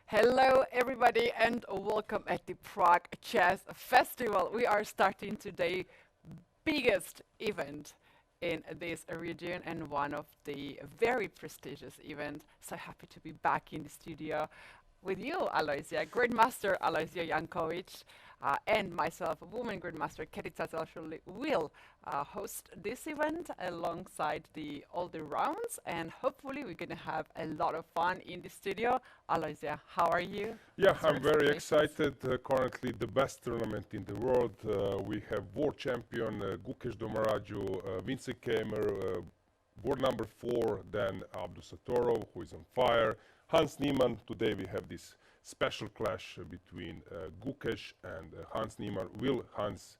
Hello, everybody, and welcome at the Prague Jazz Festival. We are starting today biggest event in this region and one of the very prestigious events. So happy to be back in the studio with you, Alojzije, Grandmaster Alojzije Jankovic, and myself, woman Grandmaster Keti Tsatsalashvili, will host this event alongside all the rounds, and hopefully we're going to have a lot of fun in the studio. Alojzije, how are you? Yeah, What's your I'm very expectations? excited. Currently, the best tournament in the world. We have world champion Gukesh Vincent Kamer, world number 4, then Abdul Satorov, who is on fire. Hans Niemann. Today we have this special clash between Gukesh and Hans Niemann. Will Hans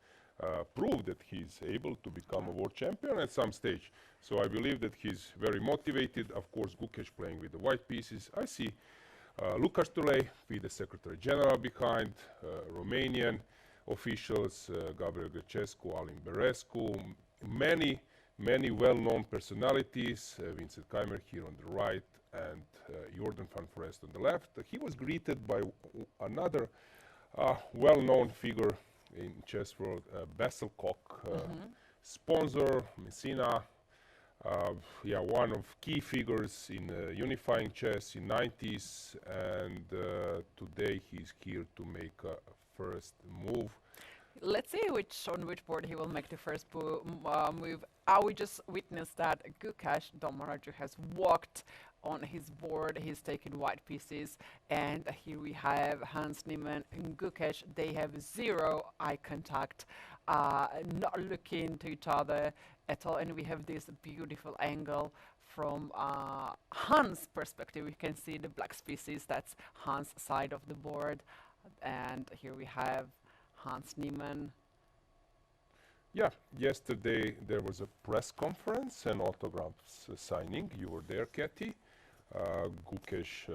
prove that he's able to become a world champion at some stage? So I believe that he's very motivated. Of course, Gukesh playing with the white pieces. I see Lukas Tulei with the Secretary General behind, Romanian officials, Gabriel Grecescu, Alin Berescu, many well-known personalities, Vincent Keimer here on the right and Jordan van Forest on the left. He was greeted by another well-known figure in chess world, Bessel Koch, sponsor, Messina, one of key figures in unifying chess in 90s, and today he's here to make a first move. Let's see on which board he will make the first move. We just witnessed that Gukesh Domaraju has walked on his board. He's taken white pieces, and here we have Hans Niemann and Gukesh. They have zero eye contact, not looking to each other at all, and we have this beautiful angle from Hans' perspective. We can see the black pieces. That's Hans' side of the board, and here we have Hans Niemann. Yeah, yesterday there was a press conference and autographs signing. You were there, Keti. Gukesh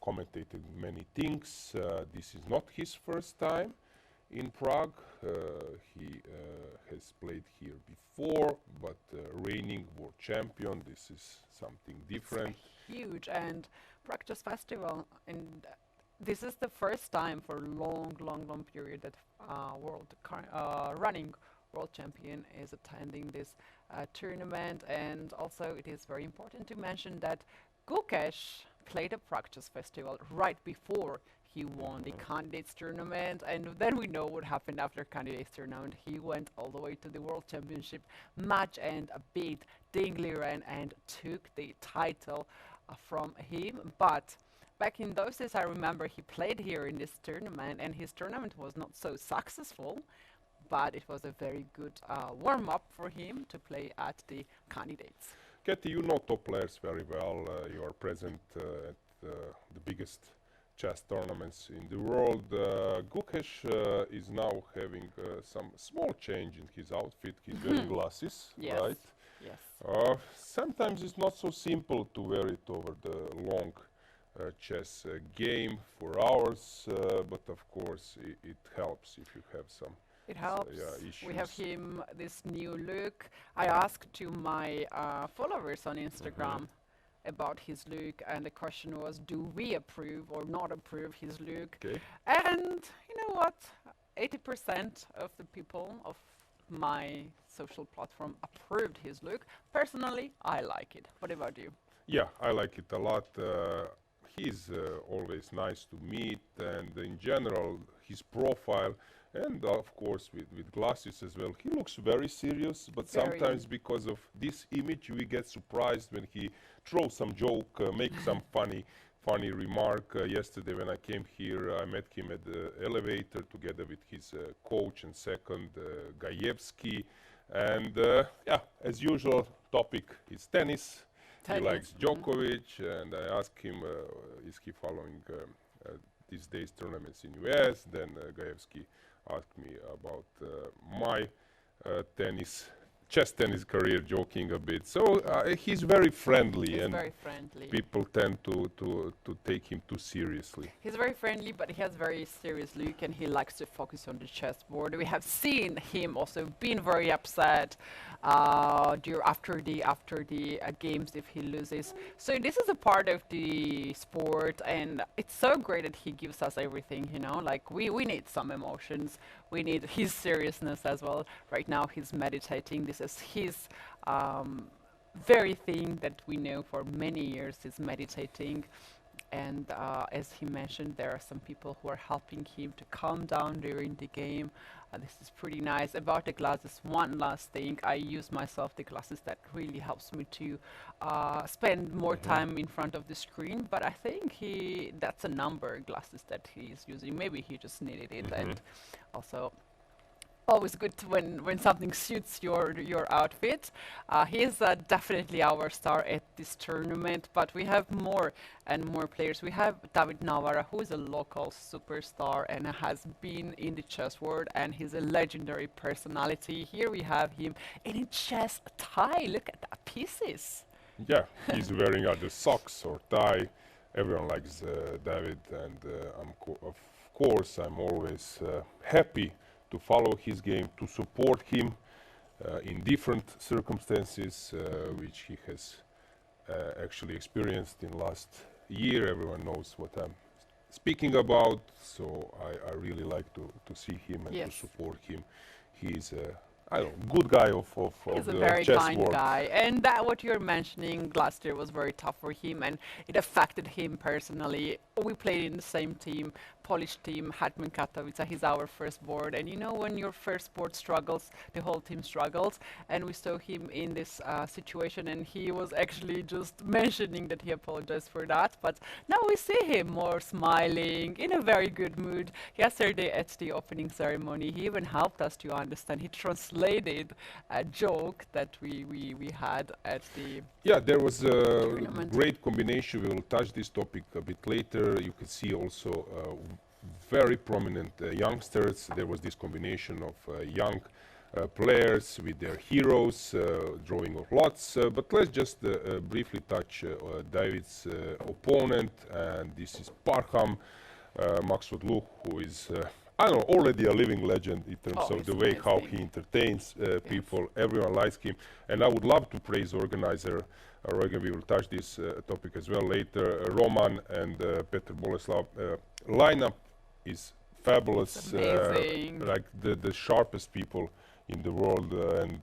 commentated many things. This is not his first time in Prague. He has played here before, but reigning world champion, this is something different. It's huge, and Prague Jazz Festival, and this is the first time for a long period that running world champion, is attending this tournament. And also it is very important to mention that Gukesh played a practice festival right before he won the candidates tournament, and then we know what happened after candidates tournament. He went all the way to the world championship match and beat Ding Liren and took the title from him. But back in those days, I remember he played here in this tournament, and his tournament was not so successful, but it was a very good warm-up for him to play at the candidates. Keti, you know top players very well. You are present at the biggest chess tournaments in the world. Gukesh is now having some small change in his outfit. He's wearing glasses, Yes. right? Yes. Sometimes it's not so simple to wear it over the long chess game for hours, but of course it helps if you have some It helps. issues. We have him this new look. I asked to my followers on Instagram about his look, and the question was, do we approve or not approve his look? Okay. And you know what? 80% of the people of my social platform approved his look. Personally, I like it. What about you? Yeah, I like it a lot. He's always nice to meet, and in general, his profile, and of course with glasses as well, he looks very serious, but Very. sometimes because of this image, we get surprised when he throws some joke, makes some funny remark. Yesterday when I came here, I met him at the elevator together with his coach and second, Gajewski, and yeah, as usual, topic is tennis. He likes Djokovic, and I asked him, is he following these days tournaments in US? Then Gajewski asked me about my chess tennis career, joking a bit. So he's very friendly, He's and very friendly. people tend to take him too seriously. He's very friendly, but he has very serious look, and he likes to focus on the chessboard. We have seen him also being very upset after the games if he loses. So this is a part of the sport, and it's so great that he gives us everything. You know, like we need some emotions. We need his seriousness as well. Right now, he's meditating. This is his very thing that we know for many years is meditating. And as he mentioned, there are some people who are helping him to calm down during the game. This is pretty nice. About the glasses, one last thing. I use myself the glasses that really helps me to spend more time in front of the screen. But I think that's a number glasses that he's using. Maybe he just needed it. And also, always good when something suits your outfit. He is definitely our star at this tournament, but we have more and more players. We have David Navarra, who is a local superstar and has been in the chess world, and he's a legendary personality. Here we have him in a chess tie. Look at that pieces. Yeah, he's wearing either socks or tie. Everyone likes David, and of course I'm always happy to follow his game, to support him in different circumstances, which he has actually experienced in last year. Everyone knows what I'm speaking about, so I really like to see him and to support him. He's I don't know, good guy of He's a the very chess kind world. guy, and that what you're mentioning last year was very tough for him, and it affected him personally. We played in the same team, Polish team, Hetman Katowice. He's our first board, and you know when your first board struggles, the whole team struggles, and we saw him in this situation, and he was actually just mentioning that he apologized for that, but now we see him more smiling, in a very good mood. Yesterday at the opening ceremony, he even helped us to understand. He translated a joke that we had at the Yeah, there was a tournament. great combination. We will touch this topic a bit later. You can see also very prominent youngsters. There was this combination of young players with their heroes, drawing of lots. But let's just briefly touch David's opponent, and this is Parham Maksudlu, who is I don't know, already a living legend in terms of the way how he entertains people. Everyone likes him, and I would love to praise organizer Rogan. We will touch this topic as well later. Roman and Petr Boleslav lineup is fabulous. Amazing. Like the sharpest people in the world, and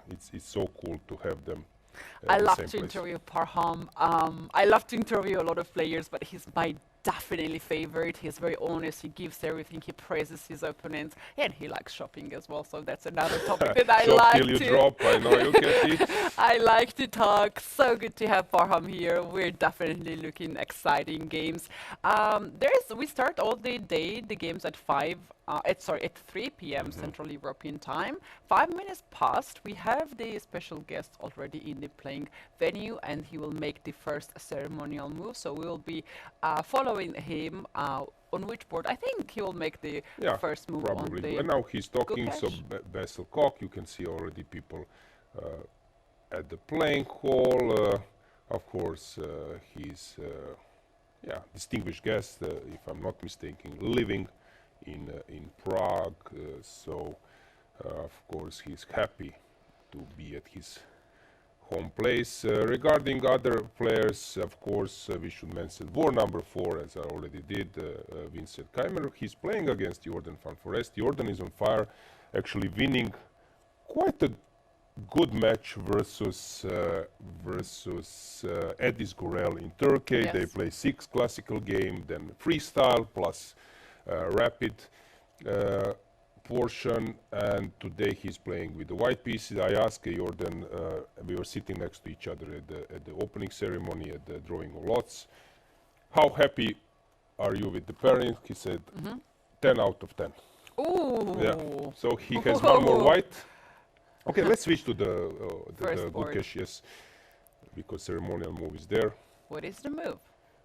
it's so cool to have them I at the love same to place. interview Parham. I love to interview a lot of players, but he's my definitely favorite. He's very honest. He gives everything. He praises his opponents, and he likes shopping as well. So that's another topic that I Shop like till you to. drop. I know you get it. I like to talk. So good to have Parham here. We're definitely looking exciting games. We start all the day. The games at 5. At 3 p.m. Central European time. 5 minutes past, we have the special guest already in the playing venue, and he will make the first ceremonial move. So we will be following him on which board. I think he will make the Yeah, first move on probably. the And now he's talking, so Gukesh. Vessel Cock, you can see already people at the playing hall. Of course, he's distinguished guest, if I'm not mistaken, living in Prague. Of course, he's happy to be at his home place. Regarding other players, of course, we should mention war number 4, as I already did, Vincent Keimer. He's playing against Jordan van Forest. Jordan is on fire, actually winning quite a good match versus Edis Gorel in Turkey. They Yes. play 6 classical game, then freestyle plus rapid portion, and today he's playing with the white pieces. I asked Jordan, we were sitting next to each other at the opening ceremony, at the drawing of lots. How happy are you with the pairing? He said 10 out of 10. Ooh. Yeah. So he has one more white. Okay, let's switch to the First board. Gukesh, yes, because ceremonial move is there. What is the move?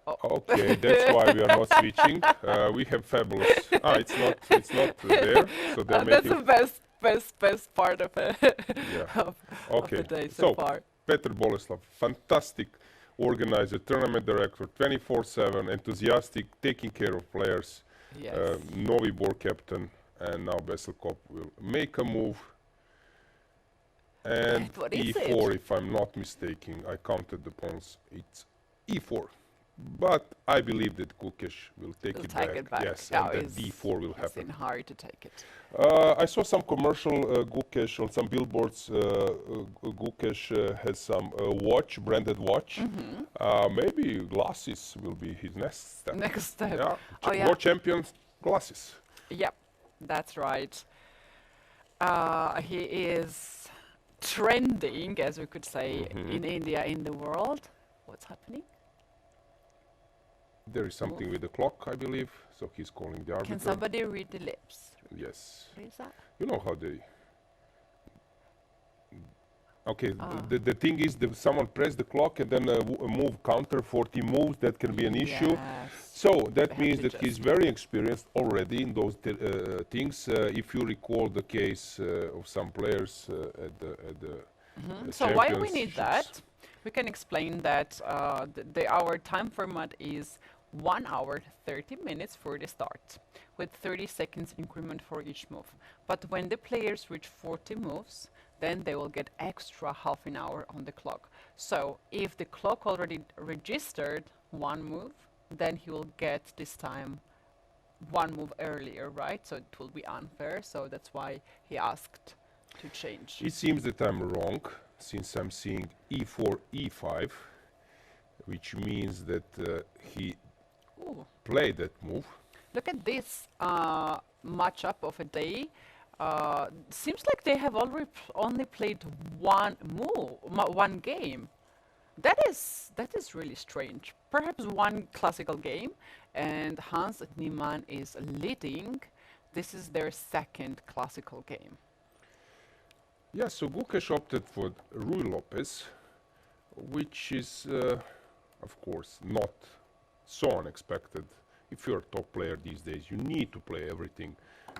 Oh. Okay, that's why we are not switching. We have fabulous. It's not there. So they're That's making. the best part of it. Yeah. of Okay. the day so far. Petr Boleslav, fantastic organizer, tournament director, 24/7, enthusiastic, taking care of players. Yes. Novi Bor captain, and now Veselkop will make a move. And And what is E4, it? if I'm not mistaken, I counted the pawns. It's E4. But I believe that Gukesh will take We'll it take back. it back. Yes, Yeah, and then it's- D4 will It's in happen. hurry to take it. I saw some commercial Gukesh on some billboards. Gukesh has some branded watch. Maybe glasses will be his next step. Next step. Yeah, Oh, yeah. world champion glasses. Yep, that's right. He is trending, as we could say, in India, in the world. What's happening? There is something with the clock, I believe. So he's calling the arbiter. Can somebody read the lips? Yes. What is that? You know how they. Okay, Ah. the thing is that someone press the clock and then a move counter 40 moves. That can be an issue. Yes. So We that have means to that just- he's very experienced already in those things. If you recall the case of some players at the So why we need championships. that? We can explain that our time format is 1 hour 30 minutes for the start, with 30 seconds increment for each move. But when the players reach 40 moves, then they will get extra half an hour on the clock. So if the clock already registered one move, then he will get this time one move earlier, right? So it will be unfair. So that's why he asked to change. It seems that I'm wrong, since I'm seeing E4, E5, which means that he Ooh. played that move. Look at this matchup of a day. Seems like they have already only played one one game. That is really strange. Perhaps one classical game, and Hans Niemann is leading. This is their second classical game. Yeah, so Gukesh opted for Rui Lopez, which is, of course, not so unexpected. If you're a top player these days, you need to play everything.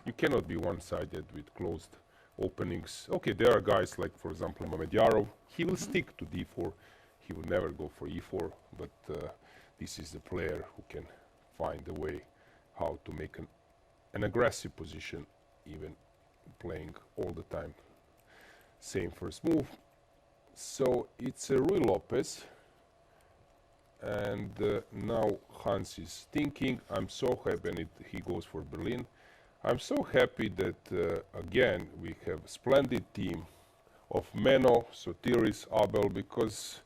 You cannot be one-sided with closed openings. Okay, there are guys like, for example, Mamedyarov. He will stick to D4. He will never go for E4, but this is the player who can find a way how to make an aggressive position, even playing all the time. Same first move. So it's Rui Lopez, and now Hans is thinking. I'm so happy, and he goes for Berlin. I'm so happy that again we have splendid team of Meno, Sotiris, Abel, because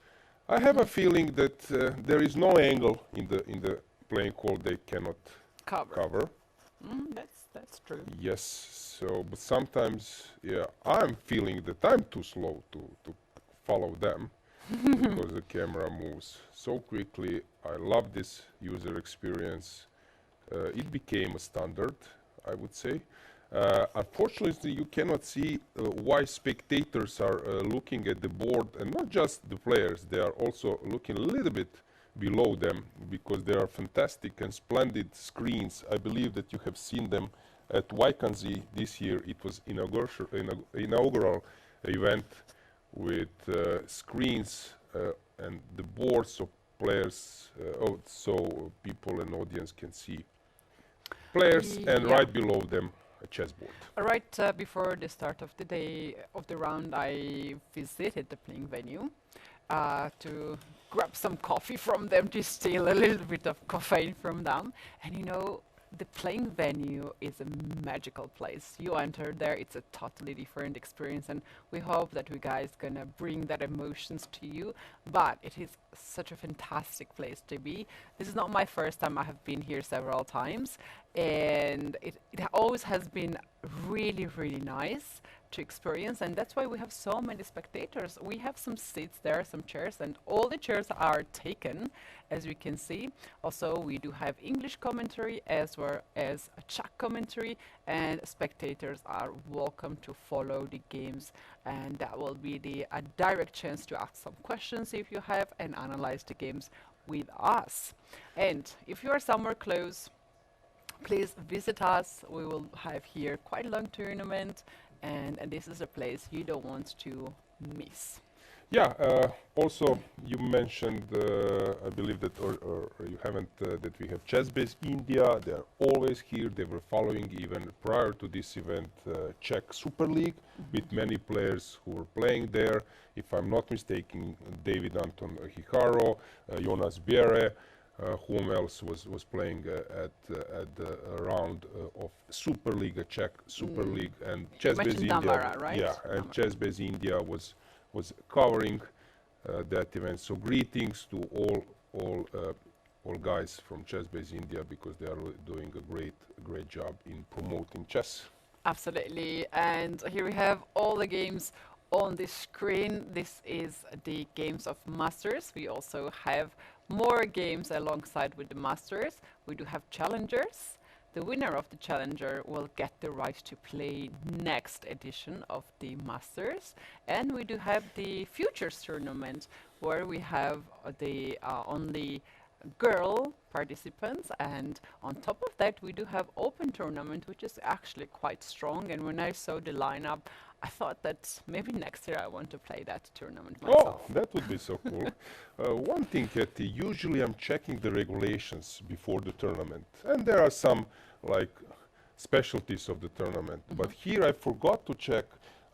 I have a feeling that there is no angle in the playing call they cannot cover. That's true. Yes, so but sometimes, yeah, I'm feeling that I'm too slow to follow them because the camera moves so quickly. I love this user experience. It became a standard, I would say. Unfortunately, you cannot see why spectators are looking at the board, and not just the players, they are also looking a little bit below them because there are fantastic and splendid screens. I believe that you have seen them at Wykanzi this year. It was inaugural event with screens and the boards so players, so people and audience can see players, and Yeah. right below them a chessboard. Right before the start of the day of the round, I visited the playing venue to grab some coffee from them, to steal a little bit of caffeine from them. And you know, the playing venue is a magical place. You enter there, it's a totally different experience, and we hope that we guys gonna bring that emotions to you. But it is such a fantastic place to be. This is not my first time. I have been here several times, and it always has been really, really nice to experience, and that's why we have so many spectators. We have some seats there, some chairs, and all the chairs are taken, as we can see. Also, we do have English commentary as well as a Czech commentary, and spectators are welcome to follow the games, and that will be a direct chance to ask some questions if you have, and analyze the games with us. And if you are somewhere close, please visit us. We will have here quite a long tournament, and this is a place you don't want to miss. Yeah, also you mentioned, I believe that, or you haven't, that we have ChessBase India. They are always here. They were following even prior to this event Czech Super League with many players who were playing there. If I'm not mistaken, David Anton Hikaru, Jonas Bjerre, whom else was playing at the round of Super League, a Czech Super League, and ChessBase India. Damara, right? Yeah, and ChessBase India was covering that event. So greetings to all guys from ChessBase India, because they are doing a great job in promoting chess. Absolutely. And here we have all the games on the screen. This is the games of Masters. We also have more games alongside with the Masters. We do have Challengers. The winner of the Challenger will get the right to play next edition of the Masters. And we do have the Futures Tournament, where we have the only girl participants, and on top of that we do have Open Tournament, which is actually quite strong. And when I saw the lineup, I thought that maybe next year I want to play that tournament myself. Oh, that would be so cool. One thing, Keti, usually I'm checking the regulations before the tournament, and there are some like specialties of the tournament. But here I forgot to check.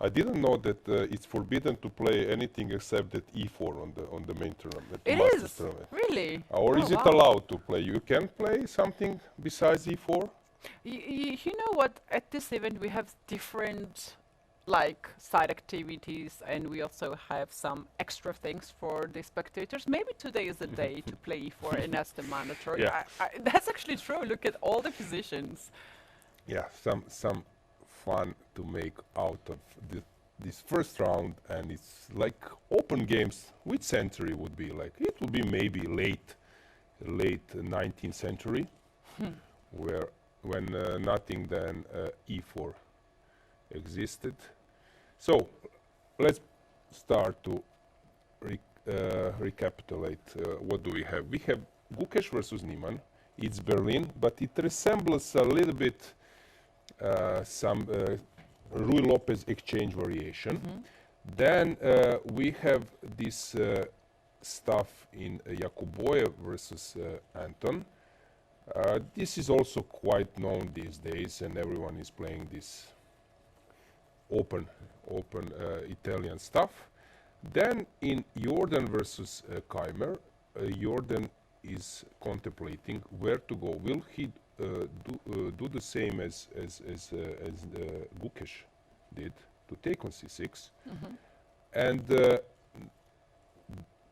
I didn't know that it's forbidden to play anything except that E4 on the main tournament. It Masters is? tournament. Really? Or is it wow. allowed to play? You can play something besides E4? You know what? At this event we have different like side activities, and we also have some extra things for the spectators. Maybe today is the day to play E4 and that's the mandatory. Yeah. That's actually true. Look at all the positions. Yeah, some fun to make out of this first round, and it's like open games. Which century would be like? It would be maybe late 19th century, when nothing than E4 existed. So let's start to recapitulate. What do we have? We have Gukesh versus Niemann. It's Berlin, but it resembles a little bit some Rui Lopez exchange variation. Then we have this stuff in Jakuboyev versus Anton. This is also quite known these days, and everyone is playing this open Italian stuff. Then in Jordan versus Keimer, Jordan is contemplating where to go. Will he do the same as Gukesh did, to take on c6? And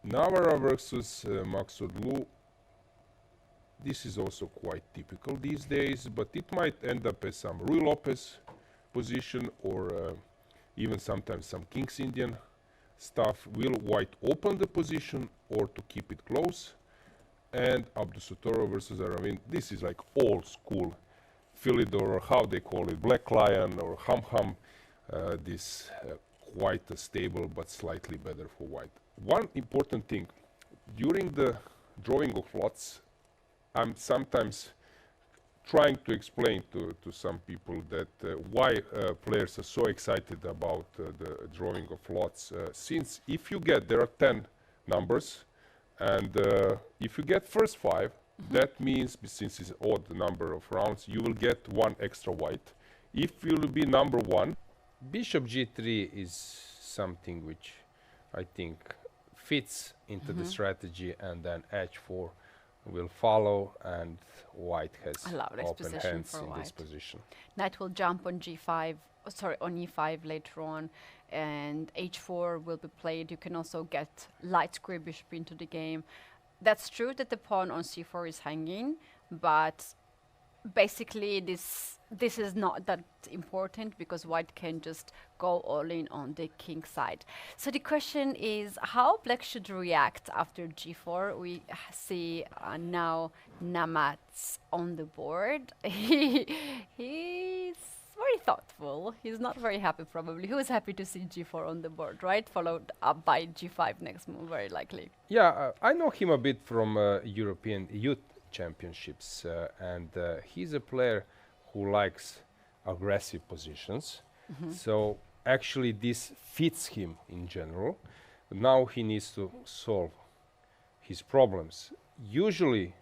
Navara versus Maxodlu, this is also quite typical these days, but it might end up as some Rui Lopez position, or even sometimes some King's Indian stuff. Will White open the position or to keep it close? And Abdusattorov versus Aravin, this is like old school Philidor, or how they call it, Black Lion or Hum. This quite stable but slightly better for White. One important thing, during the drawing of lots, I'm sometimes trying to explain to some people that why players are so excited about the drawing of lots. Since if you get, there are 10 numbers, and if you get first 5, that means, since it's odd number of rounds, you will get 1 extra white. If you will be number 1, Bishop g3 is something which I think fits into the strategy, and then h4 will follow, and White has open hands in this position. Knight will jump on g5, on e5 later on, and h4 will be played. You can also get light square bishop into the game. That's true that the pawn on c4 is hanging, but basically this is not that important, because White can just go all in on the king side. So the question is how Black should react after g4. We see now Namatz on the board. He's very thoughtful. He's not very happy probably. He was happy to see g4 on the board, right? Followed up by g5 next move, very likely. Yeah, I know him a bit from European youth championships, and he's a player who likes aggressive positions. So actually this fits him in general. Now he needs to solve his problems. Usually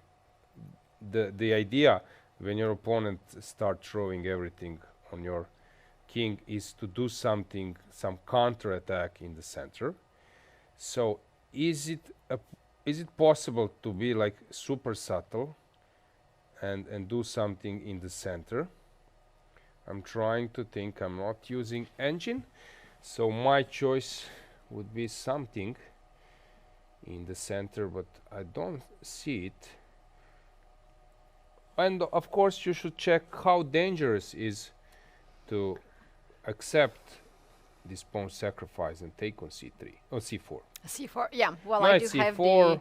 the idea when your opponent starts throwing everything on your king is to do something, some counter-attack in the center. So is it possible to be like super subtle and do something in the center? I'm trying to think. I'm not using engine, so my choice would be something in the center, but I don't see it. And of course you should check how dangerous is to accept this pawn sacrifice and take on c3 or c4. c4, yeah. Well, Knight I do c4, have the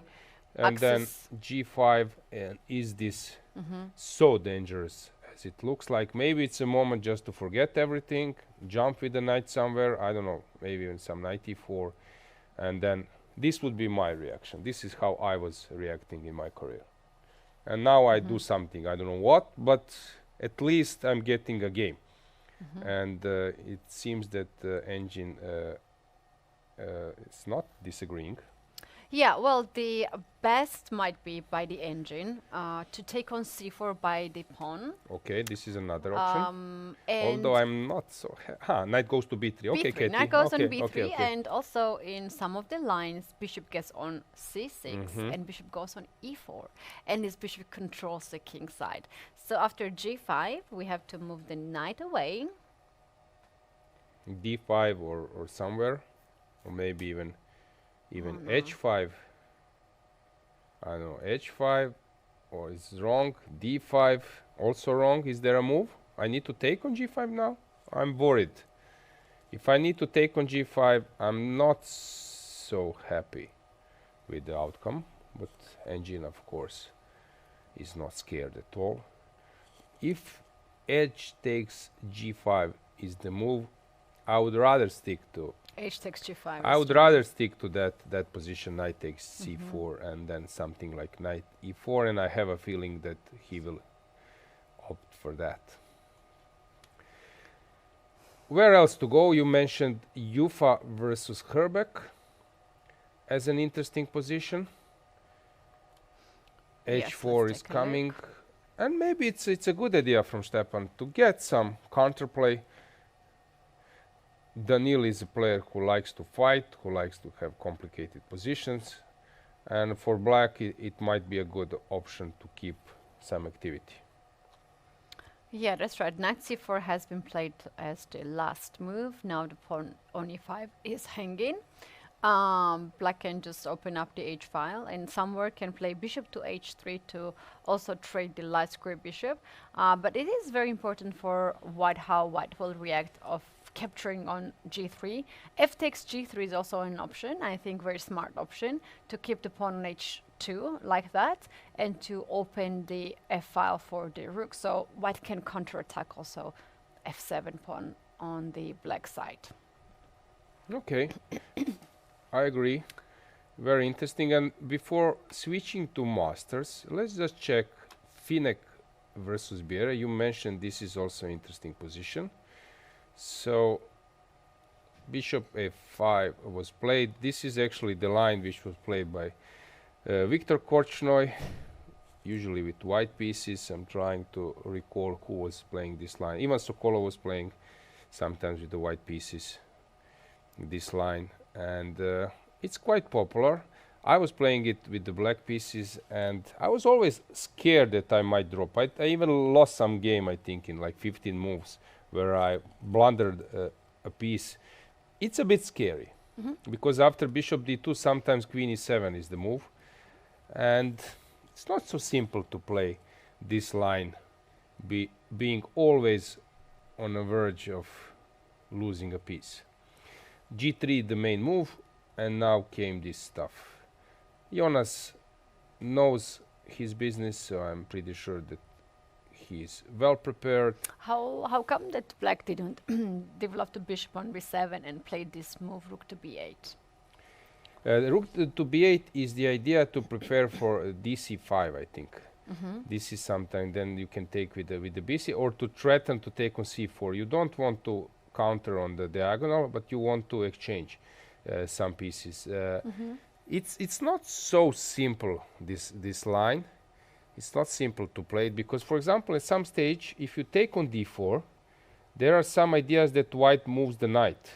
and then g5, and is this so dangerous as it looks like? Maybe it's a moment just to forget everything, jump with the knight somewhere, I don't know, maybe even some knight e4, and then this would be my reaction. This is how I was reacting in my career. And now I do something, I don't know what, but at least I'm getting a game. And it seems that engine is not disagreeing. Yeah, well, the best might be by the engine to take on c4 by the pawn. Okay, this is another option. And although I'm not so... knight goes to b3. Okay, b3. Keti. Knight goes okay, on b3, okay, okay. and also in some of the lines, bishop gets on c6, and bishop goes on e4. And this bishop controls the king side. So after g5, we have to move the knight away. d5 or somewhere, or maybe even h5. I don't know, h5, or it's wrong. d5 also wrong. Is there a move? I need to take on g5 now? I'm worried. If I need to take on g5, I'm not so happy with the outcome, but engine of course is not scared at all. If h takes g5 is the move, I would rather stick to H takes g5. I would rather stick to that position, knight takes c4, and then something like knight e4, and I have a feeling that he will opt for that. Where else to go? You mentioned Ufa versus Herbeck as an interesting position. Yes, h4 is coming, and maybe it's a good idea from Stepan to get some counterplay. Danil is a player who likes to fight, who likes to have complicated positions, and for black it might be a good option to keep some activity. Yeah, that's right. Knight c4 has been played as the last move. Now the pawn on e5 is hanging. Black can just open up the h file, and somewhere can play bishop to h3 to also trade the light square bishop. But it is very important for white how white will react of capturing on g3. F takes g3 is also an option. I think very smart option to keep the pawn on h2 like that, and to open the f file for the rook. So white can counterattack also f7 pawn on the black side. Okay. I agree. Very interesting. And before switching to masters, let's just check Finek versus Biera. You mentioned this is also an interesting position. So bishop a5 was played. This is actually the line which was played by Viktor Korchnoi, usually with white pieces. I'm trying to recall who was playing this line. Ivan Sokolov was playing sometimes with the white pieces this line, and it's quite popular. I was playing it with the black pieces, and I was always scared that I might drop. I even lost some game, I think, in like 15 moves where I blundered a piece. It's a bit scary because after bishop d2 sometimes queen e7 is the move, and it's not so simple to play this line being always on the verge of losing a piece. g3 the main move, and now came this stuff. Jonas knows his business, so I'm pretty sure that he's well prepared. How come that black didn't develop the bishop on b7 and played this move rook to b8? The rook to b8 is the idea to prepare for dc5, I think. This is something then you can take with the bc, or to threaten to take on c4. You don't want to counter on the diagonal, but you want to exchange some pieces. It's not so simple, this line. It's not simple to play it because, for example, at some stage, if you take on d4, there are some ideas that white moves the knight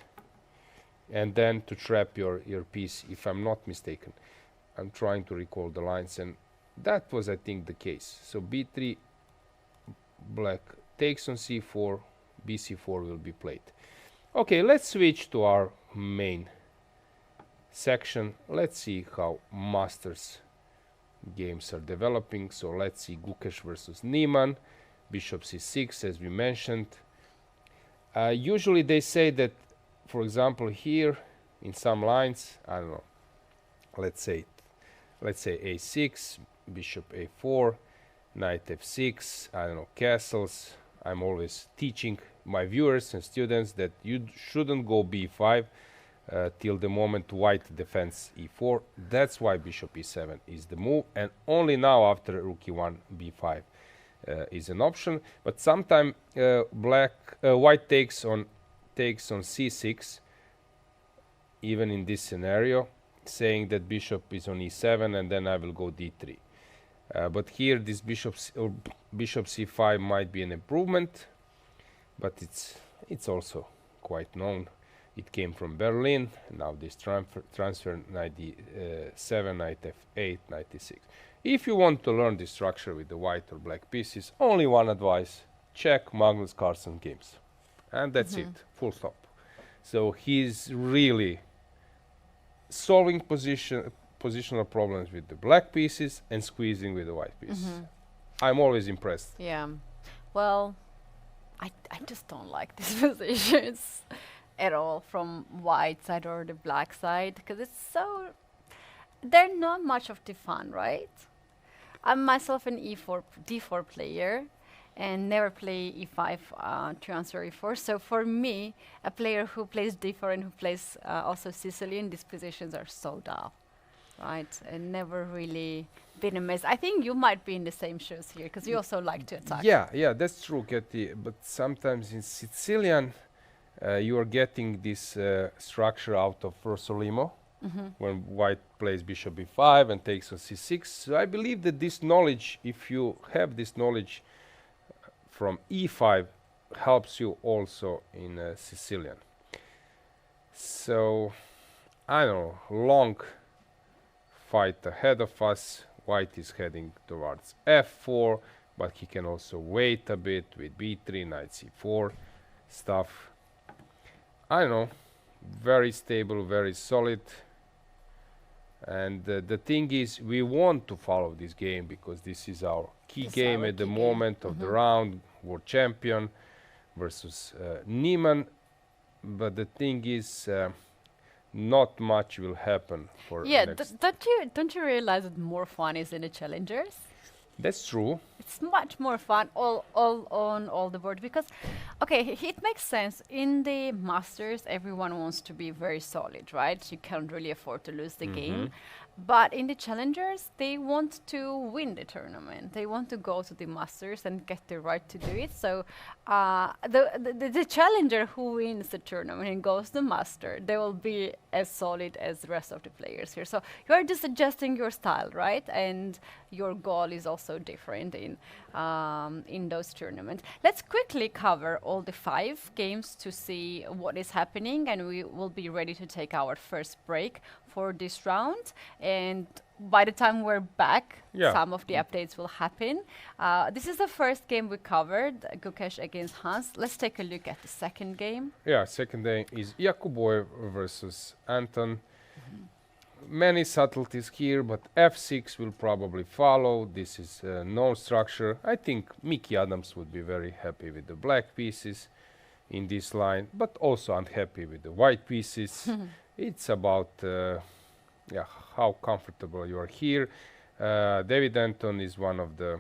and then to trap your piece, if I'm not mistaken. I'm trying to recall the lines, and that was, I think, the case. So b3, black takes on c4, bc4 will be played. Okay, let's switch to our main section. Let's see how masters games are developing. So let's see Gukesh versus Niemann, bishop c6, as we mentioned. Usually they say that, for example, here in some lines, I don't know, let's say a6, bishop a4, knight f6, I don't know, castles. I'm always teaching my viewers and students that you shouldn't go b5 till the moment white defends e4. That's why bishop e7 is the move, and only now after rook e1 b5 is an option. But sometimes white takes on c6, even in this scenario, saying that bishop is on e7 and then I will go d3. But here this bishop c5 might be an improvement, but it's also quite known. It came from Berlin. Now this transfer knight d7, knight f8, knight e6. If you want to learn this structure with the white or black pieces, only one advice: check Magnus Carlsen games, and that's it. Full stop. So he's really solving positional problems with the black pieces and squeezing with the white pieces. I'm always impressed. Yeah. Well, I just don't like these positions at all from white side or the black side, because it's so, they're not much of the fun, right? I'm myself an d4 player and never play e5 to answer e4. So for me, a player who plays d4 and who plays also Sicilian, these positions are so dull, right? And never really been amazed. I think you might be in the same shoes here, because you also like to attack. Yeah, that's true, Keti. But sometimes in Sicilian, you are getting this structure out of Rossolimo, when white plays bishop b5 and takes on c6. So I believe that this knowledge, if you have this knowledge from e5, helps you also in Sicilian. So, I don't know, long fight ahead of us. White is heading towards f4, but he can also wait a bit with b3, knight c4 stuff. I don't know, very stable, very solid. And the thing is, we want to follow this game because this is our key game at the moment of the round, world champion versus Niemann. But the thing is, not much will happen for next. Don't you realize that more fun is in the challengers? That's true. It's much more fun all on all the board because, okay, it makes sense. In the Masters, everyone wants to be very solid, right? You can't really afford to lose the game. But in the Challengers, they want to win the tournament. They want to go to the Masters and get the right to do it. So the challenger who wins the tournament and goes to the Master, they will be as solid as the rest of the players here. So you are just adjusting your style, right? And your goal is also different in those tournaments. Let's quickly cover all the 5 games to see what is happening, and we will be ready to take our first break for this round. And by the time we're back, some of the updates will happen. This is the first game we covered, Gukesh against Hans. Let's take a look at the second game. Yeah, second game is Jakubov versus Anton. Many subtleties here, but f6 will probably follow. This is no structure. I think Mickey Adams would be very happy with the black pieces in this line, but also unhappy with the white pieces. It's about how comfortable you are here. David Anton is one of the...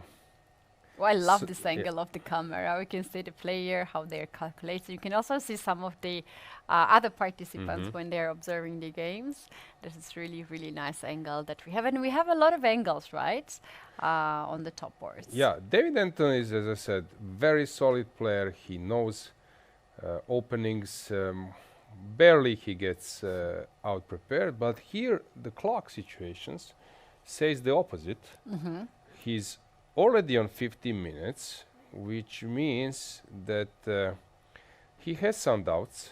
I love this angle of the camera. We can see the player, how they're calculating. You can also see some of the other participants when they're observing the games. This is really, really nice angle that we have. And we have a lot of angles, right, on the top boards. Yeah, David Anton is, as I said, very solid player. He knows openings. Barely he gets out prepared. But here, the clock situations says the opposite. He's already on 15 minutes, which means that he has some doubts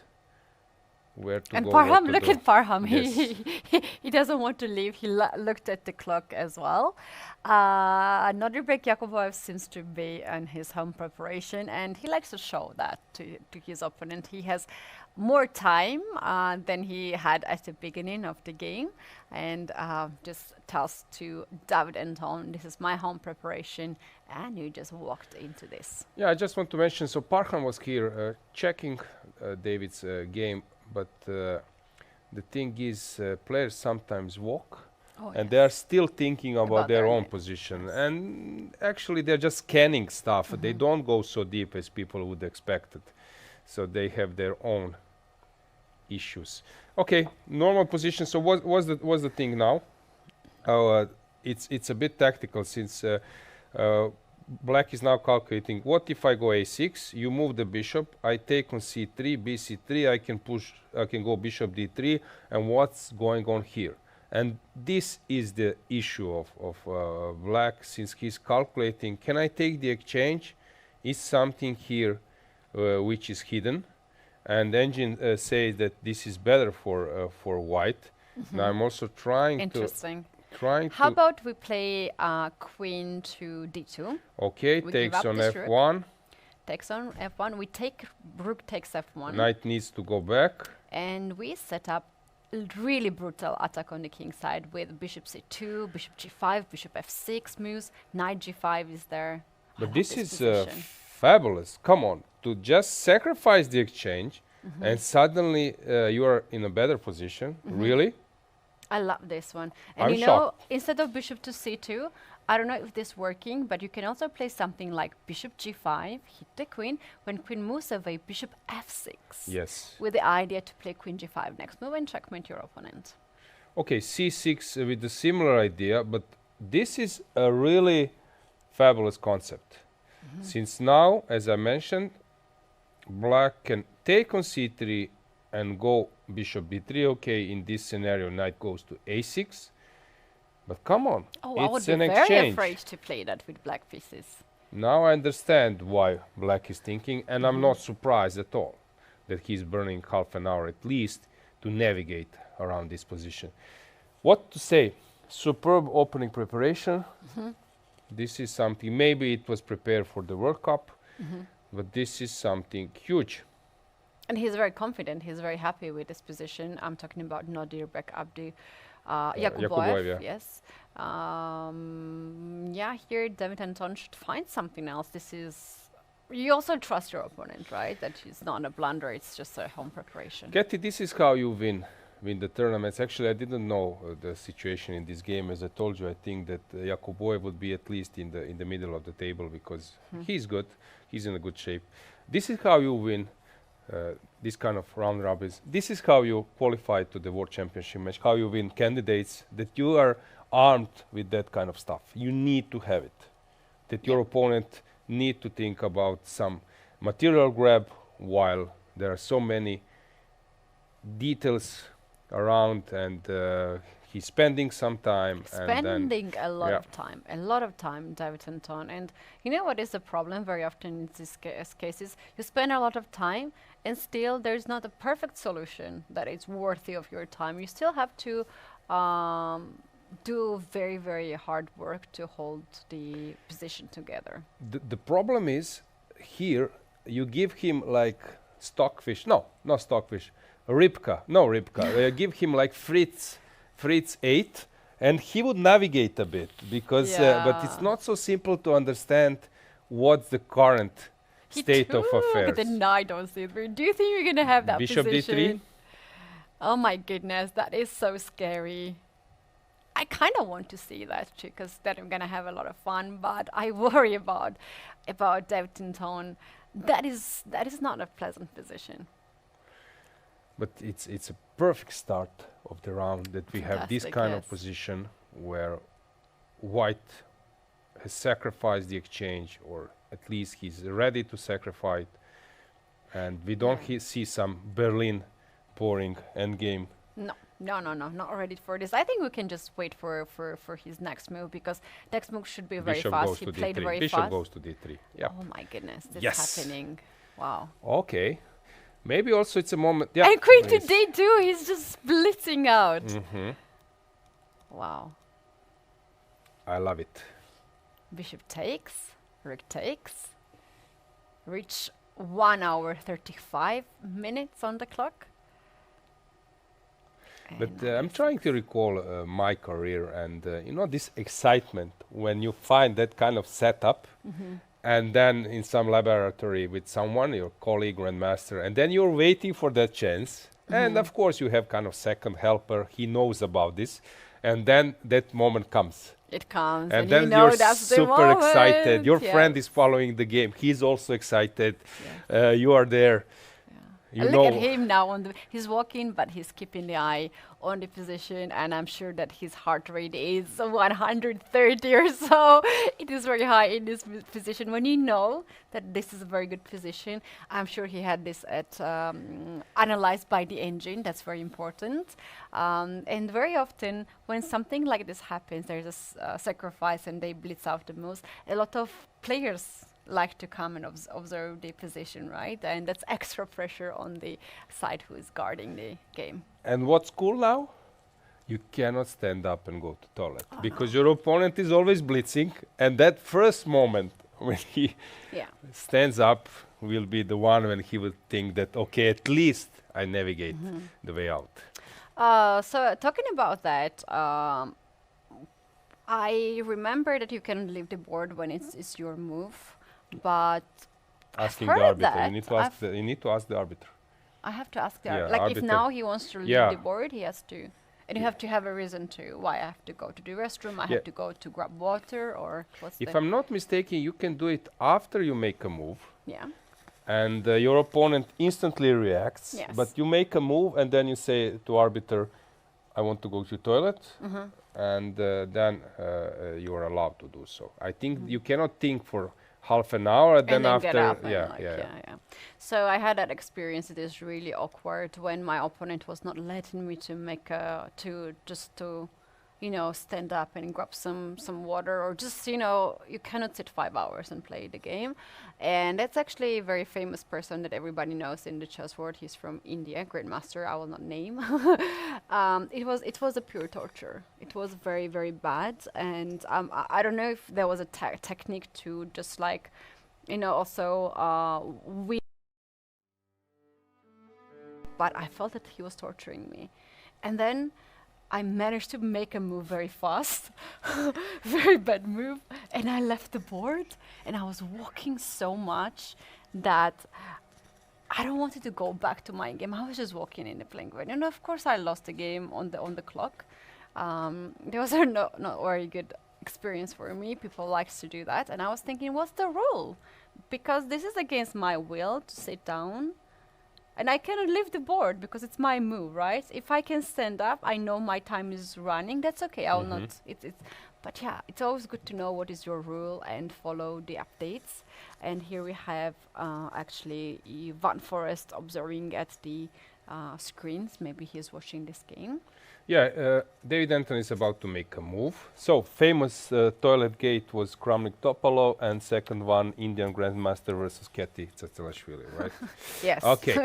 where to and go. And Parham, look at Parham. Yes. He doesn't want to leave. He looked at the clock as well. Another break, Jakubov seems to be in his home preparation, and he likes to show that to his opponent. He has more time than he had at the beginning of the game, and just tells to David Anton, this is my home preparation, and you just walked into this. Yeah, I just want to mention, so Parham was here checking David's game, but the thing is, players sometimes walk, and they are still thinking about their own position, and actually they're just scanning stuff. They don't go so deep as people would expect it, so they have their own issues. Okay, normal position. So what's the thing now? It's a bit tactical since black is now calculating. What if I go a6? You move the bishop. I take on c3, bc3. I can go bishop d3. And what's going on here? And this is the issue of black, since he's calculating. Can I take the exchange? Is something here which is hidden? And the engine says that this is better for white. Now I'm also trying How about we play queen to d2? Okay, takes on f1. Takes on f1. We take rook takes f1. Knight needs to go back. And we set up really brutal attack on the king side with bishop c2, bishop g5, bishop f6 moves, knight g5 is there. But this is fabulous. Come on, to just sacrifice the exchange and suddenly you are in a better position. Really? I love this one. And I'm you know, shocked. Instead of bishop to c2, I don't know if this is working, but you can also play something like bishop g5, hit the queen. When queen moves away, bishop f6. Yes. With the idea to play queen g5 next move and checkmate your opponent. Okay, c6 with a similar idea, but this is a really fabulous concept. Since now, as I mentioned, black can take on c3 and go bishop b3. Okay, in this scenario, knight goes to a6. But come on, it's an exchange. I would be very afraid to play that with black pieces. Now I understand why black is thinking, and I'm not surprised at all that he's burning half an hour at least to navigate around this position. What to say? superb opening preparation. This is something, maybe it was prepared for the World Cup, but this is something huge. And he's very confident. He's very happy with his position. I'm talking about Nadirbek Abdi Yakuboev. Yakuboev, yeah. Yes. Yeah, here David Anton should find something else. This is. You also trust your opponent, right? That it's not a blunder. It's just a home preparation. Keti, this is how you win the tournaments. Actually, I didn't know the situation in this game. As I told you, I think that Yakuboev would be at least in the middle of the table because he's good. He's in a good shape. This is how you win this kind of round robins. This is how you qualify to the World Championship match. How you win candidates. That you are armed with that kind of stuff. You need to have it. That your opponent need to think about some material grab while there are so many details around, and he's spending some time. Spending a lot of time, David Anton. And you know what is the problem very often in these cases? You spend a lot of time and still there's not a perfect solution that is worthy of your time. You still have to do very, very hard work to hold the position together. The problem is here you give him like stockfish. No, not stockfish. Ribka. No, Ribka. Give him like Fritz 8 and he would navigate a bit because but it's not so simple to understand what's the current state of affairs. The knight on c3. Do you think you're going to have that Bishop position? d3? Oh my goodness, that is so scary. I kind of want to see that because then I'm gonna have a lot of fun. But I worry about David Anton. That is not a pleasant position. But it's a perfect start of the round that we have this kind of position where White has sacrificed the exchange, or at least he's ready to sacrifice it, and we don't see some Berlin pouring endgame. No, not ready for this. I think we can just wait for his next move because next move should be very fast. He played very fast. Bishop goes to d3. Yeah. Oh my goodness, this is happening. Wow. Okay. Maybe also it's a moment. Yeah. And queen to d2, he's just blitzing out. Wow. I love it. Bishop takes, rook takes. Reach 1 hour 35 minutes on the clock. But I'm trying to recall my career and you know, this excitement when you find that kind of setup and then in some laboratory with someone, your colleague, grandmaster, and then you're waiting for that chance. And of course you have kind of second helper, he knows about this, and then that moment comes. It comes, and then you know you're that's super the excited. Your friend is following the game. He's also excited. You are there. You look at him now he's walking, but he's keeping the eye on the position, and I'm sure that his heart rate is 130 or so. It is very high in this position. When you know that this is a very good position, I'm sure he had this analyzed by the engine. That's very important. And very often when something like this happens, there's a sacrifice and they blitz out the moves. A lot of players like to come and observe the position, right? And that's extra pressure on the side who is guarding the game. And what's cool now? You cannot stand up and go to toilet because your opponent is always blitzing, and that first moment when he stands up will be the one when he will think that, okay, at least I navigate the way out. So talking about that, I remember that you can leave the board when it's your move. But asking the arbiter, you need to ask the arbiter. I have to ask the arbiter. Like if now he wants to leave the board, he has to, and you have to have a reason to why I have to go to the restroom. I have to go to grab water, or what's if I'm not mistaken, you can do it after you make a move. Yeah. And your opponent instantly reacts. Yes. But you make a move, and then you say to arbiter, "I want to go to the toilet," and then you are allowed to do so. I think you cannot think for half an hour, and then after, get up So I had that experience. It is really awkward when my opponent was not letting me to make to stand up and grab some water, or just, you cannot sit 5 hours and play the game. And that's actually a very famous person that everybody knows in the chess world. He's from India, Grandmaster. I will not name. It was a pure torture. It was very, very bad. And I don't know if there was a technique to just like, also we. But I felt that he was torturing me. And then I managed to make a move very fast, very bad move, and I left the board, and I was walking so much that I don't wanted to go back to my game. I was just walking in the playing ground, and of course I lost the game on the clock. There was not very good experience for me. People likes to do that, and I was thinking, what's the rule? Because this is against my will to sit down. And I cannot leave the board because it's my move, right? If I can stand up, I know my time is running. That's okay. I will not. But yeah, it's always good to know what is your rule and follow the updates. And here we have actually Van Forest observing at the screens. Maybe he's watching this game. Yeah, David Anthony is about to make a move. So, famous toilet gate was Kramnik Topalov, and second one, Indian Grandmaster versus Keti Tsatsalashvili, right? Yes. Okay.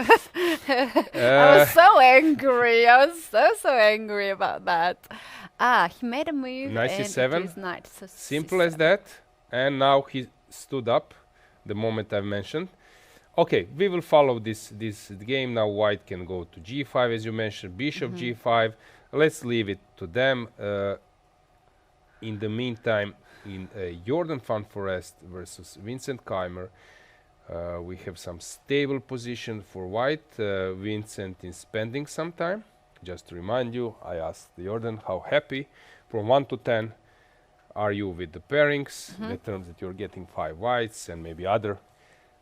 I was so angry. I was so angry about that. He made a move. Knight C7. And it is knight. So Simple as that. And now he stood up the moment I mentioned. Okay, we will follow this game. Now white can go to g5, as you mentioned, bishop g5. Let's leave it to them. In the meantime, in Jordan Van Forest versus Vincent Keimer, we have some stable position for white. Vincent is spending some time. Just to remind you, I asked Jordan how happy from 1 to 10 are you with the pairings, the terms that you're getting 5 whites and maybe other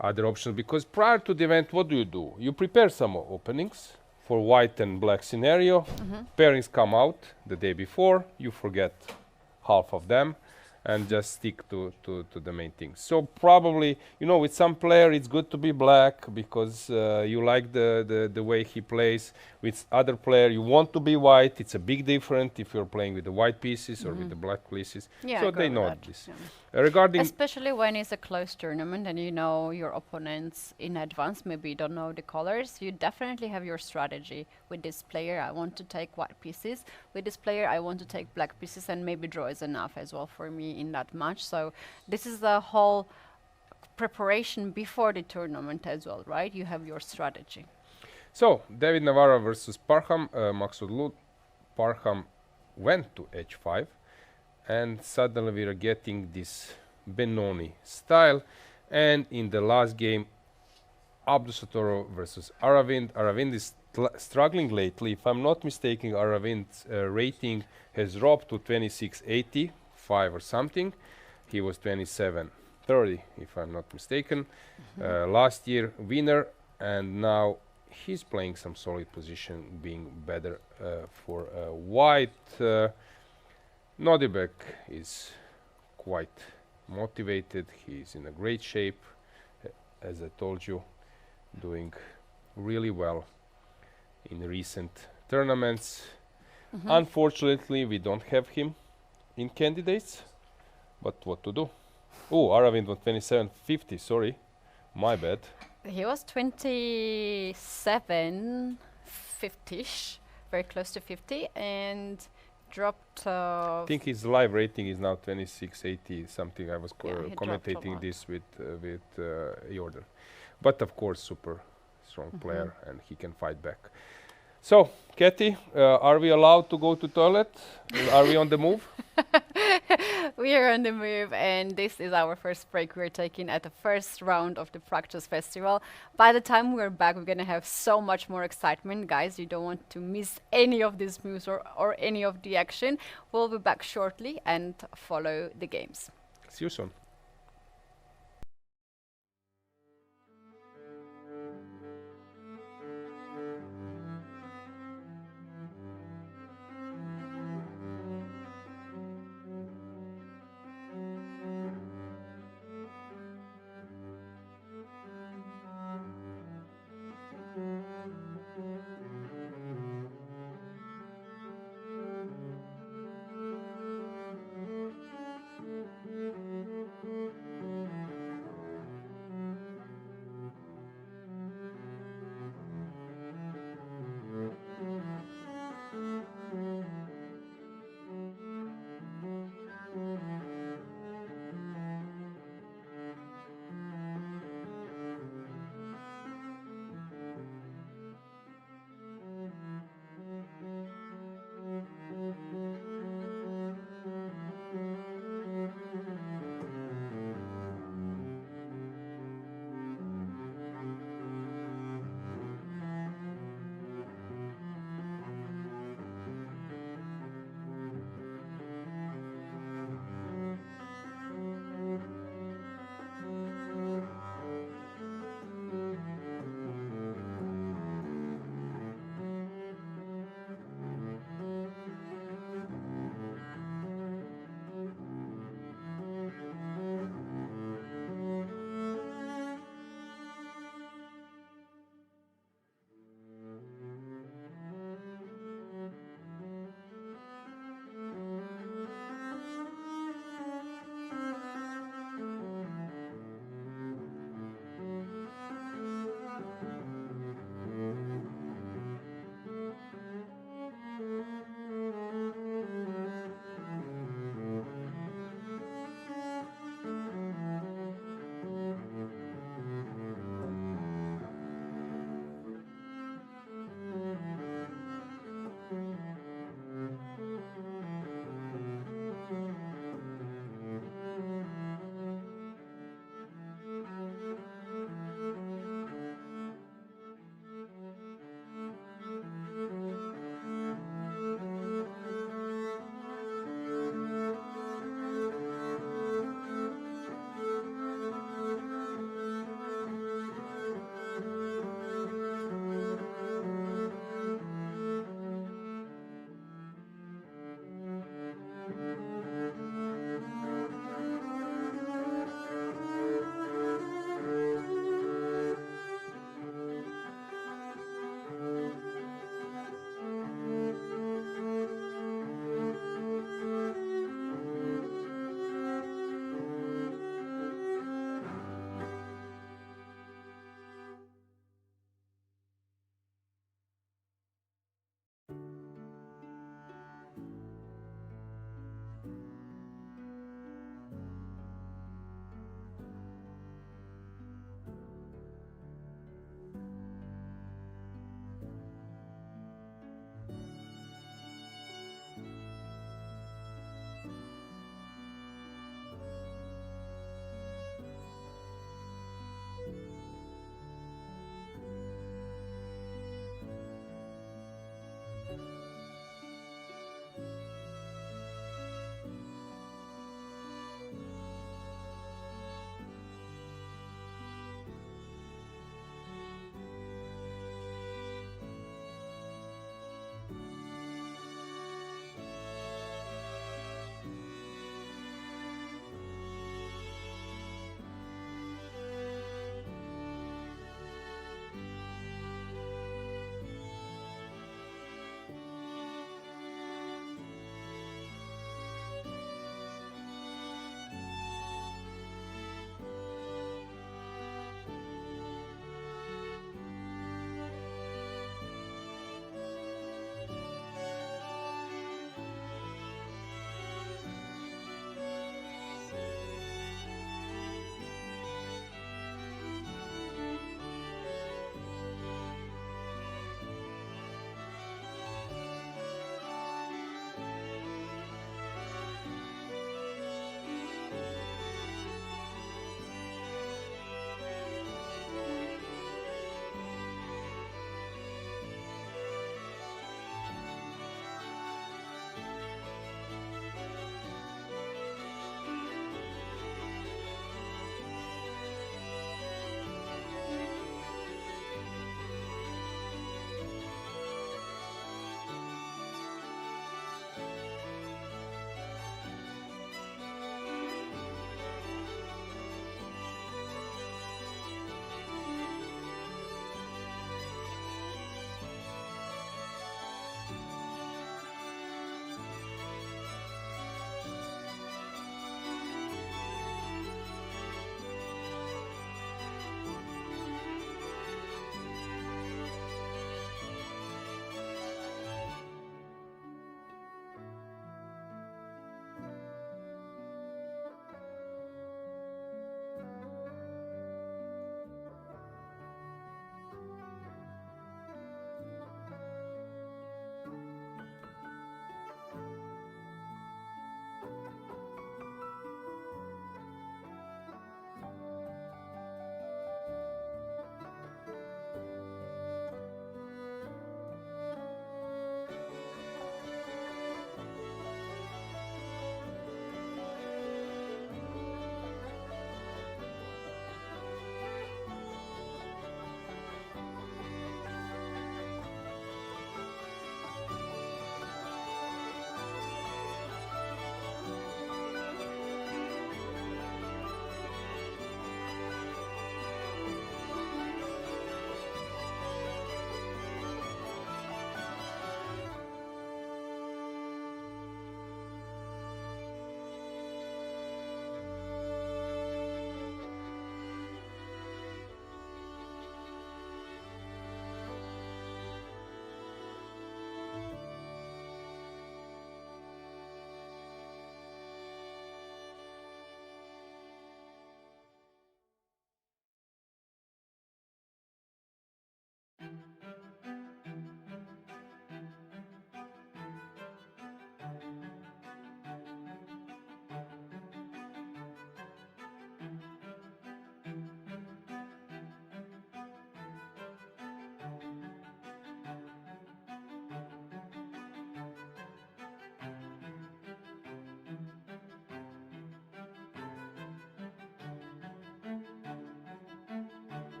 options. Because prior to the event, what do? You prepare some openings for white and black scenario. Pairings come out the day before. You forget half of them and just stick to the main thing. So probably, with some player it's good to be black because you like the way he plays. With other player you want to be white. It's a big difference if you're playing with the white pieces or with the black pieces. Yeah, so I they agree know with that. this. Yeah. Regarding Especially when it's a close tournament and you know your opponents in advance, maybe you don't know the colors, you definitely have your strategy. With this player, I want to take white pieces. With this player, I want to take black pieces, and maybe draw is enough as well for me in that match. So this is the whole preparation before the tournament as well, right? You have your strategy. So, David Navarro versus Parham, Maksud Parham went to h5, and suddenly we are getting this Benoni style. And in the last game, Abdusattorov versus Aravind. Aravind is struggling lately. If I'm not mistaken, Aravind's rating has dropped to 2685 or something. He was 2730, if I'm not mistaken. Last year, winner, and now he's playing some solid position, being better for white. Nodibek is quite motivated. He's in a great shape, as I told you, doing really well in recent tournaments. Unfortunately, we don't have him in candidates, but what to do? Oh, Aravind was 2750, sorry, my bad. He was 27-50ish, very close to 50, and dropped. I think his live rating is now 2680 something. I was Yeah, he dropped a commentating lot. this with Jordan, but of course super strong player and he can fight back. So Keti, are we allowed to go to toilet? Are we on the move? We are on the move, and this is our first break we're taking at the first round of the Practice Festival. By the time we're back, we're gonna have so much more excitement. Guys, you don't want to miss any of these moves or any of the action. We'll be back shortly and follow the games. See you soon.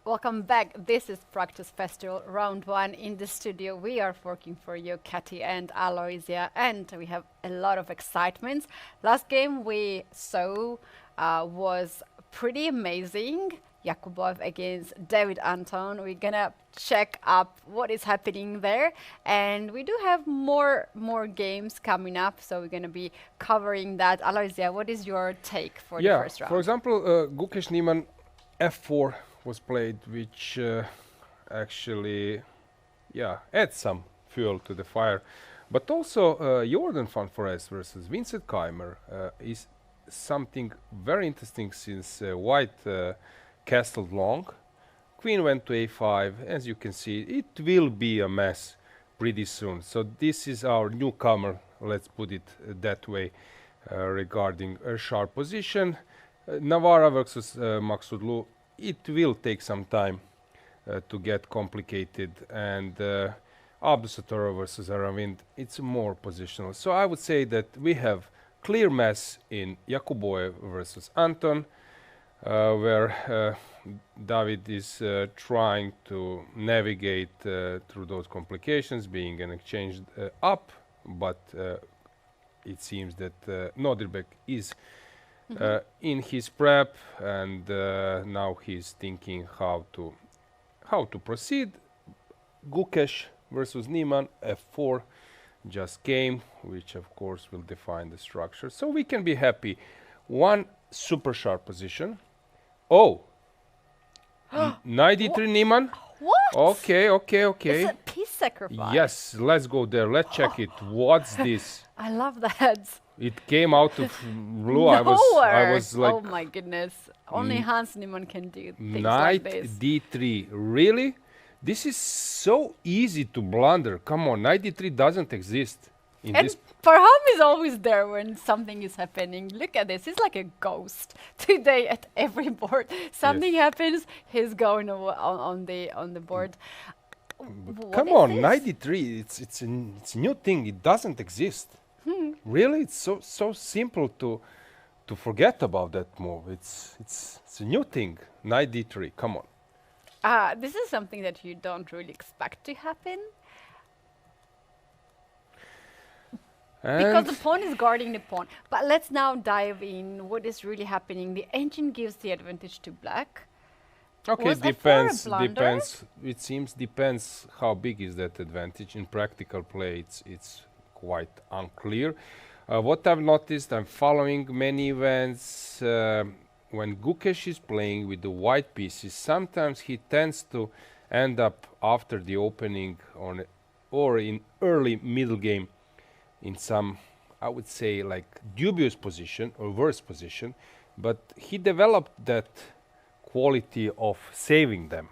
Welcome back. This is Practice Festival Round 1 in the studio. We are working for you, Keti and Alojzije, and we have a lot of excitement. Last game we saw was pretty amazing. Yakubov against David Anton. We're gonna check up what is happening there, and we do have more games coming up, so we're gonna be covering that. Alojzije, what is your take for the first round? For example, Gukesh Niemann f4 was played, which actually, adds some fuel to the fire. But also, Jordan van Foreest versus Vincent Keimer is something very interesting, since White castled long, queen went to a5. As you can see, it will be a mess pretty soon. So this is our newcomer, let's put it that way, regarding a sharp position. Navarra versus Maksudlu, it will take some time to get complicated, and Abdusattorov versus Aravind, it's more positional. So I would say that we have clear mess in Yakuboev versus Anton, where David is trying to navigate through those complications, being an exchange up, but it seems that Nodirbek is in his prep, and now he's thinking how to proceed. Gukesh versus Niemann, f4 just came, which of course will define the structure. So we can be happy. One super sharp position. Oh, knight d3 Niemann. What? Okay. It's a piece sacrifice. Yes, let's go there. Let's check it. What's this? I love that. It came out of blue. I was like, oh my goodness. Only Hans Niemann can do things knight like this. d3. Really? This is so easy to blunder. Come on, knight d3 doesn't exist in And this. Parham is always there when something is happening. Look at this. He's like a ghost today at every board. Something happens, he's going on the board. Come on, knight d3. It's a new thing. It doesn't exist. Really, it's so simple to forget about that move. It's a new thing. Knight d3. Come on. This is something that you don't really expect to happen. Because the pawn is guarding the pawn. But let's now dive in what is really happening. The engine gives the advantage to black. Okay, Was f4 a blunder? depends. It seems depends how big is that advantage. In practical play, it's quite unclear. What I've noticed, I'm following many events. When Gukesh is playing with the white pieces, sometimes he tends to end up after the opening or in early middle game in some, I would say, like dubious position or worse position, but he developed that quality of saving them.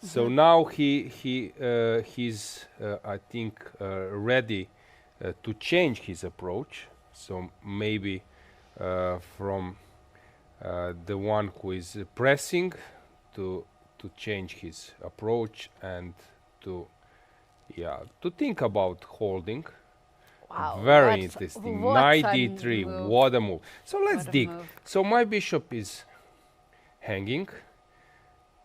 So now he's I think ready to change his approach. So maybe from the one who is pressing to change his approach and to think about holding. Wow, Very that's- interesting. what Knight a d3. move. What a move. So let's What a dig. move. So my bishop is hanging.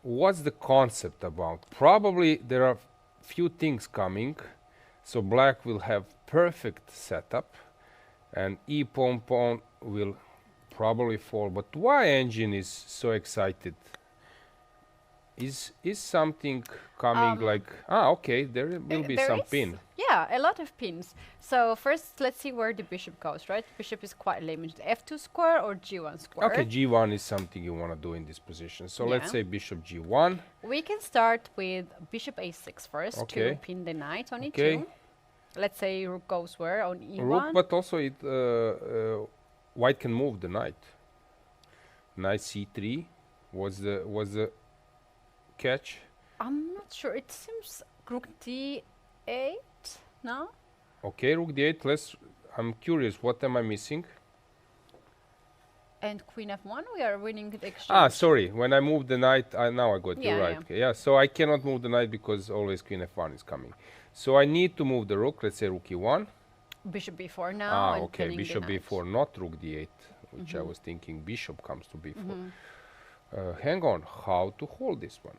What's the concept about? Probably there are few things coming. So black will have perfect setup, and e pawn will probably fall. But why engine is so excited? Is something coming like okay, there will be There some is- pin. Yeah, a lot of pins. So first, let's see where the bishop goes, right? Bishop is quite limited. F2 square or G1 square? Okay, g1 is something you want to do in this position. So let's Yeah. say bishop g1. We can start with bishop a6 first Okay. to pin the knight on Okay. e2. Let's say rook goes where? On e1? Rook, but also it white can move the knight. Knight c3 was the catch. I'm not sure. It seems rook d8, no? Okay, rook d8. I'm curious. What am I missing? And queen f1, we are winning the exchange. Sorry. When I moved the knight, now I got you Yeah, right. yeah. Okay, yeah. So I cannot move the knight because always queen f1 is coming. So I need to move the rook. Let's say rook e1. Bishop b4 now. and Okay. pinning the Bishop knight. b4, not rook d8, which I was thinking bishop comes to b4. Hang on. How to hold this one?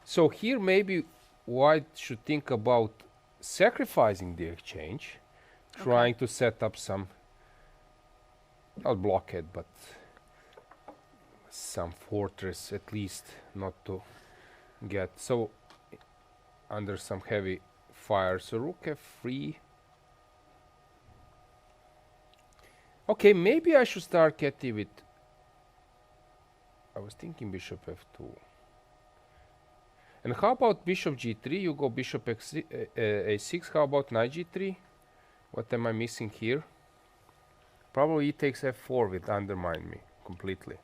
So here maybe white should think about sacrificing the exchange, trying to set up some, not blockade, but some fortress at least, not to get so under some heavy fire. So rook f3. Okay, maybe I should start Keti with... I was thinking bishop f2. And how about bishop g3? You go bishop a6. How about knight g3? What am I missing here? Probably he takes f4 will undermine me completely.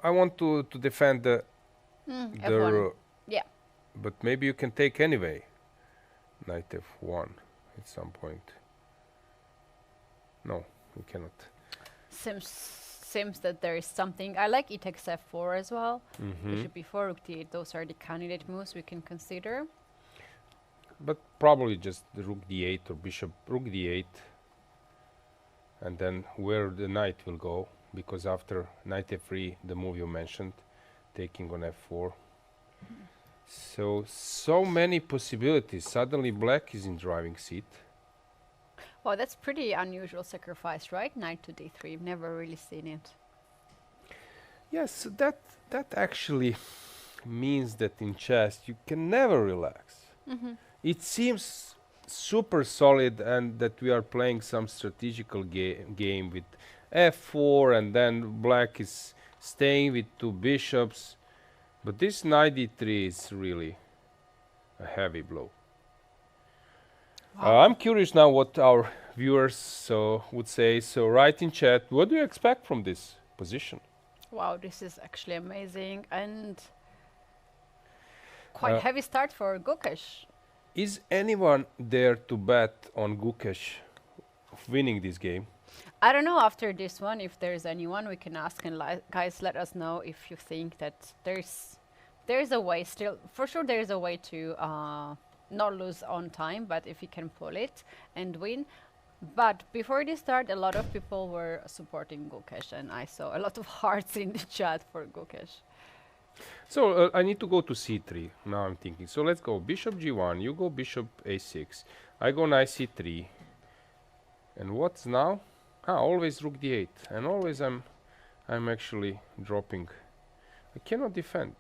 I want to defend the F1. Yeah. but maybe you can take anyway. Knight f1 at some point. No, you cannot. Seems that there is something. I like e takes f4 as well. Mhm. Bishop b4, rook d8. Those are the candidate moves we can consider. But probably just the rook d8 or bishop rook d8, and then where the knight will go, because after knight f3, the move you mentioned, taking on f4. So many possibilities. Suddenly black is in driving seat. Well, that's pretty unusual sacrifice, right? Knight to d3. We've never really seen it. Yes, that actually means that in chess you can never relax. It seems super solid, and that we are playing some strategical game with f4, and then black is staying with two bishops. But this knight d3 is really a heavy blow. I'm curious now what our viewers would say. So write in chat, what do you expect from this position? Wow, this is actually amazing and quite heavy start for Gukesh. Is anyone there to bet on Gukesh winning this game? I don't know after this one if there's anyone we can ask, and guys, let us know if you think that there's a way still. For sure there is a way to not lose on time, but if you can pull it and win. But before this start, a lot of people were supporting Gukesh, and I saw a lot of hearts in the chat for Gukesh. So I need to go to c3. Now I'm thinking. So let's go bishop g1. You go bishop a6. I go knight c3. And what's now? Always rook d8. And always I'm actually dropping. I cannot defend.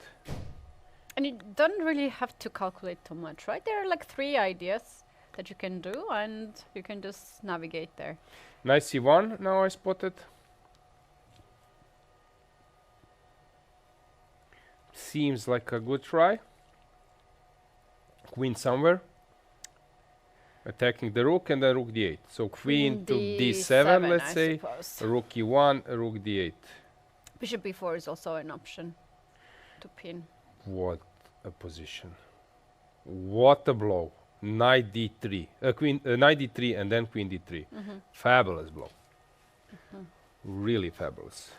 And you don't really have to calculate too much, right? There are like 3 ideas that you can do, and you can just navigate there. Knight c1 now I spotted. Seems like a good try. Queen somewhere. Attacking the rook, and then rook d8. So queen to d7, let's say. Rook e1, rook d8. Bishop b4 is also an option to pin. What a position. What a blow. Knight d3. Knight d3 and then queen d3. Fabulous blow. Really fabulous.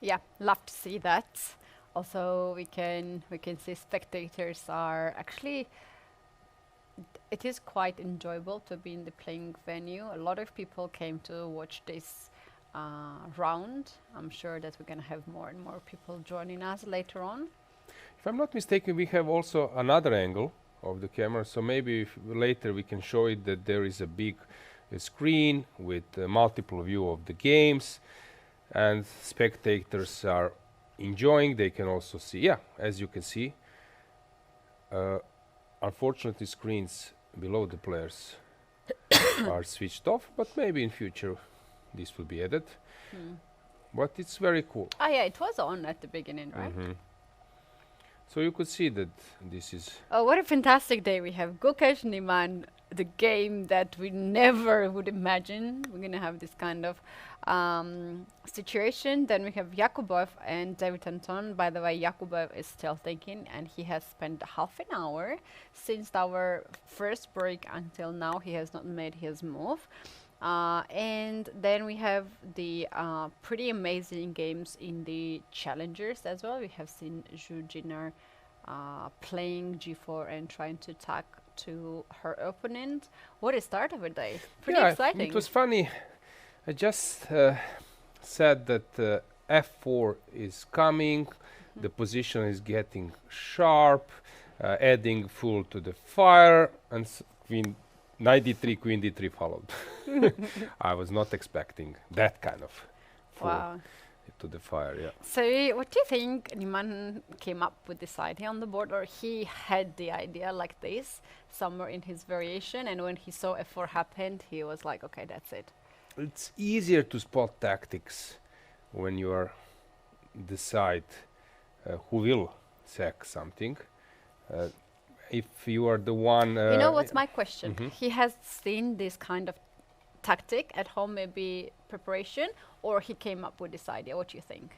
Yeah, love to see that. Also, we can see spectators are actually. It is quite enjoyable to be in the playing venue. A lot of people came to watch this round. I'm sure that we're gonna have more and more people joining us later on. If I'm not mistaken, we have also another angle of the camera, so maybe later we can show it that there is a big screen with multiple view of the games, and spectators are enjoying. They can also see, as you can see, unfortunately screens below the players are switched off, but maybe in future this will be added. But it's very cool. Yeah, it was on at the beginning, right? So you could see that this is... Oh, what a fantastic day we have. Gukesh Niman, the game that we never would imagine. We're going to have this kind of situation. Then we have Yakubov and David Anton. By the way, Yakubov is still thinking, and he has spent half an hour since our first break until now. He has not made his move. And then we have the pretty amazing games in the challengers as well. We have seen Zhu Jinar playing g4 and trying to attack to her opponent. What a start of a day. Pretty exciting. It was funny. I just said that f4 is coming, the position is getting sharp, adding fuel to the fire, and queen knight d3, queen d3 followed. I was not expecting that kind of fall Wow. to the fire, yeah. So what do you think Niemann came up with this idea on the board, or he had the idea like this somewhere in his variation, and when he saw f4 happened, he was like, okay, that's it. It's easier to spot tactics when you are decide who will sack something. If you are the one... You know what's my question? Mhm. He has seen this kind of tactic at home, maybe preparation, or he came up with this idea. What do you think?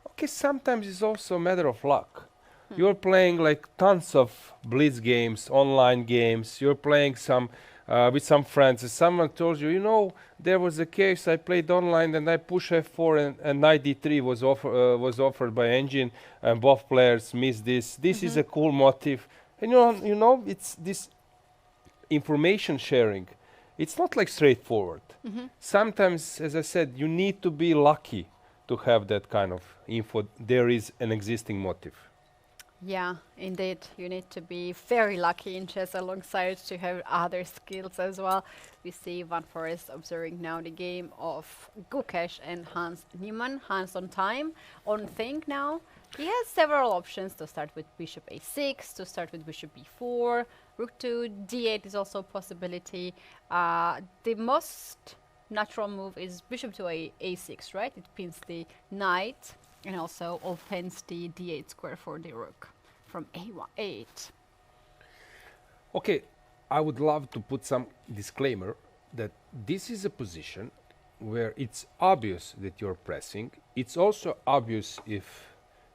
Okay, sometimes it's also a matter of luck. You're playing like tons of blitz games, online games. You're playing some with some friends. And someone told you, you know, there was a case I played online and I push f4 and knight d3 was offered by engine, and both players missed this. This is a cool motive. And you know, it's this information sharing. It's not like straightforward. Sometimes, as I said, you need to be lucky to have that kind of info. There is an existing motive. Yeah, indeed. You need to be very lucky in chess alongside to have other skills as well. We see Van Forest observing now the game of Gukesh and Hans Niemann. Hans on time, on think now. He has several options to start with bishop a6, to start with bishop b4, rook to d8 is also a possibility. The most natural move is bishop to a6, right? It pins the knight and also opens the d8 square for the rook from a8. Okay, I would love to put some disclaimer that this is a position where it's obvious that you're pressing. It's also obvious if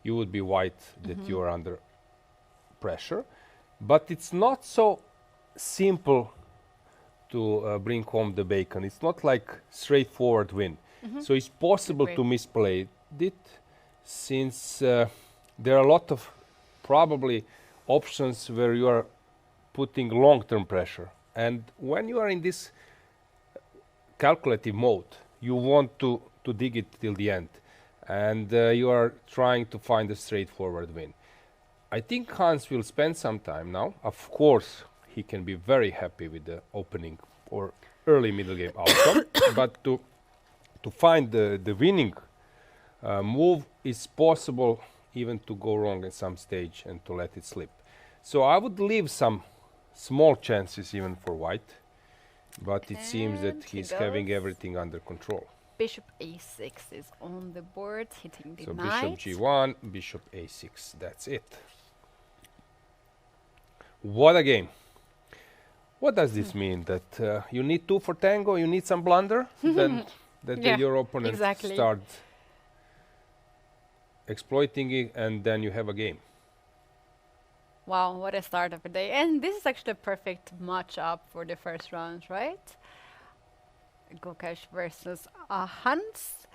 you would be white that you're under pressure, but it's not so simple to bring home the bacon. It's not like straightforward win. So it's possible to misplay it, since there are a lot of probably options where you are putting long-term pressure. And when you are in this calculative mode, you want to dig it till the end. And you are trying to find a straightforward win. I think Hans will spend some time now. Of course, he can be very happy with the opening or early middle game outcome, but to find the winning move is possible even to go wrong at some stage and to let it slip. So I would leave some small chances even for white, but it seems that And he he's having goes. everything under control. Bishop a6 is on the board, hitting the So knight. bishop g1, bishop a6, that's it. What a game. What does this mean? That you need two for tango, you need some blunder, then that Yeah, your opponent exactly. starts exploiting it, and then you have a game. Wow, what a start of a day. And this is actually a perfect matchup for the first round, right? Gukesh versus Hans.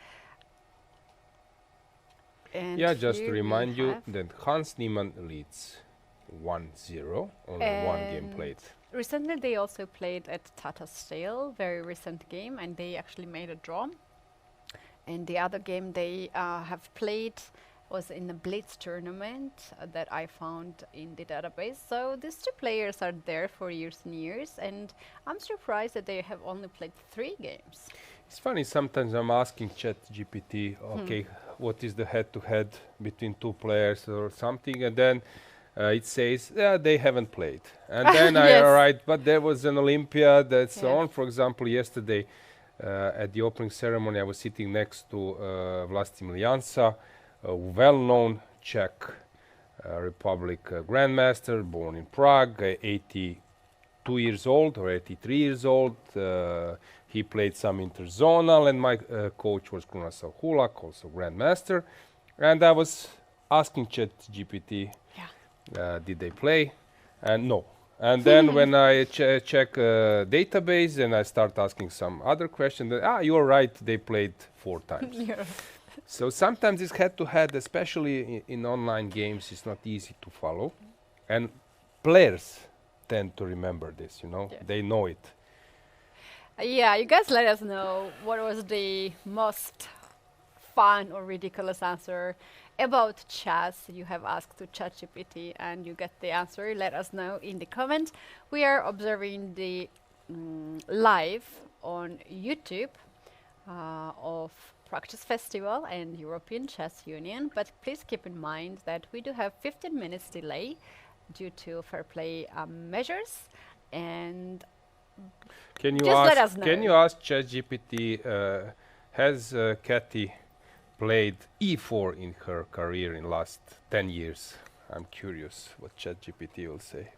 And Yeah, just to here we remind you have- that Hans Niemann leads 1-0, only one game And played. recently they also played at Tata Steel, very recent game, and they actually made a draw. And the other game they have played was in a Blitz tournament that I found in the database. So these two players are there for years and years, and I'm surprised that they have only played 3 games. It's funny, sometimes I'm asking ChatGPT, okay, what is the head-to-head between two players or something, and then it says, yeah, they haven't played. And then I Yes. write, but there was an Olympiad, that's so Yeah. on. For example, yesterday at the opening ceremony, I was sitting next to Vlastimir Jansa, a well-known Czech Republic grandmaster, born in Prague, 82 years old or 83 years old. He played some interzonal, and my coach was Krunoslav Hulak, also grandmaster. And I was asking ChatGPT, did they play? And no. And then when I check database and I start asking some other questions, you're right, they played 4 times. So sometimes it's head-to-head, especially in online games, it's not easy to follow. And players tend to remember this, you know, Yeah. they know it. Yeah, you guys let us know what was the most fun or ridiculous answer about chess you have asked to ChatGPT and you get the answer, let us know in the comment. We are observing the live on YouTube of Prague Chess Festival and European Chess Union, but please keep in mind that we do have 15 minutes delay due to fair play measures, and Can you just ask? let us know. Can you ask ChatGPT? Has Keti played e4 in her career in last 10 years? I'm curious what ChatGPT will say.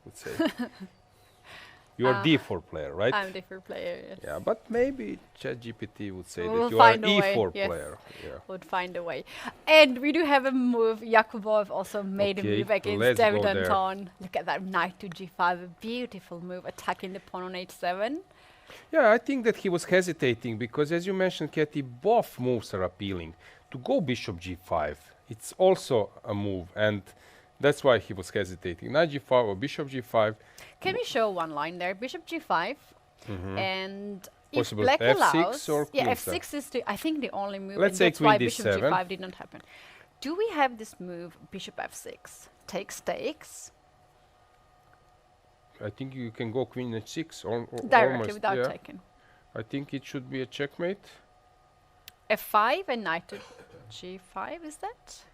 You are d4 player, right? I'm a different player, yes. Yeah, but maybe ChatGPT would say We'll that you are find a way, e4 yes. player. Yeah. Would find a way. And we do have a move. Yakubov also made a Okay, move against let's David go there. Anton. Look at that knight to g5, a beautiful move, attacking the pawn on h7. Yeah, I think that he was hesitating because, as you mentioned, Keti, both moves are appealing. To go bishop g5, it's also a move, and that's why he was hesitating. Knight g5 or bishop g5. Can we show one line there? Bishop g5, and if Possible black f6 allows, or yeah, queen f6 is I think the only move. Let's and say that's why queen bishop d7. g5 did not happen. Do we have this move, bishop f6? Takes. I think you can go queen h6 or Directly almost, without yeah. taking. I think it should be a checkmate. f5 and knight to g5, is that?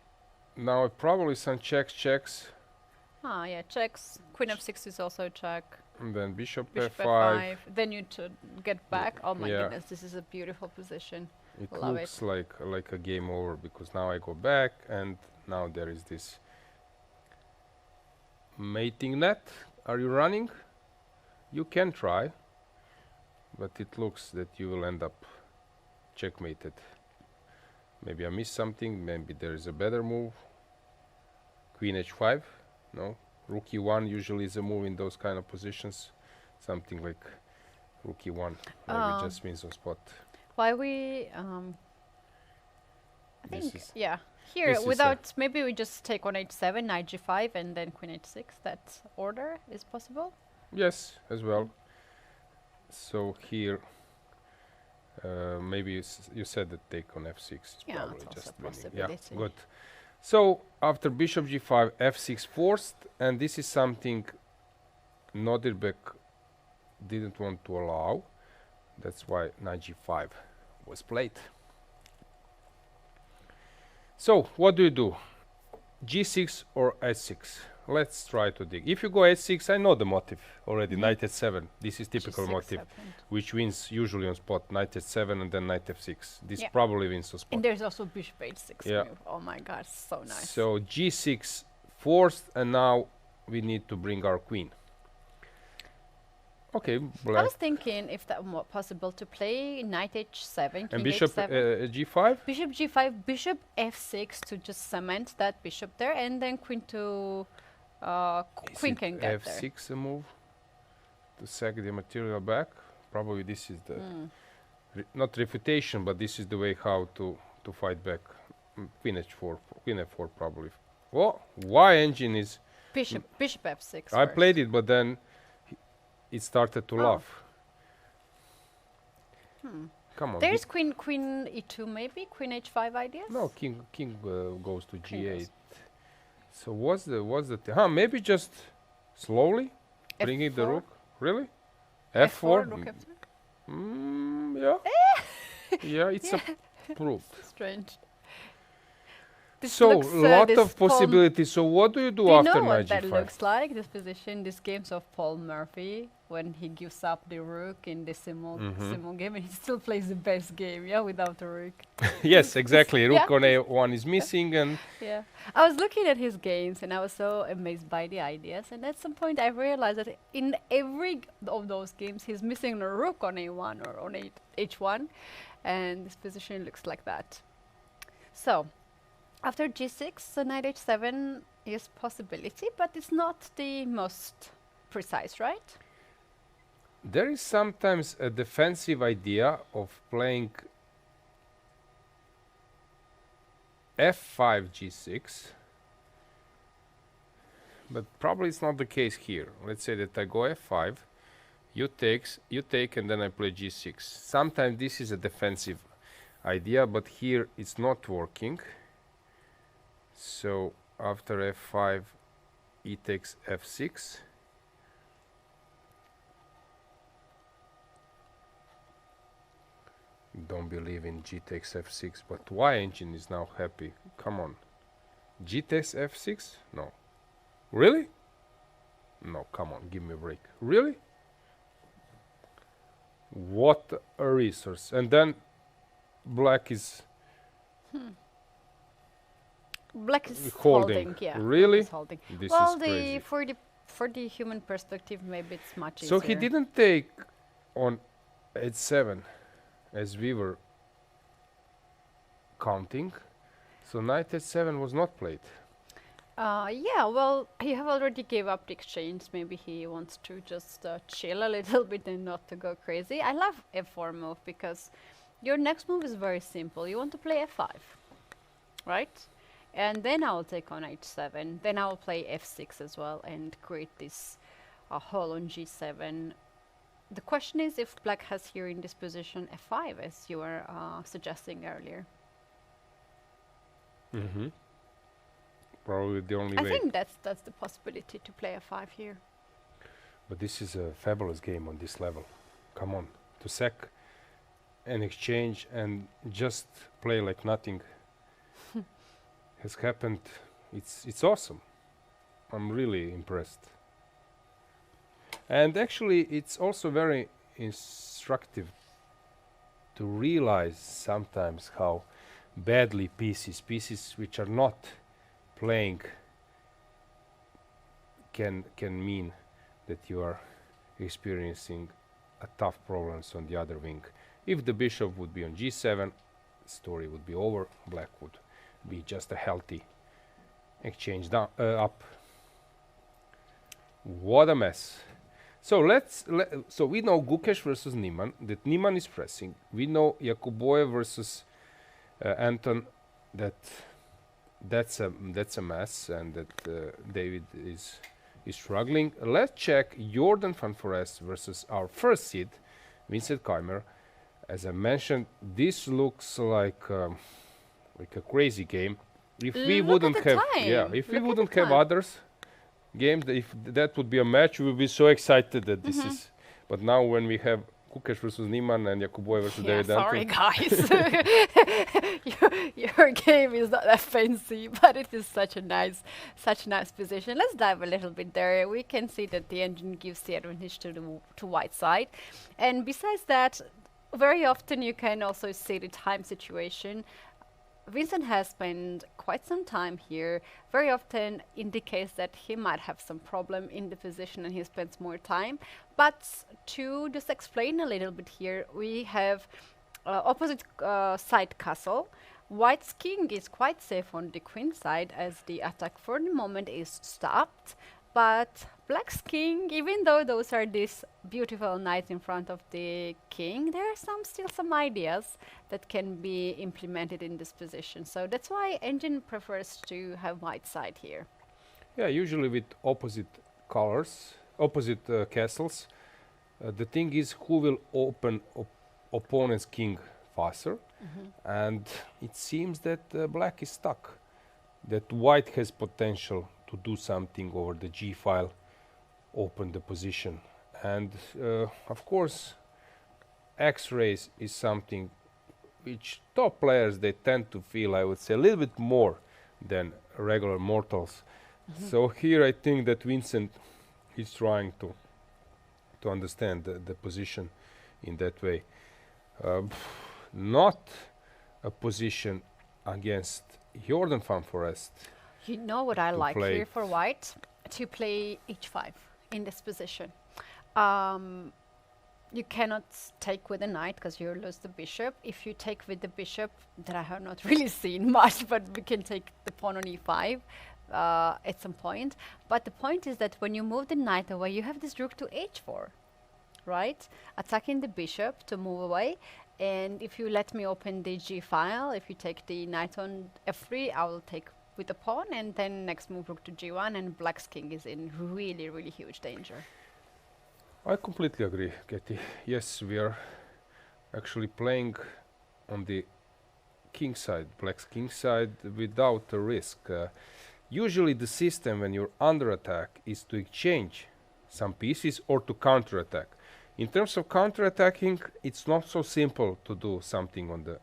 Now probably some checks, Ah, yeah, checks. Queen f6 is also a check. and then bishop, Bishop f5. f5. Then you to get back. Oh my yeah. goodness, this is a beautiful position. It Love looks like a game over because now I go back and now there is this mating net. Are you running? You can try, but it looks that you will end up checkmated. Maybe I missed something. Maybe there is a better move. Queen h5. No. Rook e1 usually is a move in those kind of positions. Something like rook e1. Maybe just means on spot. Why we? I This think is- yeah. Here, this is without maybe we just take on h7, knight g5, and then queen h6. That order is possible. Yes, as well. So here, maybe you said that take on f6 is Yeah, probably it's also just a winning. Yeah, possibility. good. So after bishop g5, f6 forced, and this is something Nodirbek didn't want to allow. That's why knight g5 was played. So what do you do? g6 or h6? Let's try to dig. If you go h6, I know the motive already. Knight h7. This is typical G6 motive, happened. which wins usually on spot. Knight h7 and then knight f6. This Yeah. probably wins on spot. And there's also bishop h6 Yeah. move. Oh my god, so nice. So g6 forced, and now we need to bring our queen. Okay, I black was thinking if that were possible to play knight h7, king and bishop h7. g5. Bishop g5, bishop f6 to just cement that bishop there, and then queen to queen can get there. f6 a move to sack the material back. Probably this is the not refutation, but this is the way how to fight back. Queen h4, queen f4 probably. Oh, why engine is? Bishop f6. I first. played it, but then it started to Oh. laugh. Come on. There's queen e2 maybe, queen h5 ideas? No, king goes to King g8. goes. So what's the maybe just slowly bringing the F4? rook. Really? f4, F4? rook f3. Yeah. Yeah, it's approved. Strange. This So looks, lot this of Paul- possibilities. So what do you do Do you after know what knight that g5? looks like, this position, these games of Paul Murphy, when he gives up the rook in the simul game, and he still plays the best game, yeah, without the rook. Yes, exactly. Rook Yeah. on a1 is missing, and Yeah. I was looking at his games, and I was so amazed by the ideas, and at some point I realized that in every of those games, he's missing a rook on a1 or on h1, and this position looks like that. So, after g6, so knight h7 is possibility, but it's not the most precise, right? there is sometimes a defensive idea of playing f5 g6, but probably it's not the case here. Let's say that I go f5, you take, and then I play g6. Sometimes this is a defensive idea, but here it's not working. So after f5, e takes f6. Don't believe in g takes f6, but why engine is now happy? Come on. G takes f6? No. Really? No, come on, give me a break. Really? What a resource. And then black is Black is holding. holding, yeah. Really? Black is holding. This Well, is crazy. for the human perspective, maybe it's much So easier. he didn't take on h7 as we were counting. So knight h7 was not played. Yeah, well, he have already gave up the exchange. Maybe he wants to just chill a little bit and not to go crazy. I love f4 move because your next move is very simple. You want to play f5, right? And then I'll take on h7. Then I'll play f6 as well and create this hole on g7. The question is if black has here in this position f5, as you were suggesting earlier. Mm-hmm. Probably the only I way. think that's the possibility to play f5 here. But this is a fabulous game on this level. Come on, to sack an exchange and just play like nothing has happened. It's awesome. I'm really impressed. And actually, it's also very instructive to realize sometimes how badly pieces which are not playing can mean that you are experiencing a tough problems on the other wing. If the bishop would be on g7, story would be over. Black would be just a healthy exchange down up. What a mess. So so we know Gukesh versus Niemann, that Niemann is pressing. We know Jakuboyev versus Anton, that's a mess, and that David is struggling. Let's check Jordan van Forest versus our first seed, Vincent Keimer. As I mentioned, this looks like a crazy game. If we wouldn't have, if we wouldn't have others games, if that would be a match, we would be so excited that this is. But now when we have Gukesh versus Niemann and Jakuboyev versus David sorry Anton. guys. your game is not that fancy, but it is such a nice position. Let's dive a little bit there. We can see that the engine gives the advantage to white side. And besides that, very often you can also see the time situation. Vincent has spent quite some time here, very often indicates that he might have some problem in the position and he spends more time. But to just explain a little bit here, we have opposite side castle. White's king is quite safe on the queen side as the attack for the moment is stopped. But black's king, even though those are these beautiful knights in front of the king, there are still some ideas that can be implemented in this position. So that's why engine prefers to have white side here. Yeah, usually with opposite colors, opposite castles. The thing is who will open opponent's king faster. And it seems that black is stuck. That white has potential to do something over the g file, open the position. And of course, X-rays is something which top players, they tend to feel, I would say, a little bit more than regular mortals. So here I think that Vincent is trying to understand the position in that way. Not a position against Jordan van Forest. You know what I like play. here for white? To play h5 in this position. You cannot take with the knight because you lose the bishop. If you take with the bishop, that I have not really seen much, but we can take the pawn on e5 at some point. But the point is that when you move the knight away, you have this rook to h4, right? Attacking the bishop to move away. And if you let me open the g file, if you take the knight on f3, I will take with the pawn, and then next move rook to g1, and black's king is in really, really huge danger. I completely agree, Keti. Yes, we are actually playing on the king side, black's king side, without a risk. Usually the system when you're under attack is to exchange some pieces or to counterattack. In terms of counterattacking, it's not so simple to do something on the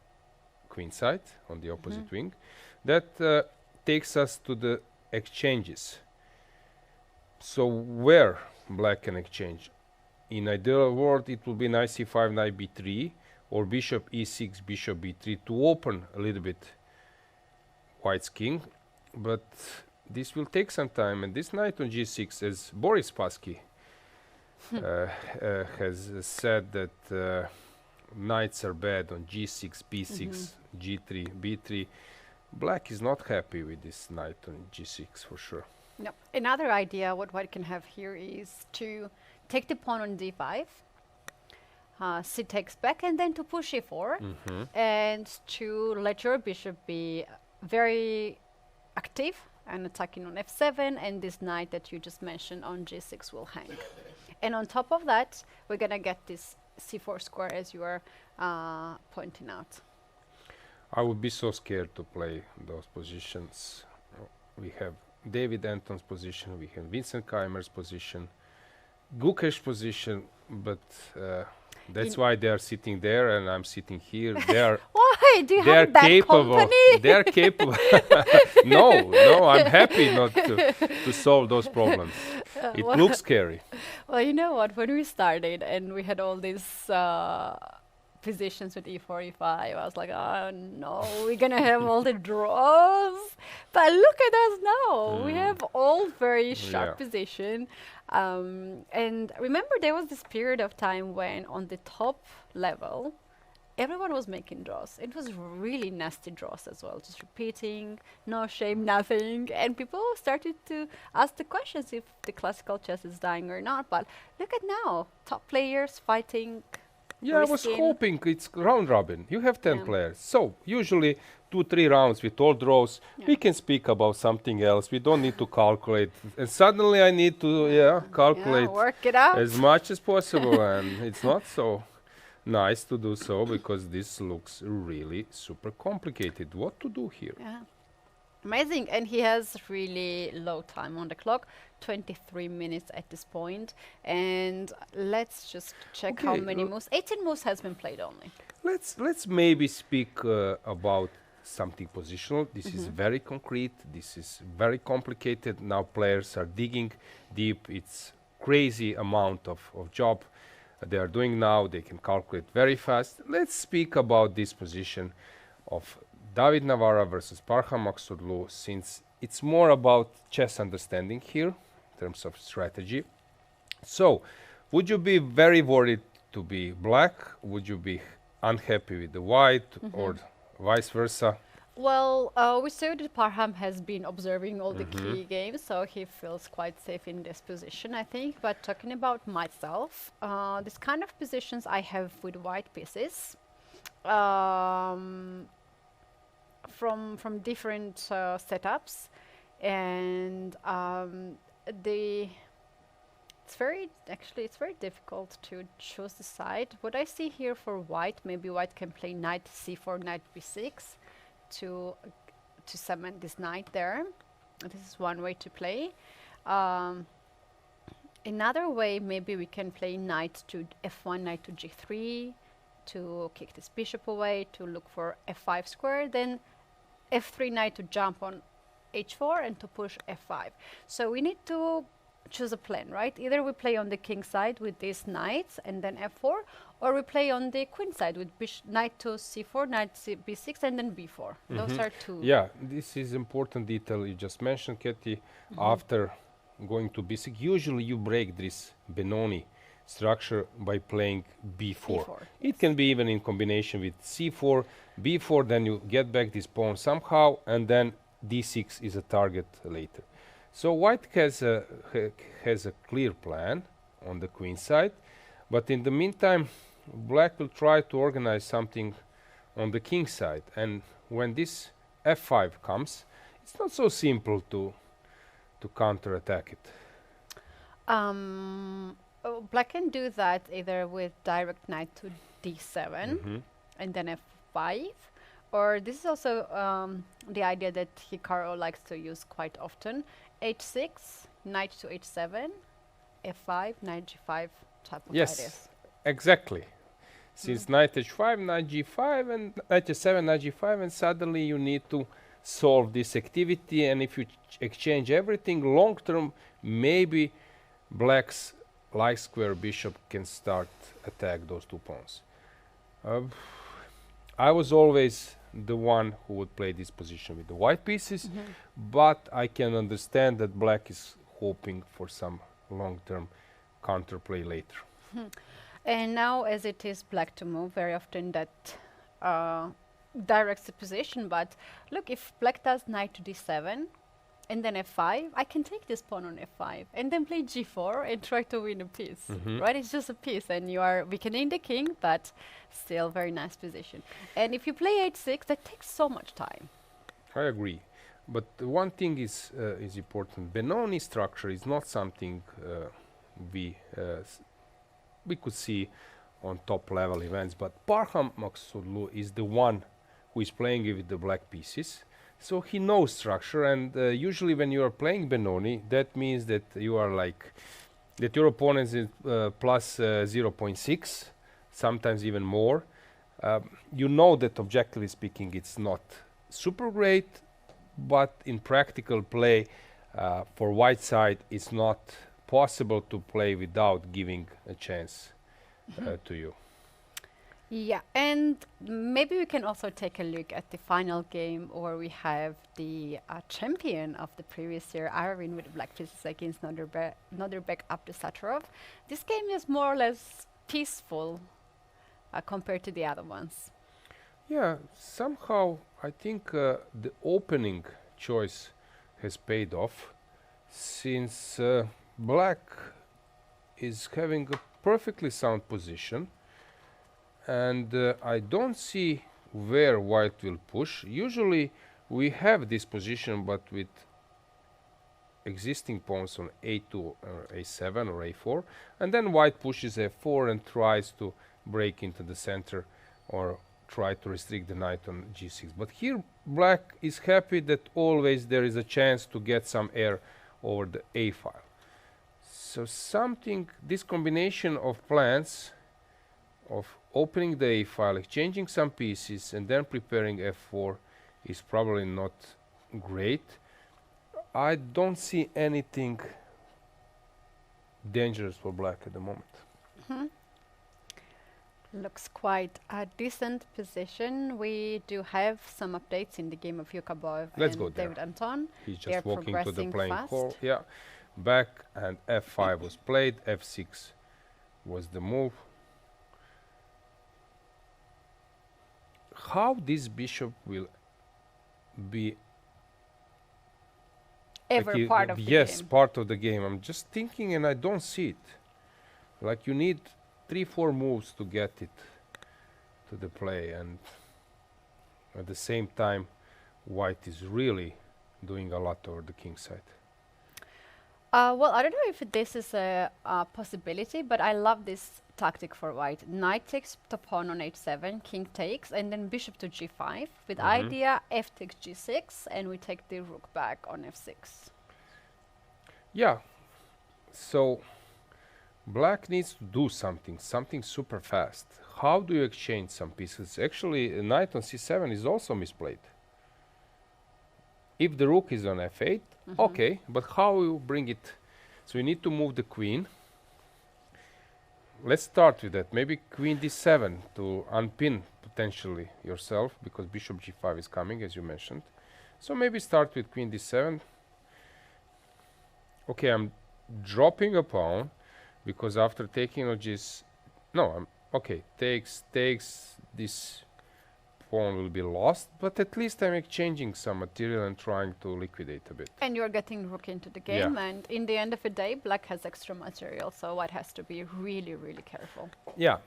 queen side, on the opposite wing. That takes us to the exchanges. So where black can exchange? In ideal world, it will be knight c5, knight b3, or bishop e6, bishop b3 to open a little bit white's king. But this will take some time, and this knight on g6, as Boris Spassky has said, that knights are bad on g6, b6, g3, b3. Black is not happy with this knight on g6 for sure. No. Another idea what white can have here is to take the pawn on d5, c takes back, and then to push e4, and to let your bishop be very active and attacking on f7, and this knight that you just mentioned on g6 will hang. And on top of that, we're going to get this c4 square as you are pointing out. I would be so scared to play those positions. We have David Anton's position, we have Vincent Keimer's position, Gukesh position, but that's why they are sitting there and I'm sitting here. They are Why? Do you have bad capable. company? They are capable. No, I'm happy not to solve those problems. It looks scary. Well, you know what? When we started and we had all these positions with e4, e5, I was like, oh no, we're gonna have all the draws. But look at us now. We have all very sharp position. And remember, there was this period of time when on the top level, everyone was making draws. It was really nasty draws as well, just repeating, no shame, nothing. And people started to ask the questions if the classical chess is dying or not. But look at now, top players fighting. Yeah, I was hoping it's round robin. You have 10 players. So usually 2-3 rounds with all draws, we can speak about something else. We don't need to calculate. And suddenly I need to calculate work it out as much as possible. And it's not so nice to do so because this looks really super complicated. What to do here? Yeah. Amazing. And he has really low time on the clock, 23 minutes at this point. And let's just check how many moves. 18 moves has been played only. Let's maybe speak about something positional. This is very concrete. This is very complicated. Now players are digging deep. It's crazy amount of job they are doing now. They can calculate very fast. Let's speak about this position of David Navara versus Parham Makhsoodloo, since it's more about chess understanding here in terms of strategy. So, would you be very worried to be black? Would you be unhappy with the white or vice versa? Well, we saw that Parham has been observing all the key games, so he feels quite safe in this position, I think. But talking about myself, this kind of positions I have with white pieces. From different setups, and it's very difficult to choose the side. What I see here for white, maybe white can play knight c4, knight b6 to cement this knight there. This is one way to play. Another way, maybe we can play knight to f1, knight to g3 to kick this bishop away, to look for f5 square, then f3 knight to jump on h4 and to push f5. So we need to choose a plan, right? Either we play on the king side with these knights and then f4, or we play on the queen side with knight to c4, knight b6, and then b4. Those are two. Yeah, this is important detail you just mentioned, Keti. After going to b6, usually you break this Benoni structure by playing b4. It can be even in combination with c4, b4, then you get back this pawn somehow, and then d6 is a target later. So white has a clear plan on the queen side, but in the meantime, black will try to organize something on the king side. And when this f5 comes, it's not so simple to counterattack it. Black can do that either with direct knight to d7 and then f5, Or this is also the idea that Hikaru likes to use quite often. H6, knight to H7, F5, knight G5 type of Yes, ideas. exactly. Since knight h5, knight g5, and knight h7, knight g5, and suddenly you need to solve this activity. And if you exchange everything long term, maybe black's light square bishop can start attack those two pawns. I was always the one who would play this position with the white pieces, but I can understand that black is hoping for some long-term counterplay later. And now, as it is black to move, very often that directs the position. But look, if black does knight to d7 and then f5, I can take this pawn on f5 and then play g4 and try to win a piece. Right? It's just a piece, and you are weakening the king, but still very nice position. And if you play h6, that takes so much time. I agree. But one thing is important. Benoni structure is not something we could see on top level events, but Parham Maksudlu is the one who is playing with the black pieces, so he knows structure. And usually when you are playing Benoni, that means that you are like that your opponent is plus 0.6, sometimes even more. You know that objectively speaking it's not super great, but in practical play for white side it's not possible to play without giving a chance to you. Yeah, and maybe we can also take a look at the final game where we have the champion of the previous year, Arvin, with the black pieces against Nodirbek Abdusattorov. This game is more or less peaceful compared to the other ones. Yeah, somehow I think the opening choice has paid off, since black is having a perfectly sound position, and I don't see where white will push. Usually we have this position, but with existing pawns on a2 or a7 or a4, and then white pushes f4 and tries to break into the center or try to restrict the knight on g6. But here black is happy that always there is a chance to get some air over the a file. So this combination of plans of opening the a file, exchanging some pieces, and then preparing f4 is probably not great. I don't see anything dangerous for black at the moment. Looks quite a decent position. We do have some updates in the game of Yukabov and David Anton. He's They are just walking to the progressing playing fast. hall. Yeah, back, and f5 was played, f6 was the move. How this bishop will be Ever part of the yes, game. part of the game. I'm just thinking and I don't see it. Like you need 3-4 moves to get it to the play, and at the same time white is really doing a lot over the king side. Well, I don't know if this is a possibility, but I love this tactic for white. Knight takes the pawn on h7, king takes, and then bishop to g5 with idea f takes g6, and we take the rook back on f6. Yeah, so black needs to do something super fast. How do you exchange some pieces? Actually, a knight on c7 is also misplayed. If the rook is on f8, okay, but how you bring it? So you need to move the queen. Let's start with that. Maybe queen d7 to unpin potentially yourself, because bishop g5 is coming, as you mentioned. So maybe start with queen d7. Okay, I'm dropping a pawn, because after taking on takes this pawn will be lost, but at least I'm exchanging some material and trying to liquidate a bit. And you're getting rook into the game, and in the end of the day, black has extra material, so white has to be really, really careful. Yeah,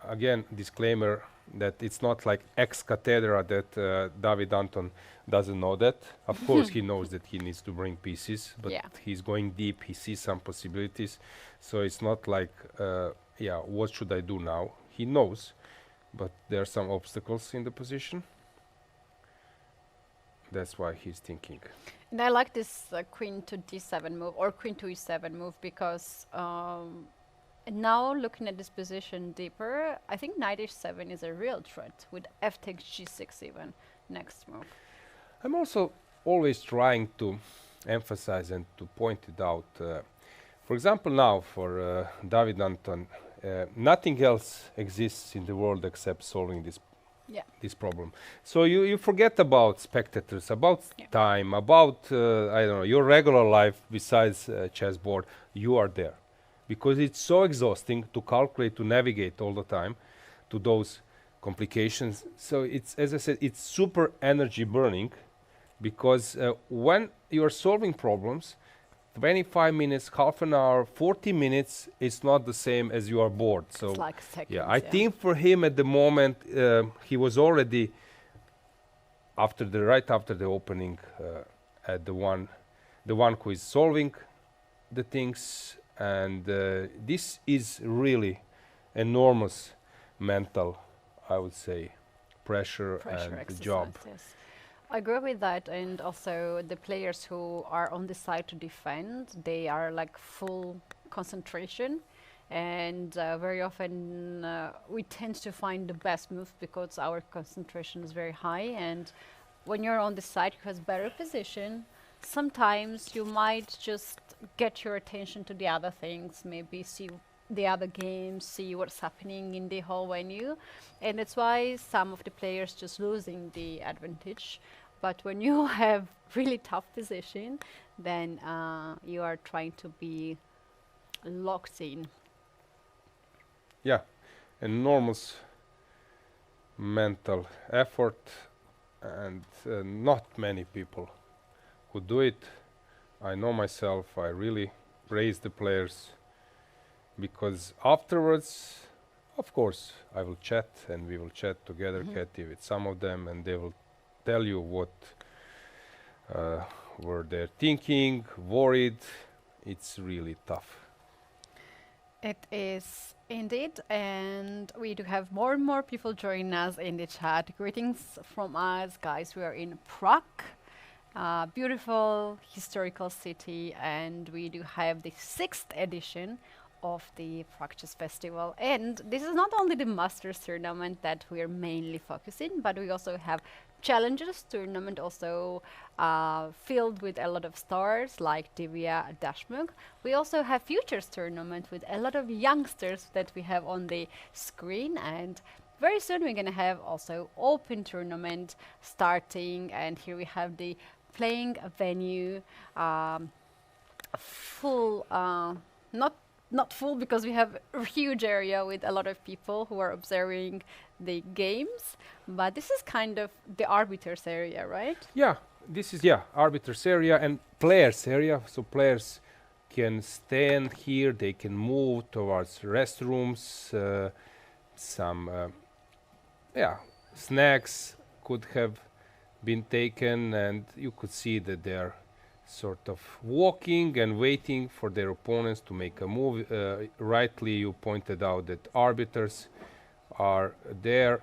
again, disclaimer that it's not like ex cathedra that David Anton doesn't know that. Of course, he knows that he needs to bring pieces, but he's going deep, he sees some possibilities, so it's not like, what should I do now? He knows, but there are some obstacles in the position. that's why he's thinking. And I like this queen to d7 move or queen to e7 move because now looking at this position deeper, I think knight h7 is a real threat with f takes g6 even next move. I'm also always trying to emphasize and to point it out. For example, now for David Anton, nothing else exists in the world except solving this problem. So you forget about spectators, about time, about I don't know, your regular life besides chessboard. You are there because it's so exhausting to calculate, to navigate all the time to those complications. So it's, as I said, it's super energy burning because when you are solving problems, 25 minutes, half an hour, 40 minutes, it's not the same as you are bored. So It's like seconds, I think for him at the moment, he was already right after the opening at the one who is solving the things, and this is really enormous mental, I would say, pressure and exercise, job. yes. I agree with that, and also the players who are on the side to defend, they are like full concentration, and very often we tend to find the best move because our concentration is very high, and when you're on the side who has better position, sometimes you might just get your attention to the other things, maybe see the other games, see what's happening in the whole venue, and that's why some of the players just losing the advantage. But when you have really tough position, then you are trying to be locked in. Yeah, enormous mental effort, and not many people who do it. I know myself, I really praise the players, because afterwards, of course, I will chat and we will chat together, Keti, with some of them, and they will tell you what were they thinking, worried. It's really tough. It is indeed, and we do have more and more people joining us in the chat. Greetings from us, guys. We are in Prague, beautiful historical city, and we do have the 6th edition of the Prague Chess Festival. And this is not only the Masters tournament that we are mainly focusing, but we also have Challengers tournament, also filled with a lot of stars like Divya Dashmukh. We also have Futures tournament with a lot of youngsters that we have on the screen, and very soon we're going to have also Open tournament starting, and here we have the playing venue, full, not full because we have a huge area with a lot of people who are observing the games, but this is kind of the arbiters area, right? Yeah, this is arbiters area and players area. So players can stand here, they can move towards restrooms, some snacks could have been taken, and you could see that they're sort of walking and waiting for their opponents to make a move. Rightly, you pointed out that arbiters are there.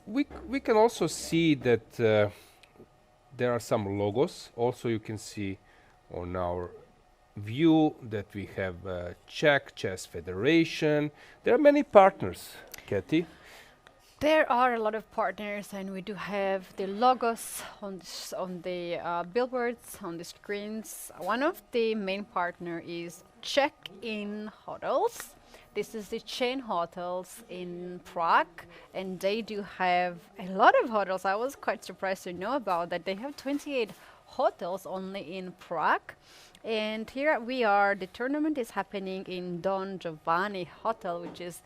We can also see that there are some logos. Also, you can see on our view that we have Czech Chess Federation. There are many partners, Keti. There are a lot of partners, and we do have the logos on the billboards, on the screens. One of the main partner is Check-in Hotels. This is the chain hotels in Prague, and they do have a lot of hotels. I was quite surprised to know about that. They have 28 hotels only in Prague. And here we are. The tournament is happening in Don Giovanni Hotel, which is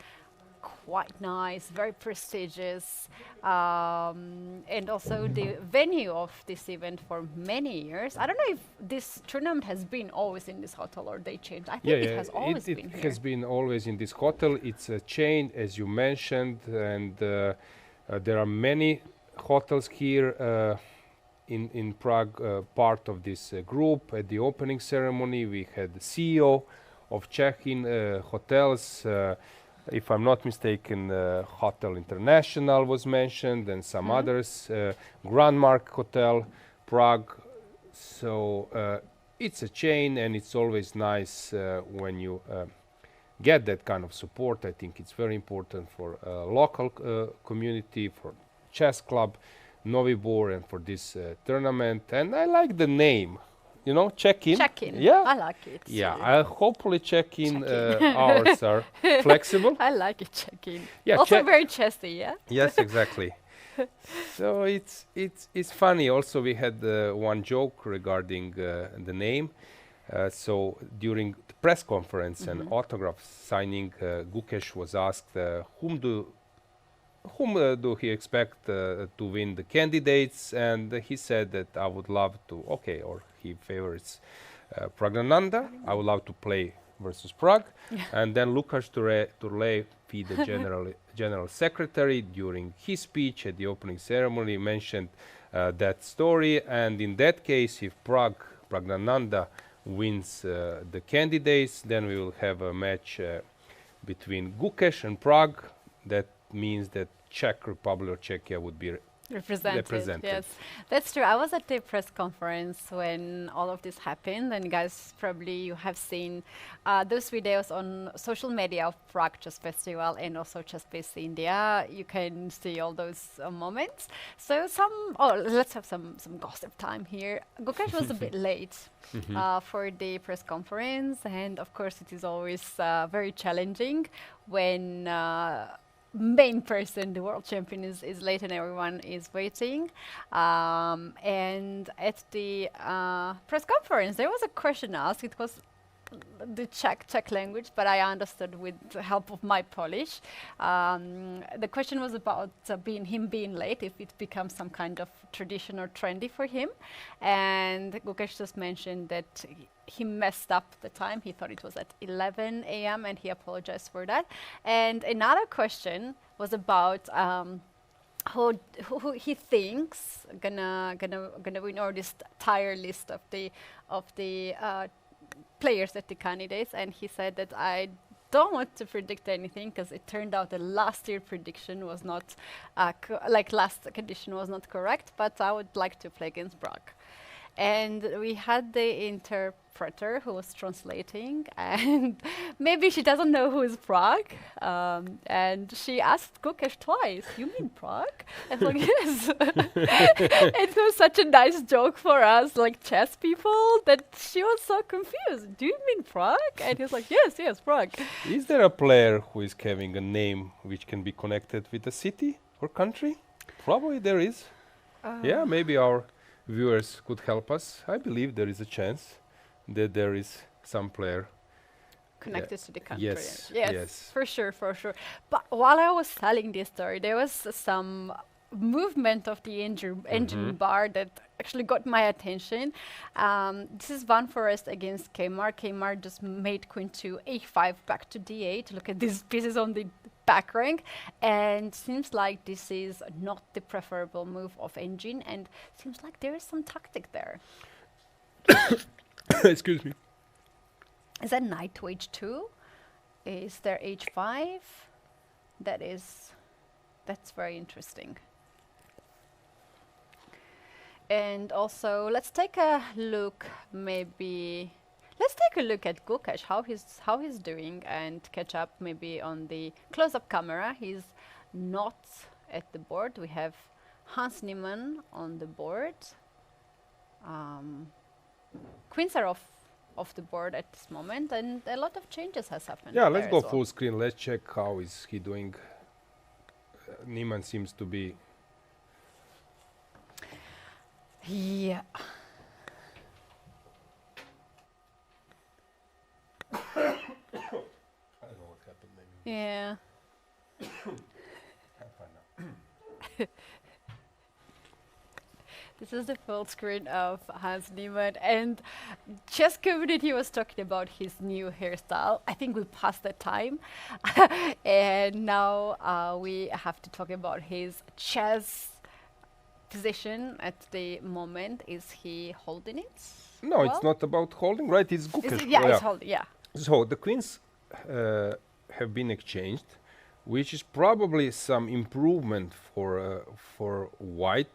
quite nice, very prestigious, and also the venue of this event for many years. I don't know if this tournament has been always in this hotel or they changed. I think it has always been here. It has been always in this hotel. It's a chain, as you mentioned, and there are many hotels here in Prague, part of this group. At the opening ceremony, we had the CEO of Check-in Hotels, If I'm not mistaken, Hotel International was mentioned, and some others, Grand Mark Hotel, Prague. So it's a chain, and it's always nice when you get that kind of support. I think it's very important for local community, for chess club, Novi Bor, and for this tournament. And I like the name. You know, check-in. Check-in. Yeah. I like it. Yeah, I'll hopefully check-in hours are flexible. I like it, check-in. Yeah, Also very chessy, yeah? Yes, exactly. So it's funny. Also, we had one joke regarding the name. So during the press conference and autograph signing, Gukesh was asked whom do he expect to win the candidates, and he said that I would love to, or he favors Pragnananda. I would love to play versus Prague. And then Lukáš Turlé, the general secretary, during his speech at the opening ceremony mentioned that story. And in that case, if Pragnananda wins the candidates, then we will have a match between Gukesh and Prague. That means that Czech Republic or Czechia would be represented. Yes, that's true. I was at the press conference when all of this happened, and guys, probably you have seen those videos on social media of Prague Chess Festival and also Chess Base India. You can see all those moments. So let's have some gossip time here. Gukesh was a bit late for the press conference, and of course it is always very challenging when main person, the world champion, is late and everyone is waiting. And at the press conference, there was a question asked. It was the Czech language, but I understood with the help of my Polish. The question was about him being late, if it becomes some kind of tradition or trendy for him. And Gukesh just mentioned that he messed up the time. He thought it was at 11 a.m. and he apologized for that. And another question was about who he thinks gonna win, or this entire list of the players at the candidates. And he said that I don't want to predict anything because it turned out the last year prediction was not last condition was not correct, but I would like to play against Prague. And we had the interpreter who was translating, and maybe she doesn't know who is Prague, and she asked Gukesh twice, "You mean Prague?" And like, yes. It was such a nice joke for us, like chess people, that she was so confused. "Do you mean Prague?" And he was like, yes, Prague. Is there a player who is having a name which can be connected with a city or country? Probably there is. Yeah, maybe our viewers could help us. I believe there is a chance that there is some player connected to the country. Yes, for sure. But while I was telling this story, there was some movement of the engine bar that actually got my attention. This is one forest against Kmar. Kmar just made queen to a5 back to d8. Look at these pieces on the back rank, and seems like this is not the preferable move of engine, and seems like there is some tactic there. Excuse me. Is that knight to h2? Is there h5? That's very interesting. And also, let's take a look at Gukesh, how he's doing, and catch up maybe on the close-up camera. He's not at the board. We have Hans Niemann on the board. Queens are off the board at this moment, and a lot of changes has happened. Yeah, let's go full screen. Let's check how is he doing. Niemann seems to be. Yeah. I don't know what happened. Maybe. Yeah. I'm fine now. This is the full screen of Hans Niemann, and chess community was talking about his new hairstyle. I think we passed that time. And now we have to talk about his chess position at the moment. Is he holding it? No, it's not about holding, right? It's Gukesh. It's holding, yeah. So the queens have been exchanged, which is probably some improvement for white,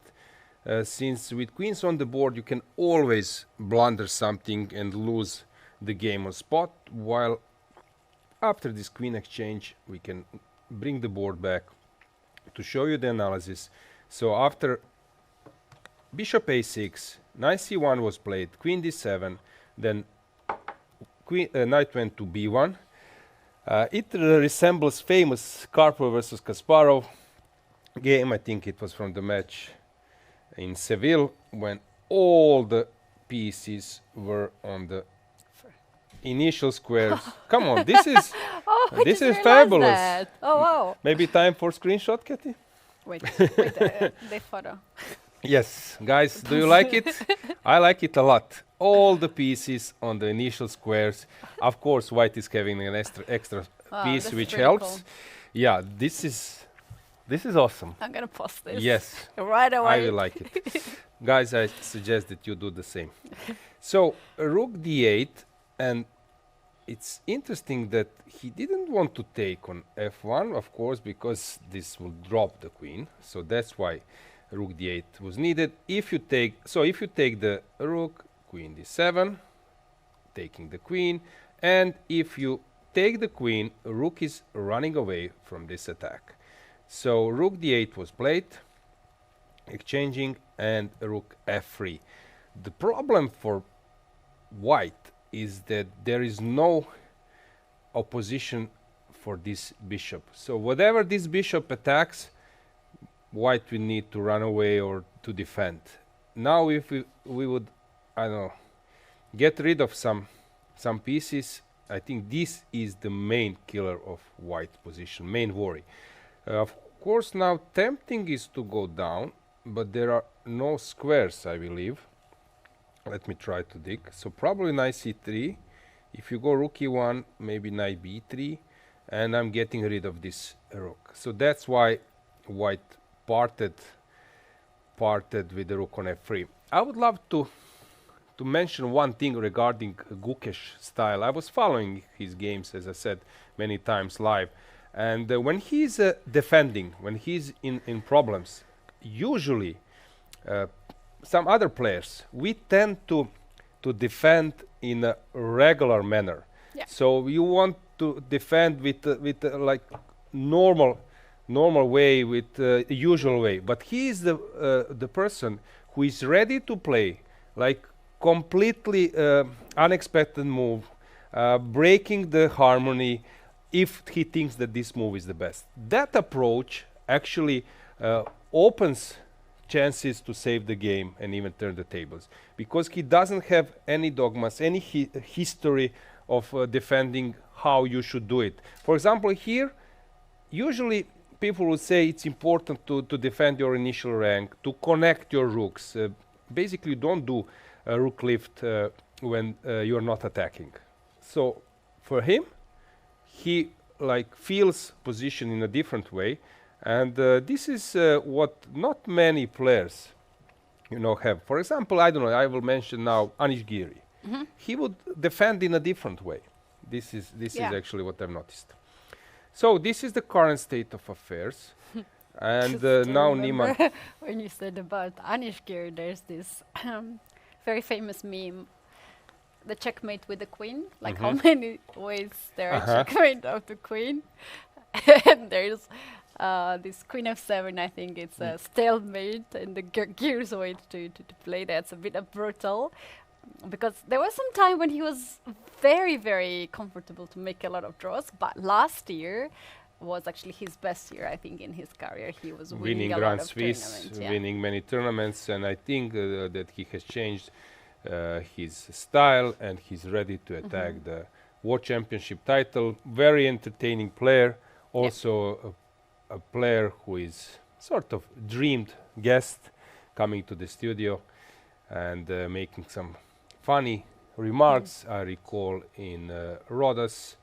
since with queens on the board you can always blunder something and lose the game on spot, while after this queen exchange we can bring the board back to show you the analysis. So after bishop a6, knight c1 was played, queen d7, then knight went to b1. It resembles famous Karpov versus Kasparov game. I think it was from the match in Seville when all the pieces were on the initial squares. Come on, this is I this just is realized fabulous. that. Oh wow! Maybe time for screenshot, Keti? Wait, the photo. Yes, guys, do you like it? I like it a lot. All the pieces on the initial squares. Of course, white is having an extra Wow, piece, that's which pretty helps. cool. Yeah, this is awesome. I'm gonna post this. Yes, Right away. I will like it. Guys, I suggest that you do the same. So, rook d8, and it's interesting that he didn't want to take on f1, of course, because this will drop the queen. So that's why rook d8 was needed. If you take the rook, queen d7, taking the queen, and if you take the queen, rook is running away from this attack. So rook d8 was played, exchanging, and rook f3. The problem for white is that there is no opposition for this bishop. So whatever this bishop attacks, white will need to run away or to defend. Now if we would, I don't know, get rid of some pieces, I think this is the main killer of white position, main worry. Of course, now tempting is to go down, but there are no squares, I believe. Let me try to dig. So probably knight c3. If you go rook e1, maybe knight b3, and I'm getting rid of this rook. So that's why white parted with the rook on f3. I would love to mention one thing regarding Gukesh style. I was following his games, as I said many times live, and when he's defending, when he's in problems, usually some other players, we tend to defend in a regular manner. Yeah. So you want to defend with like normal way, with usual way. But he is the person who is ready to play like completely unexpected move, breaking the harmony if he thinks that this move is the best. That approach actually opens chances to save the game and even turn the tables, because he doesn't have any dogmas, any history of defending how you should do it. For example, here, usually people would say it's important to defend your initial rank, to connect your rooks. Basically, don't do a rook lift when you're not attacking. So for him, he like feels position in a different way. And this is what not many players, have. For example, I don't know, I will mention now Anish Giri. He would defend in a different way. This is actually what I've noticed. So this is the current state of affairs. And now Nima. When you said about Anish Giri, there's this very famous meme, the checkmate with the queen, like how many ways there are checkmate of the queen. And there's this queen f7, I think it's a stalemate, and the Giri's way to play that's a bit brutal, because there was some time when he was very, very comfortable to make a lot of draws, but last year was actually his best year, I think, in his career. He was winning a lot Grand of Swiss, tournaments. Yeah. winning many tournaments, and I think that he has changed his style and he's ready to attack the World Championship title. Very entertaining player, also a player who is sort of dreamed guest coming to the studio and making some funny remarks. I recall in Rhodes,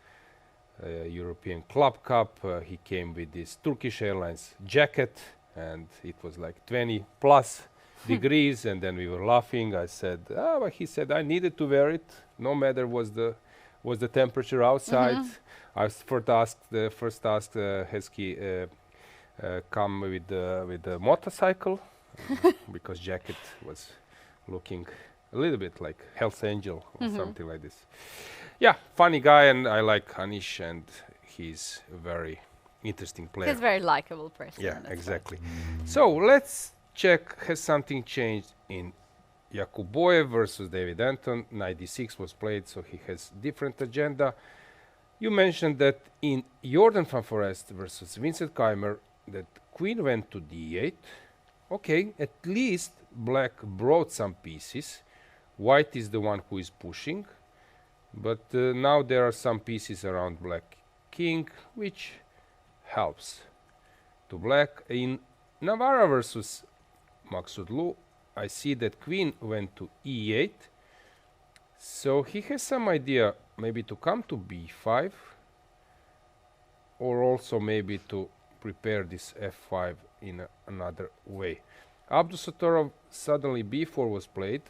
European Club Cup, he came with this Turkish Airlines jacket, and it was like 20 plus degrees, and then we were laughing. I said, but he said I needed to wear it no matter was the temperature outside. I the first task has he come with the motorcycle because jacket was looking a little bit like Hell's Angel or something like this. Yeah, funny guy, and I like Anish, and he's a very interesting player. He's a very likable person. Yeah, that's exactly. So let's check, has something changed in Jakuboyev versus David Anton? 96 was played, so he has different agenda. You mentioned that in Jordan van Forest versus Vincent Keimer, that queen went to d8. Okay, at least black brought some pieces. White is the one who is pushing, but now there are some pieces around black king, which helps to black. In Navarra versus Maksudlu, I see that queen went to e8, so he has some idea maybe to come to b5, or also maybe to prepare this f5 in another way. Abdusattorov, suddenly b4 was played.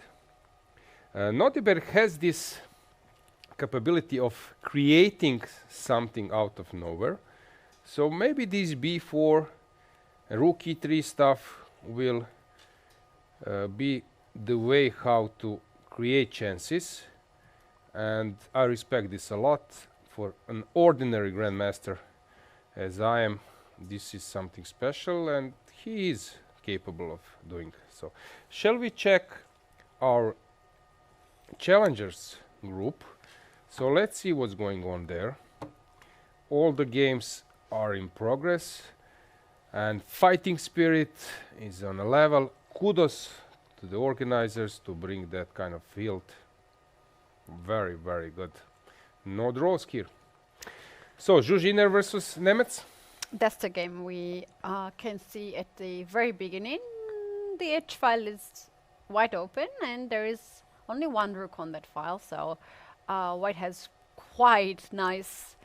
Notiberg has this capability of creating something out of nowhere, so maybe this b4 rook e3 stuff will be the way how to create chances, and I respect this a lot. For an ordinary grandmaster as I am, this is something special, and he is capable of doing so. Shall we check our challengers group? So let's see what's going on there. All the games are in progress, and fighting spirit is on a level. Kudos to the organizers to bring that kind of field. Very, very good. No draws here. So, Zhuzhiner versus Nemets. That's the game we can see at the very beginning. The H file is wide open, and there is only one rook on that file, so White has quite nice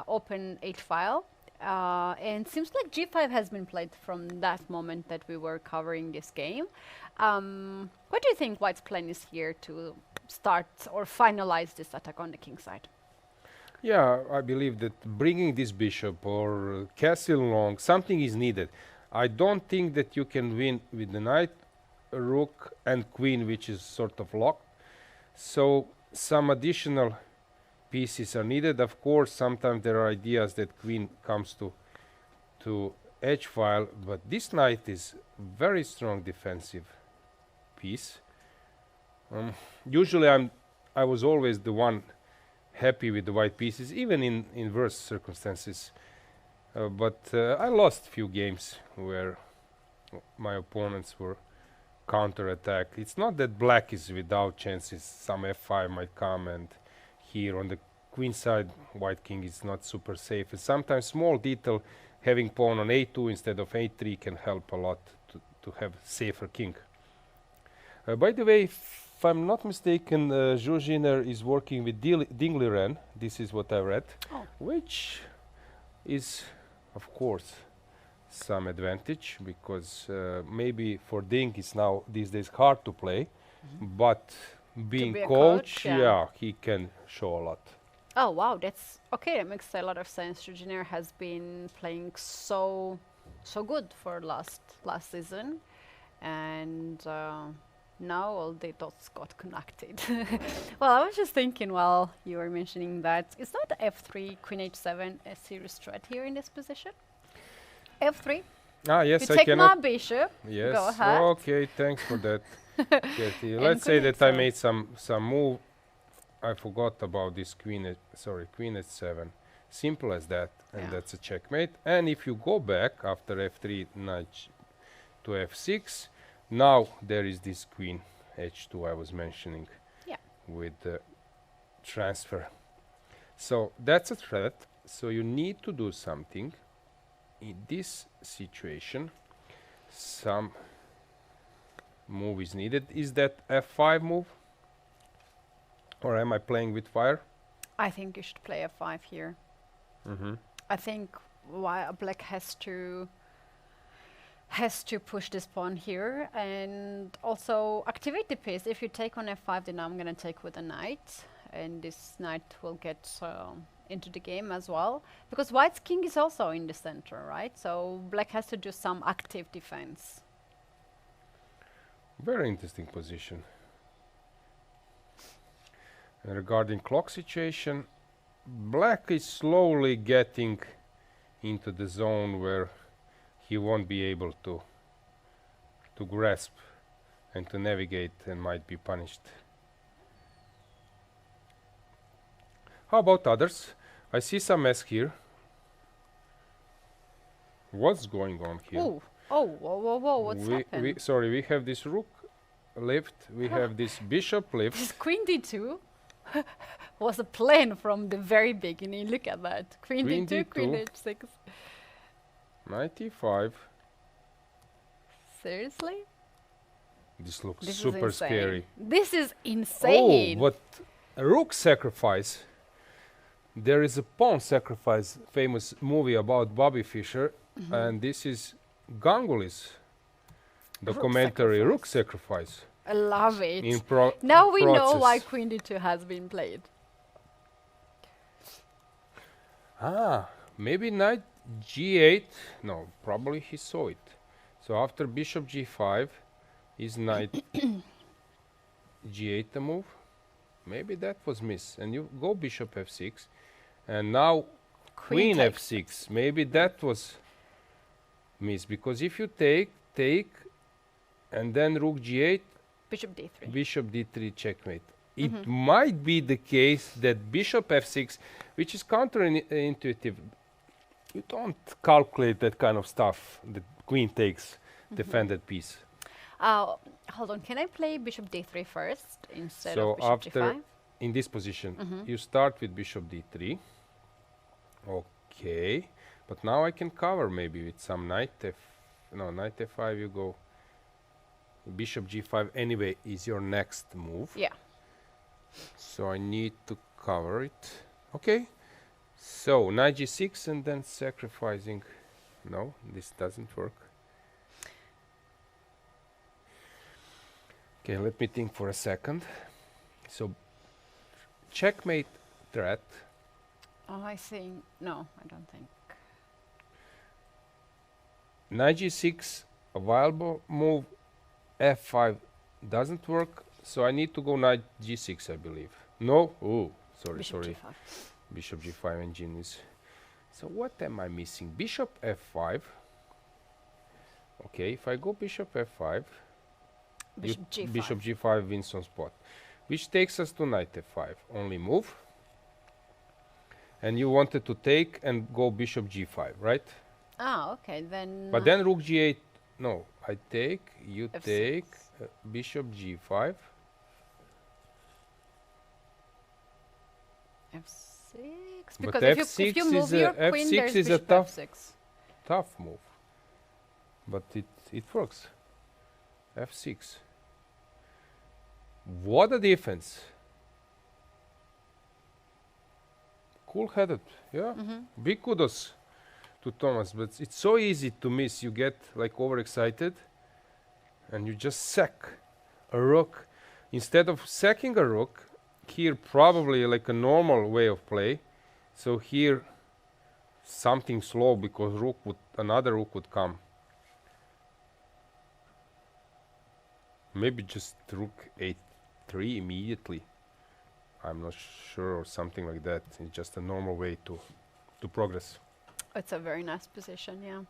open H file. And seems like g5 has been played from that moment that we were covering this game. What do you think White's plan is here to start or finalize this attack on the king side? Yeah, I believe that bringing this bishop or castle long, something is needed. I don't think that you can win with the knight, rook and queen, which is sort of locked. So some additional pieces are needed. Of course, sometimes there are ideas that queen comes to h file, but this knight is very strong defensive piece. Usually I was always the one happy with the white pieces, even in inverse circumstances. But I lost few games where my opponents were counter-attack. It's not that black is without chances. Some f5 might come, and here on the queen side, white king is not super safe. And sometimes small detail, having pawn on a2 instead of a3 can help a lot to have safer king. By the way, if I'm not mistaken, Zhuzhiner is working with Dingley Ren. This is what I read, which is, of course, some advantage, because maybe for Ding it's now these days hard to play, but being be a coach, coach, yeah, he can show a lot. Oh wow, that's okay. That makes a lot of sense. Zhuzhiner has been playing so good for last season, and now all the dots got connected. Well, I was just thinking while you were mentioning that, is not f3 queen h7 a serious threat here in this position? f3. Ah, yes, You I take my cannot. bishop. Yes. Go ahead. Okay, thanks for that. Keti. And Let's say queen that I h7. made some move. I forgot about this queen h7. Simple as that, and Yeah. that's a checkmate. And if you go back after f3, knight to f6, now there is this queen h2 I was mentioning, Yeah. with the transfer. So that's a threat. So you need to do something. In this situation, some move is needed. Is that f5 move? Or am I playing with fire? I think you should play f5 here. I think black has to push this pawn here and also activate the piece. If you take on f5, then I'm gonna take with a knight, and this knight will get into the game as well, because white's king is also in the center, right? So black has to do some active defense. Very interesting position. And regarding clock situation, black is slowly getting into the zone where he won't be able to grasp and to navigate and might be punished. How about others? I see some mess here. What's going on here? Ooh. Oh, whoa, whoa, whoa, what's happened? Sorry, we have this rook lift, we have this bishop lift. This queen d2 was a plan from the very beginning. Look at that. Queen d2, queen h6. Knight e5. Seriously? This looks This super is insane. scary. This is insane. Oh, but a rook sacrifice. There is a pawn sacrifice, famous movie about Bobby Fischer, and this is Ganguly's documentary, Rook Sacrifice. I love it. In Now we know process. why queen d2 has been played. Ah, maybe knight g8. No, probably he saw it. So after bishop g5, is knight g8 the move? Maybe that was miss. And you go bishop f6, and now queen f6. Maybe that was miss, because if you take, and then rook g8, Bishop d3. bishop d3 checkmate. It might be the case that bishop f6, which is counterintuitive. You don't calculate that kind of stuff. The queen takes defended piece. Hold on, can I play bishop d3 first instead of bishop after g5? in this position, you start with bishop d3. Okay, but now I can cover maybe with some knight knight f5. You go bishop g5 anyway is your next move. Yeah. So I need to cover it. Okay. So knight g6 and then sacrificing. No, this doesn't work. Okay, let me think for a second. So checkmate threat. Oh, I think no, I don't think. Knight g6, a viable move. f5 doesn't work, so I need to go knight g6, I believe. No? Oh, sorry, Bishop sorry. g5. Bishop g5 and genius. So what am I missing? Bishop f5. Okay, if I go bishop f5, Bishop g5. bishop g5 wins on spot, which takes us to knight f5. Only move. And you wanted to take and go bishop g5, right? Ah, okay, then. But then rook g8. No, I take, you F6. take bishop g5. f6. But Because f6 if you move is a- your queen, f6 there's is a bishop tough- f6. Tough move. But it works. f6. What a defense. Cool-headed, yeah. Big kudos to Thomas, but it's so easy to miss. You get like overexcited and you just sack a rook. Instead of sacking a rook, here probably like a normal way of play. So here something slow, because another rook would come. Maybe just rook a3 immediately. I'm not sure, or something like that. It's just a normal way to progress. It's a very nice position, yeah.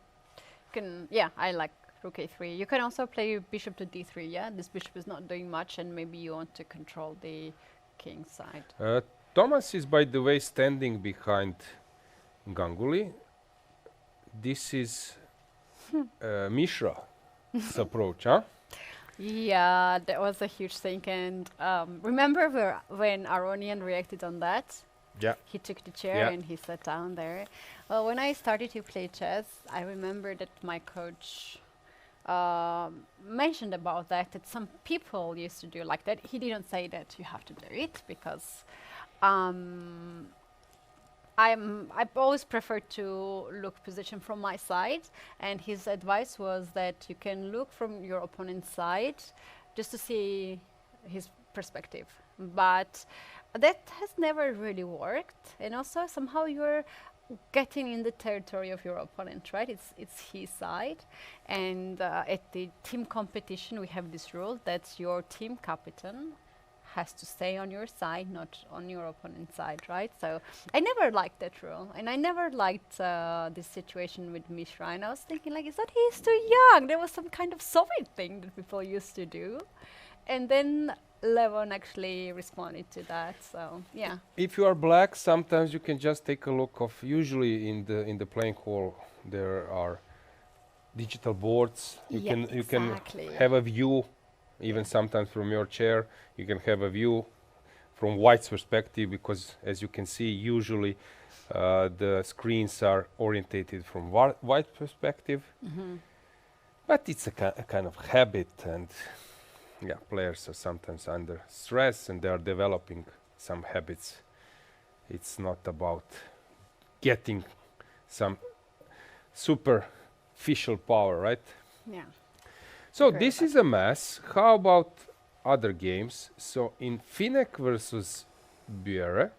Yeah, I like rook a3. You can also play bishop to d3, yeah? This bishop is not doing much, and maybe you want to control the king side. Thomas is, by the way, standing behind Ganguly. This is Mishra's approach, huh? Yeah, that was a huge thing. And remember when Aronian reacted on that? Yeah. He took the chair Yeah. and he sat down there. Well, when I started to play chess, I remember that my coach mentioned about that some people used to do like that. He didn't say that you have to do it, because I've always preferred to look position from my side, and his advice was that you can look from your opponent's side just to see his perspective. But that has never really worked. And also somehow you're getting in the territory of your opponent, right? It's his side. And at the team competition, we have this rule that your team captain has to stay on your side, not on your opponent's side, right? So I never liked that rule, and I never liked this situation with Mishra. And I was thinking, like, is that he's too young? There was some kind of Soviet thing that people used to do, and then Levon actually responded to that. So yeah. If you are black, sometimes you can just take a look of. Usually in the playing hall, there are digital boards. You can have a view. Even sometimes from your chair, you can have a view from white's perspective, because as you can see, usually the screens are orientated from white perspective. But it's a kind of habit, and yeah, players are sometimes under stress and they are developing some habits. It's not about getting some superficial power, right? Yeah. So this is a mess. How about other games? So in Finek versus Bure,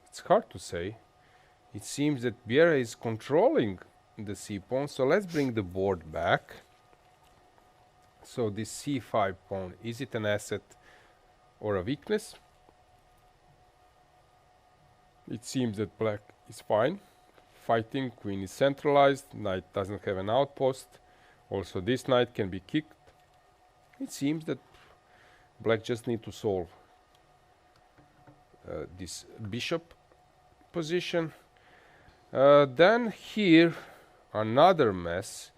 it's hard to say. It seems that Bure is controlling the c pawn. So let's bring the board back. So this c5 pawn, is it an asset or a weakness? It seems that black is fine. Fighting, queen is centralized, knight doesn't have an outpost. Also this knight can be kicked. It seems that black just need to solve this bishop position. Then here another mess.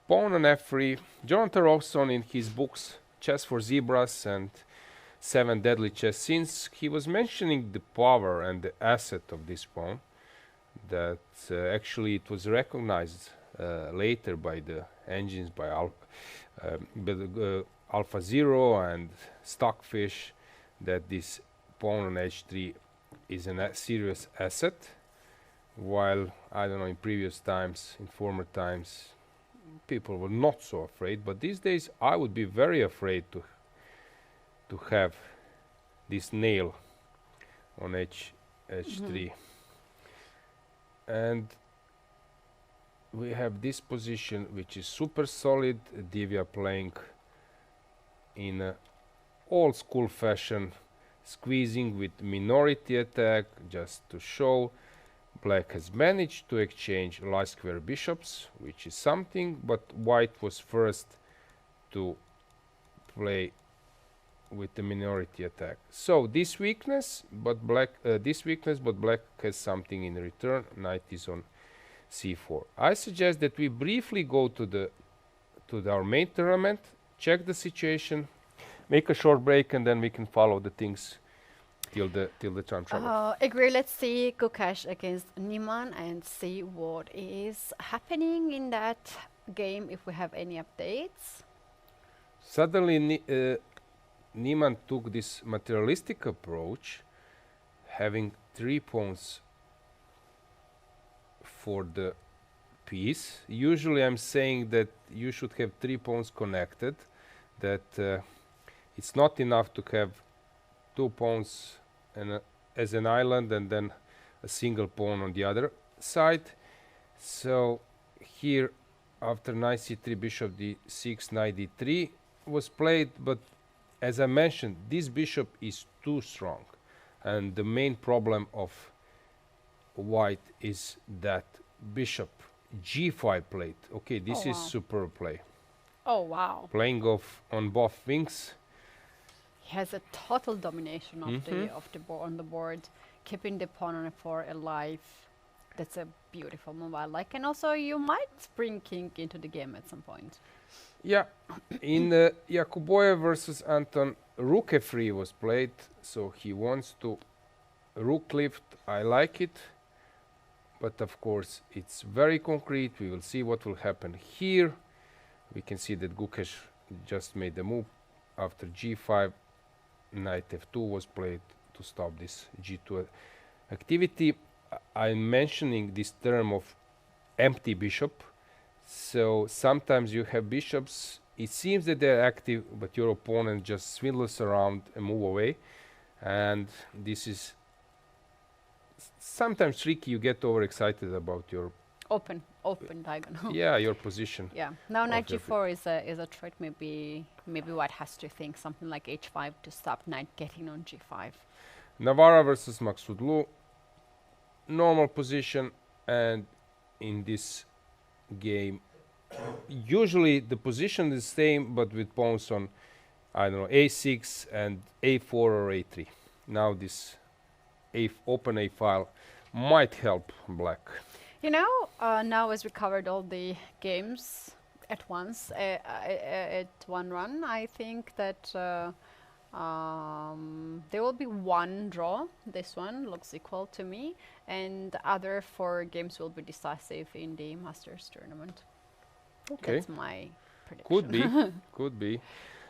Pawn on f3. Jonathan Robson in his books Chess for Zebras and 7 Deadly Chess, since he was mentioning the power and the asset of this pawn, that actually it was recognized later by the engines, by Alpha Zero and Stockfish, that this pawn on h3 is a serious asset, while I don't know, in previous times, in former times, people were not so afraid, but these days I would be very afraid to have this nail on h3. And we have this position which is super solid. Divya playing in a old school fashion, squeezing with minority attack, just to show. Black has managed to exchange light square bishops, which is something, but white was first to play with the minority attack. So this weakness, but black has something in return. Knight is on c4. I suggest that we briefly go to our main tournament, check the situation, make a short break, and then we can follow the things till the time travel. Agree. Let's see Gukesh against Niemann and see what is happening in that game, if we have any updates. Suddenly Niemann took this materialistic approach, having 3 pawns for the piece. Usually I'm saying that you should have 3 pawns connected, that it's not enough to have 2 pawns as an island and then a single pawn on the other side. So here, after knight c3, bishop d6, knight d3 was played, but as I mentioned, this bishop is too strong, and the main problem of white is that bishop g5 played. Okay, this is superb play. Oh wow! Playing off on both wings. He has a total domination of the on the board, keeping the pawn on f4 alive. That's a beautiful move, I like. And also, you might bring king into the game at some point. Yeah, in Yakuboyev versus Anton, rook f3 was played, so he wants to rook lift. I like it, but of course it's very concrete. We will see what will happen here. We can see that Gukesh just made the move after g5. Knight f2 was played to stop this g2 activity. I'm mentioning this term of empty bishop. So sometimes you have bishops it seems that they're active, but your opponent just swindles around and move away. And this is sometimes tricky. You get overexcited about your Open diagonal. yeah, your position. Yeah. Now of knight your g4 is a threat. Maybe white has to think something like h5 to stop knight getting on g5. Navara versus Maksudlu. Normal position, and in this game, usually the position is the same, but with pawns on, I don't know, a6 and a4 or a3. Now this open a file might help black. You know, now as we covered all the games at once, at one run, I think that there will be one draw. This one looks equal to me, and the other 4 games will be decisive in the Masters tournament. Okay. That's my prediction. Could be, could be.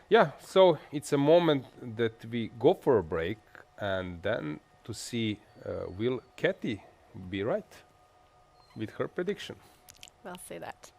Yeah, so it's a moment that we go for a break, and then to see will Keti be right with her prediction. We'll see that.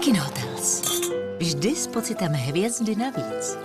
Check-in Hotels. Vždy s pocitem hvězdy navíc.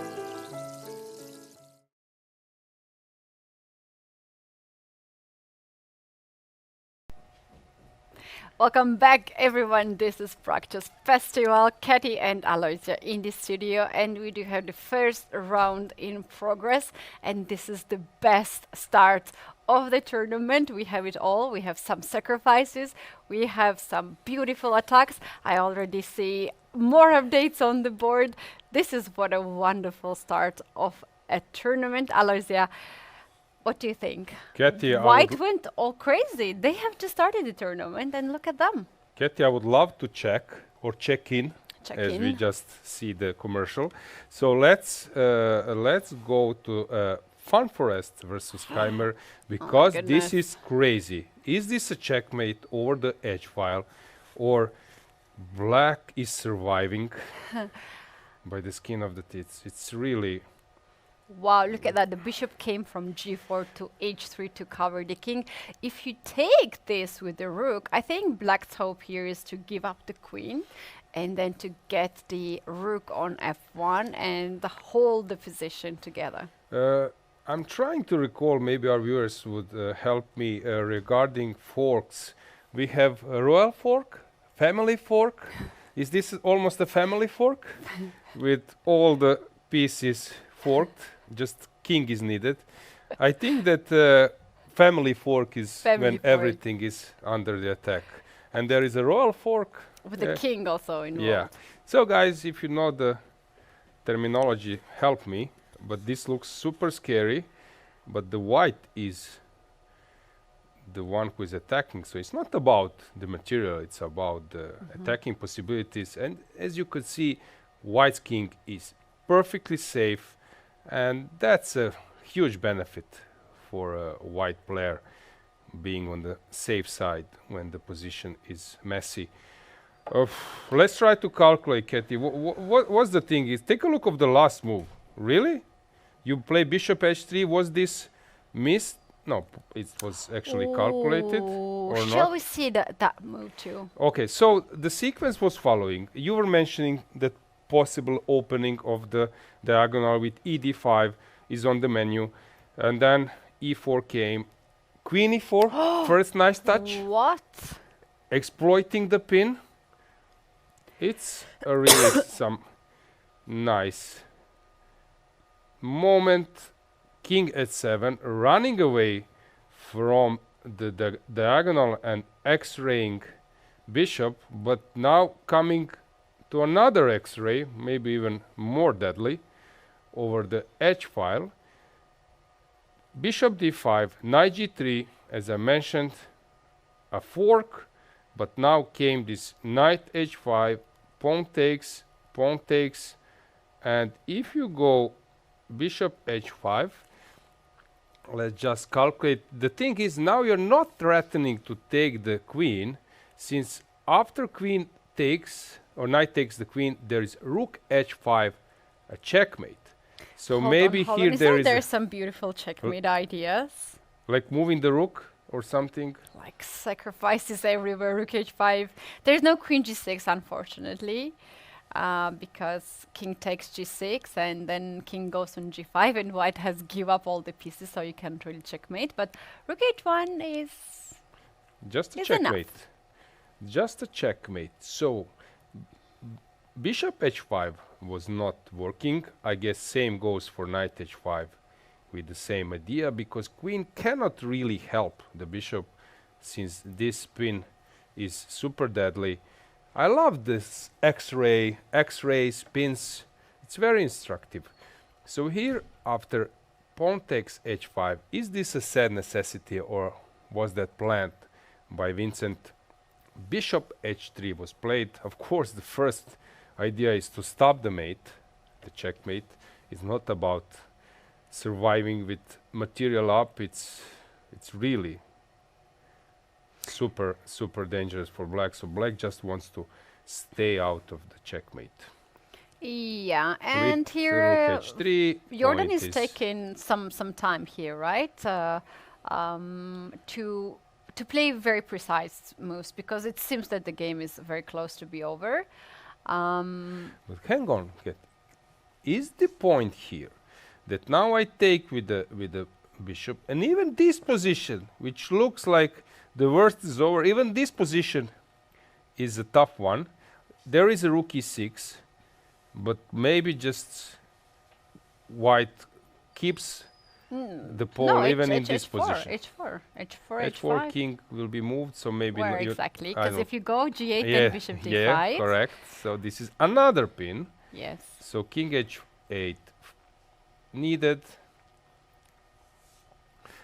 Welcome back, everyone. This is Prague Chess Festival. Keti and Alojzije in the studio, and we do have the first round in progress. And this is the best start of the tournament. We have it all. We have some sacrifices. We have some beautiful attacks. I already see more updates on the board. This is what a wonderful start of a tournament. Alojzije, what do you think? Keti, White went all crazy. They have just started the tournament, and look at them. Keti, I would love to check or check in, Check as in. we just see the commercial. So let's go to Fun Forest versus Heimer, because this goodness. is crazy. Is this a checkmate over the edge file, or black is surviving by the skin of the teeth? It's really... Wow, look at that. The bishop came from g4 to h3 to cover the king. If you take this with the rook, I think black's hope here is to give up the queen and then to get the rook on f1 and hold the position together. I'm trying to recall, maybe our viewers would help me regarding forks. We have a royal fork, family fork. Is this almost a family fork? With all the pieces forked, just king is needed. I think that family fork is when everything is under the attack. And there is a royal fork. With the king also involved. Yeah. So guys, if you know the terminology, help me. But this looks super scary. But the white is the one who is attacking. So it's not about the material, it's about the attacking possibilities. And as you could see, white's king is perfectly safe. And that's a huge benefit for a white player, being on the safe side when the position is messy. Let's try to calculate, Keti. What's the thing is? Take a look of the last move. Really? You play bishop h3. Was this missed? No, it was actually calculated. Or Shall not? we see that move too? Okay, so the sequence was following. You were mentioning that possible opening of the diagonal with ed5 is on the menu, and then e4 came, queen e4, first nice touch, What? exploiting the pin. It's a really some nice moment. King h7, running away from the diagonal and x-raying bishop, but now coming to another X-ray, maybe even more deadly, over the H file. Bishop d5, knight g3, as I mentioned, a fork, but now came this knight h5, pawn takes, and if you go bishop h5, let's just calculate. The thing is, now you're not threatening to take the queen, since after queen takes, or knight takes the queen, there is rook h5, a checkmate. So maybe here there's some beautiful checkmate ideas. Like moving the rook or something. Like sacrifices everywhere, rook h5. There's no queen g6, unfortunately, because king takes g6 and then king goes on g5 and white has give up all the pieces, so you can't really checkmate. But rook h1 is just a checkmate. Just a checkmate. So bishop h5 was not working. I guess same goes for knight h5 with the same idea, because queen cannot really help the bishop since this pin is super deadly. I love this x-ray spins. It's very instructive. So here, after pawn takes h5, is this a sad necessity or was that planned by Vincent? Bishop h3 was played. Of course, the first idea is to stop the mate. The checkmate is not about surviving with material up. It's really super dangerous for black. So black just wants to stay out of the checkmate. Yeah, and With here rook h3, Jordan point is taking some time here, right? To play very precise moves, because it seems that the game is very close to be over. But hang on, is the point here that now I take with the bishop, and even this position, which looks like the worst is over, even this position is a tough one. There is a rook e6, but maybe just white keeps the pawn even in this position. H4, H4 H5. king will be moved, so maybe Where you- exactly? I Because don't- if you go G8, yeah, then bishop D5. yeah, correct. So this is another pin. Yes. So king h8 needed.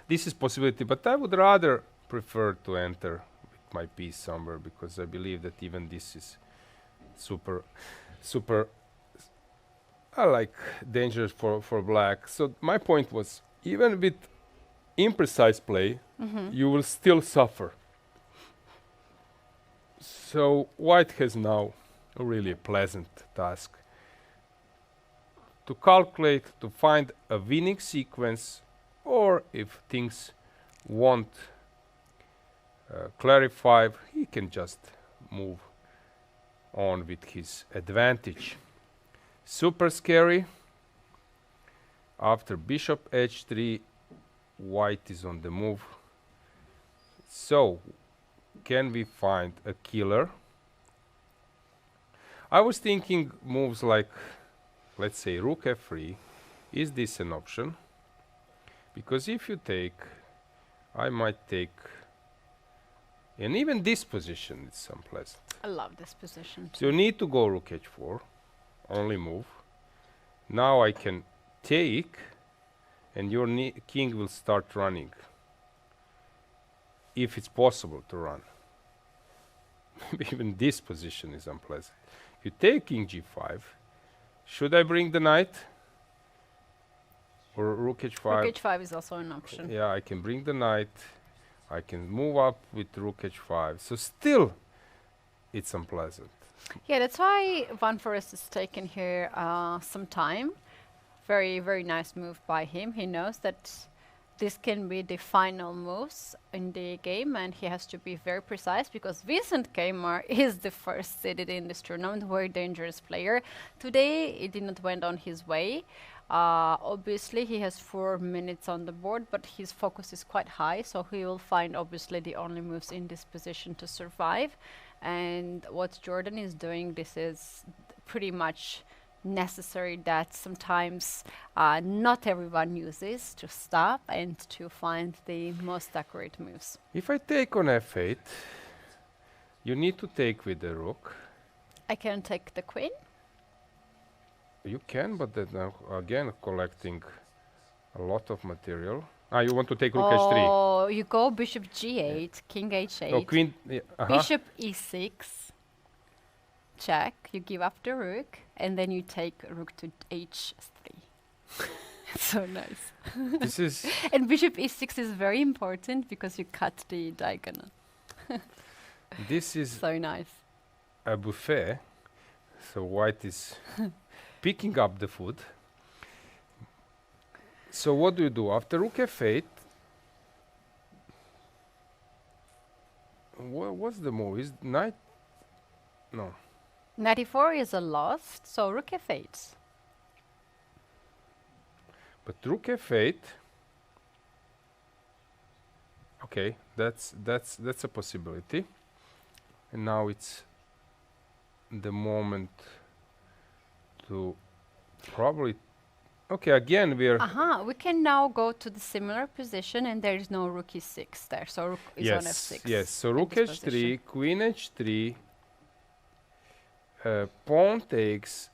This is possibility, but I would rather prefer to enter with my piece somewhere, because I believe that even this is super like dangerous for black. So my point was, even with imprecise play, you will still suffer. So white has now a really pleasant task to calculate, to find a winning sequence, or if things won't clarify, he can just move on with his advantage. Super scary. After bishop h3, white is on the move. So, can we find a killer? I was thinking moves like, let's say, rook f3. Is this an option? Because if you take, I might take, and even this position is unpleasant. I love this position. So you need to go rook h4, only move. Now I can take, and your king will start running, if it's possible to run. Even this position is unpleasant. You take king g5. Should I bring the knight? Or rook h5? Rook h5 is also an option. Yeah, I can bring the knight. I can move up with rook h5. So still, it's unpleasant. Yeah, that's why Van Forest has taken here some time. Very, very nice move by him. He knows that this can be the final moves in the game, and he has to be very precise, because Vincent Keimer is the first seeded in this tournament, very dangerous player. Today, it did not went on his way. Obviously, he has 4 minutes on the board, but his focus is quite high, so he will find, obviously, the only moves in this position to survive. And what Jordan is doing, this is pretty much necessary, that sometimes not everyone uses, to stop and to find the most accurate moves. If I take on f8, you need to take with the rook. I can take the queen. You can, but then again collecting a lot of material. You want to take rook h3. Oh, you go bishop g8, king h8, No, queen. bishop e6, check, you give up the rook, and then you take rook to h3. So nice. This is And bishop e6 is very important, because you cut the diagonal. this is So nice. a buffet. So white is picking up the food. So what do you do after rook f8? What's the move? Is knight? No. Knight e4 is a lost, so rook f8. But rook f8. Okay, that's a possibility. And now it's the moment to probably. Okay, again we're. We can now go to the similar position, and there is no rook e6 there, so rook is on f6. Yes. So at rook this h3, position. queen h3, pawn takes,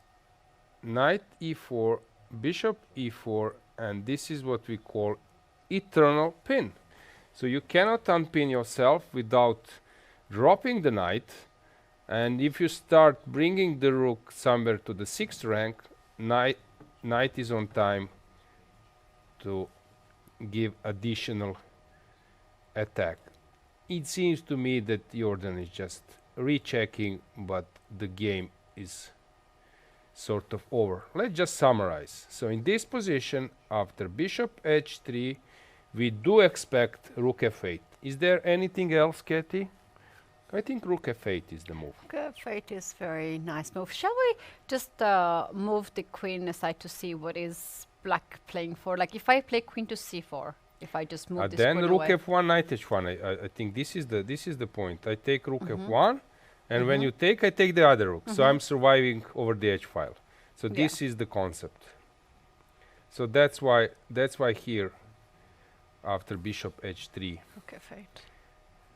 knight e4, bishop e4, and this is what we call eternal pin. So you cannot unpin yourself without dropping the knight, and if you start bringing the rook somewhere to the 6th rank, knight is on time to give additional attack. It seems to me that Jordan is just rechecking, but the game is sort of over. Let's just summarize. So in this position, after bishop h3, we do expect rook f8. Is there anything else, Keti? I think rook f8 is the move. F8 is very nice move. Shall we just move the queen aside to see what is black playing for? Like if I play queen to c4, if I just move this Then queen rook away. f1, knight h1. I think this is the point. I take rook f1, and when you take, I take the other rook. So I'm surviving over the h file. So this is the concept. So that's why here, after bishop h3, Okay, fate.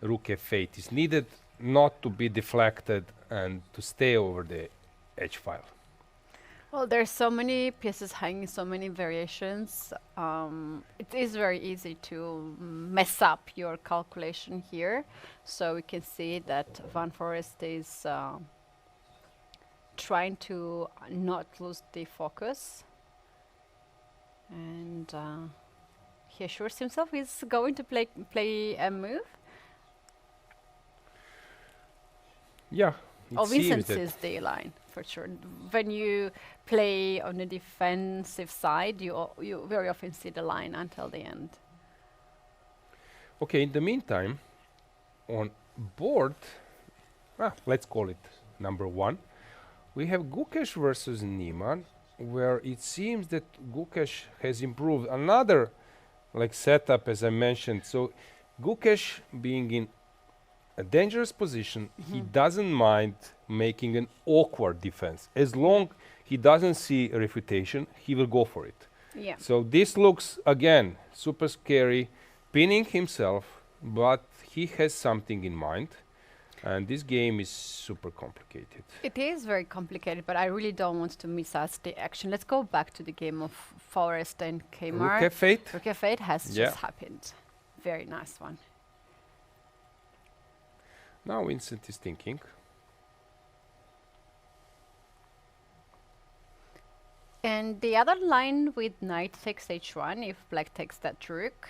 rook f8 is needed, not to be deflected and to stay over the h file. Well, there's so many pieces hanging, so many variations. It is very easy to mess up your calculation here. So we can see that Van Forest is trying to not lose the focus. And he assures himself he's going to play a move. Yeah. Oh, Vincent sees the line for sure. When you play on the defensive side, you very often see the line until the end. Okay, in the meantime, on board, let's call it number 1, we have Gukesh versus Niemann, where it seems that Gukesh has improved another setup, as I mentioned. So Gukesh being in a dangerous position, he doesn't mind making an awkward defense. As long he doesn't see a refutation, he will go for it. Yeah. So this looks, again, super scary, pinning himself, but he has something in mind. And this game is super complicated. It is very complicated, but I really don't want to miss out the action. Let's go back to the game of Forest and Kmart. Rook f8. Rook f8 has just happened. Very nice one. Now Vincent is thinking. And the other line with knight takes h1, if black takes that rook,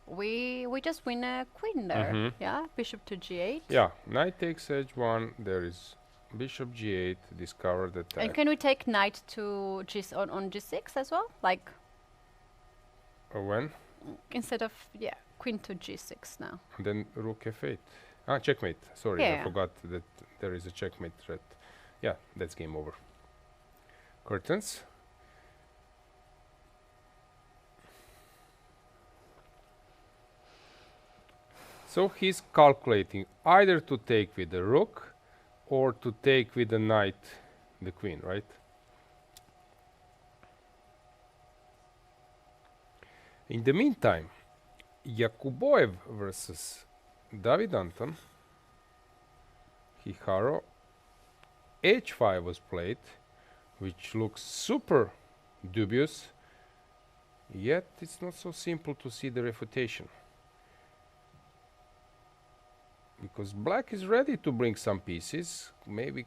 we just win a queen there. Yeah, bishop to g8. Yeah, knight takes h1. There is bishop g8. Discover that. And can we take knight to on g6 as well? Like when? Instead of queen to g6 now. Then rook f8. Checkmate. Sorry, I forgot that there is a checkmate threat. Yeah, that's game over. Curtains. So he's calculating either to take with the rook or to take with the knight the queen, right? In the meantime, Yakuboev versus David Anton, Hikaru, h5 was played, which looks super dubious, yet it's not so simple to see the refutation. Because black is ready to bring some pieces, maybe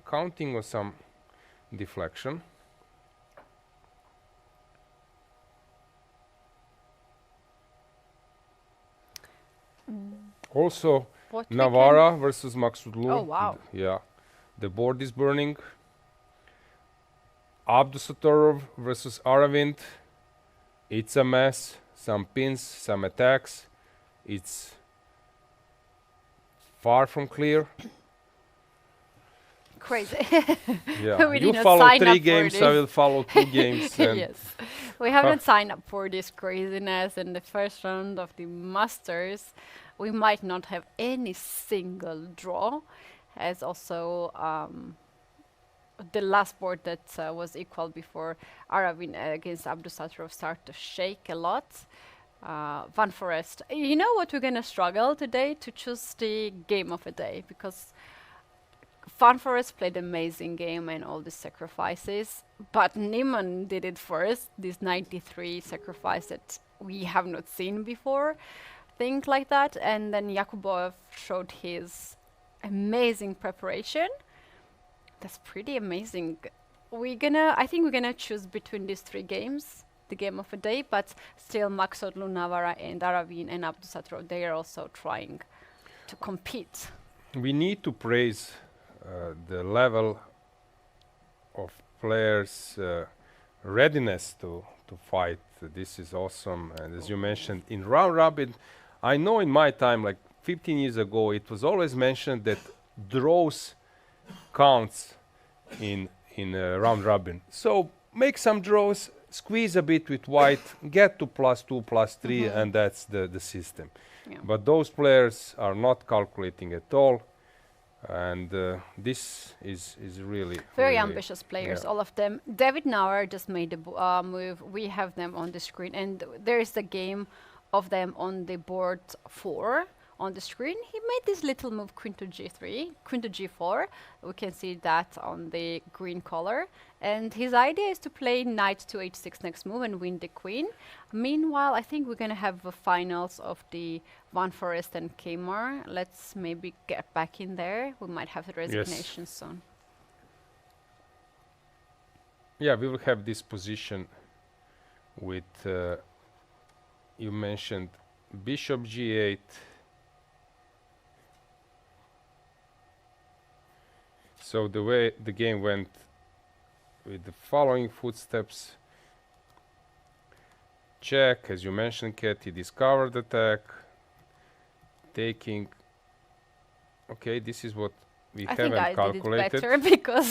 counting on some deflection. Also, Navara versus Maksudlu. Oh, wow. Yeah, the board is burning. Abdusatorov versus Aravind. It's a mess. Some pins, some attacks. It's far from clear. Crazy. Yeah, We you did not follow sign 3 up for games, I this. will follow 2 games. And Yes. We haven't signed up for this craziness in the first round of the Masters. We might not have any single draw, as also the last board that was equal before Aravin against Abdusatorov started to shake a lot. Van Forest, you know what, we're gonna struggle today to choose the game of the day, because Van Forest played an amazing game and all the sacrifices, but Niemann did it first, this 93 sacrifice that we have not seen before, things like that, and then Yakubov showed his amazing preparation. That's pretty amazing. I think we're gonna choose between these 3 games, the game of the day, but still Maksudlu, Navara and Aravin and Abdusatorov, they are also trying to compete. we need to praise the level of players' readiness to fight. This is awesome. And as you mentioned, in round robin, I know in my time, like 15 years ago, it was always mentioned that draws counts in round robin. So make some draws, squeeze a bit with white, get to +2, +3, and that's the system. Yeah. But those players are not calculating at all, and this is really Very really ambitious players, yeah. all of them. David Nauer just made a move. We have them on the screen, and there is a game of them on the board 4 on the screen. He made this little move, queen to g3, queen to g4. We can see that on the green color. And his idea is to play knight to h6 next move and win the queen. Meanwhile, I think we're going to have the finals of the Van Forest and Kmar. Let's maybe get back in there. We might have the resignation soon. Yeah, we will have this position with, you mentioned bishop g8. So the way the game went with the following footsteps: check, as you mentioned, Keti, discovered attack, taking. Okay, this is what we I think haven't I calculated. did it better because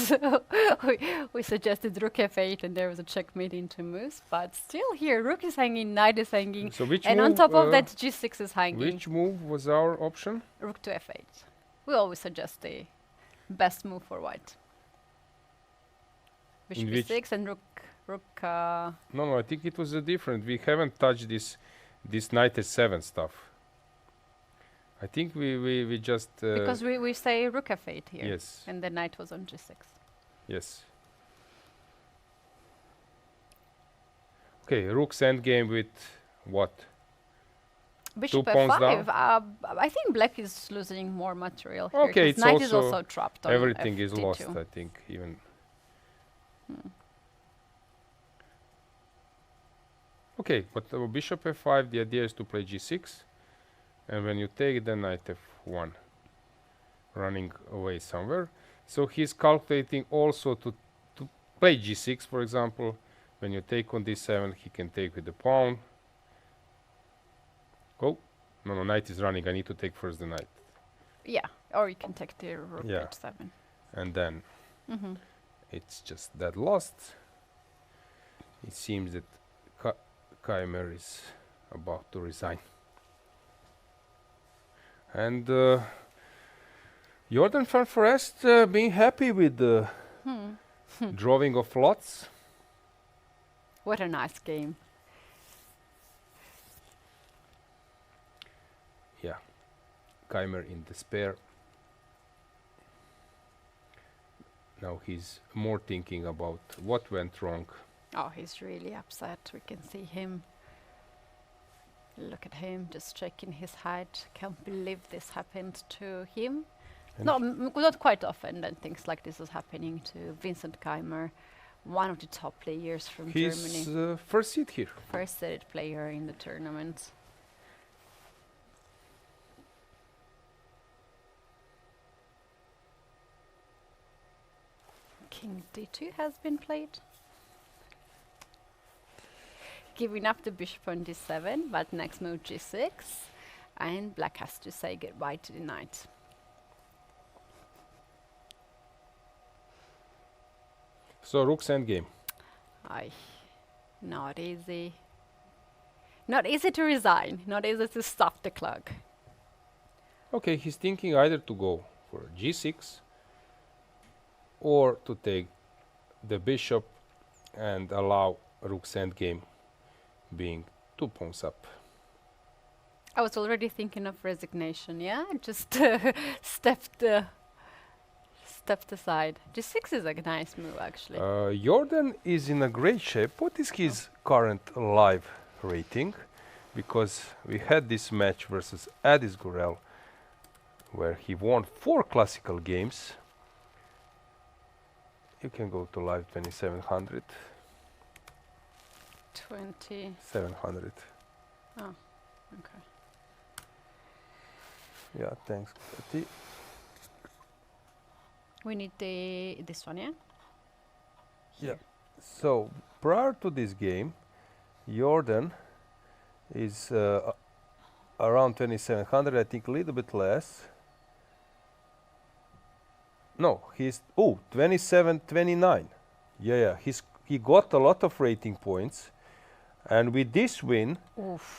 we suggested rook f8 and there was a checkmate into moves, but still here rook is hanging, knight is hanging, So which and move, on top of that g6 is hanging. which move was our option? Rook to f8. We always suggest the best move for white. Bishop which- e6 and rook. No, I think it was a different. We haven't touched this knight h7 stuff. I think we just Because we say rook f8 here. yes, And the knight was on g6. yes. Okay, rook's endgame with what? Bishop pawns f5. down? I think black is losing more material here. Okay, 'cause it's knight is also also trapped on Everything is FD2. lost, I think, even. Okay, but bishop f5, the idea is to play g6, and when you take, then knight f1, running away somewhere. So he's calculating also to play g6, for example. When you take on d7, he can take with the pawn. Oh, no, knight is running. I need to take first the knight. Yeah, or you can take the rook Yeah. h7. And then it's just that lost. It seems that Keimer is about to resign. And Jordan van Forest being happy with the drawing of lots. What a nice game. Yeah, Keimer in despair. Now he's more thinking about what went wrong. Oh, he's really upset. We can see him. Look at him, just shaking his head. Can't believe this happened to him. And Not quite often that things like this is happening to Vincent Keimer, one of the top players from He's Germany. first seed here. First seeded player in the tournament. King d2 has been played. Giving up the bishop on d7, but next move g6, and black has to say goodbye to the knight. So rook's endgame. Aye, not easy. Not easy to resign, not easy to stop the clock. Okay, he's thinking either to go for g6 or to take the bishop and allow rook's endgame being 2 pawns up. I was already thinking of resignation, yeah? Just stepped aside. g6 is a nice move, actually. Jordan is in a great shape. What is his current live rating? Because we had this match versus Addis Gurel where he won 4 classical games. You can go to live 2700. 700. Oh, okay. Yeah, thanks, Keti. We need this one, yeah? Yeah. So prior to this game, Jordan is around 2700, I think a little bit less. No, he's 27, 29. Yeah, he got a lot of rating points, and with this win,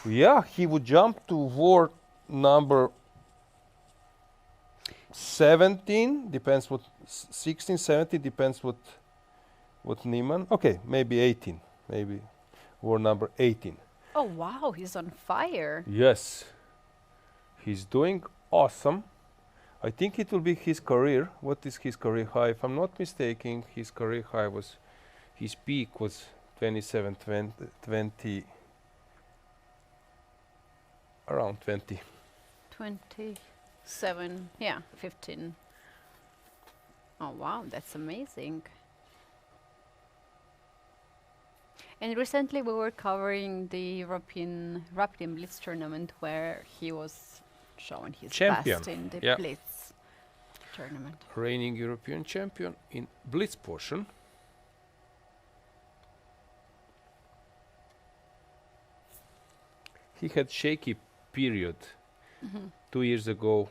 yeah, he would jump to war number 17. Depends what 16, 17 depends what Niemann. Okay, maybe 18, maybe war number 18. Oh wow, he's on fire. Yes, he's doing awesome. I think it will be his career. What is his career high? If I'm not mistaken, his career high was, his peak was 27, 20, around 20. 27, yeah, 15. Oh wow, that's amazing. And recently we were covering the European Rapid Blitz tournament where he was showing his Champion. best in the Yeah. Blitz tournament. Reigning European champion in Blitz portion. He had shaky period 2 years ago,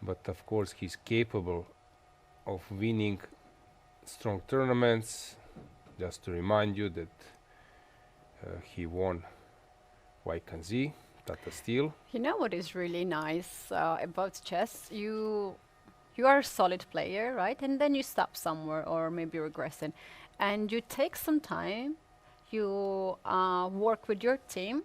but of course he's capable of winning strong tournaments. Just to remind you that he won YKZ, Tata Steel. You know what is really nice about chess? You are a solid player, right? And then you stop somewhere or maybe regressing. And you take some time, you work with your team,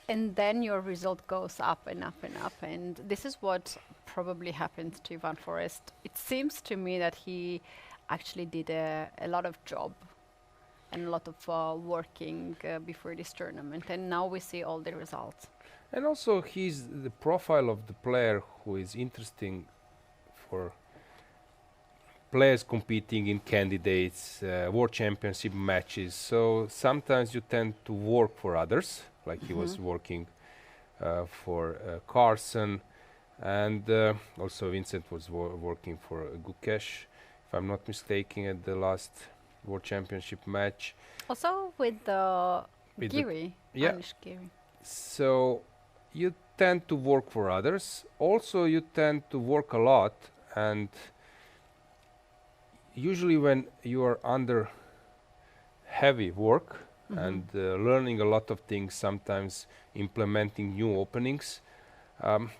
and then your result goes up and up and up. And this is what probably happened to Ivan Forrest. It seems to me that he actually did a lot of job and a lot of working before this tournament. And now we see all the results. And also he's the profile of the player who is interesting for players competing in candidates, world championship matches. So sometimes you tend to work for others, like he was working for Carson, and also Vincent was working for Gukesh, if I'm not mistaken, at the last world championship match. Also with Giri, yeah. Anish Giri. So you tend to work for others. Also, you tend to work a lot, and usually when you are under heavy work and learning a lot of things, sometimes implementing new openings,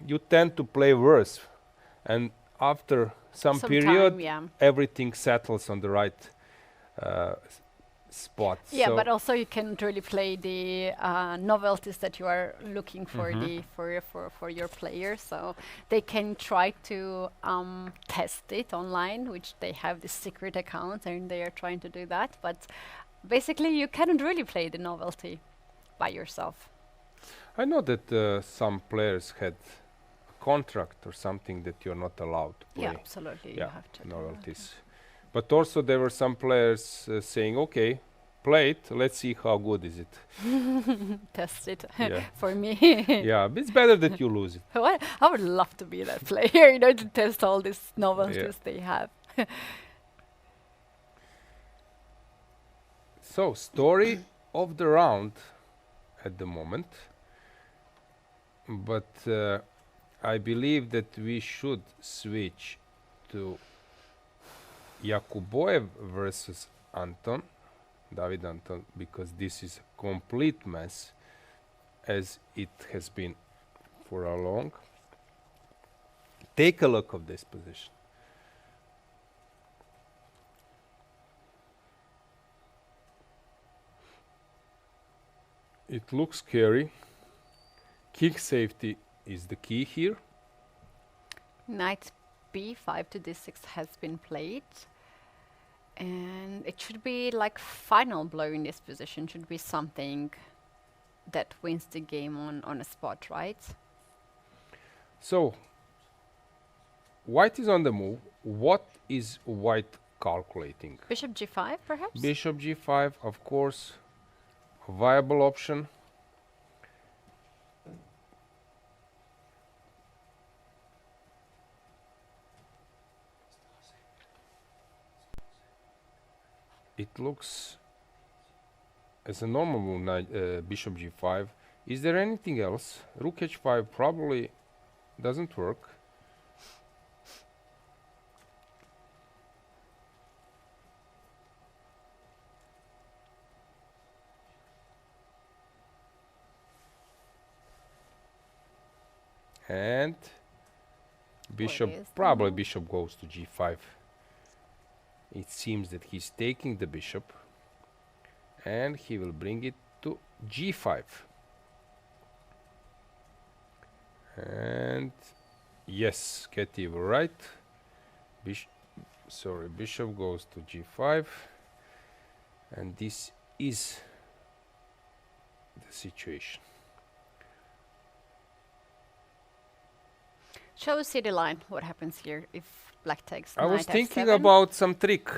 you tend to play worse. And after some period, time, yeah. everything settles on the right spot. Yeah, So but also you can really play the novelties that you are looking for for your players. So they can try to test it online, which they have this secret account and they are trying to do that. But basically, you cannot really play the novelty by yourself. I know that some players had a contract or something that you're not allowed to play. Yeah, absolutely. You have to do that, novelties. But also there were some players saying, okay, play it, let's see how good is it. Test it Yeah. for me. Yeah, but it's better that you lose it. Well, I would love to be that player, you know, to test all these novelties they have. So, story of the round at the moment. But I believe that we should switch to Yakuboev versus David Anton, because this is a complete mess, as it has been for a long. Take a look of this position. It looks scary. King safety is the key here. Knight b5 to d6 has been played. And it should be like final blow in this position, should be something that wins the game on a spot, right? So, white is on the move. What is white calculating? Bishop g5, perhaps? Bishop g5, of course, a viable option. It looks as a normal move, bishop g5. Is there anything else? Rook h5 probably doesn't work. And bishop, is the probably move? bishop goes to g5. It seems that he's taking the bishop and he will bring it to g5. And yes, Keti, you were right. Bishop goes to g5. And this is the situation. Shall we see the line? What happens here if black takes I was knight thinking f7? about some trick.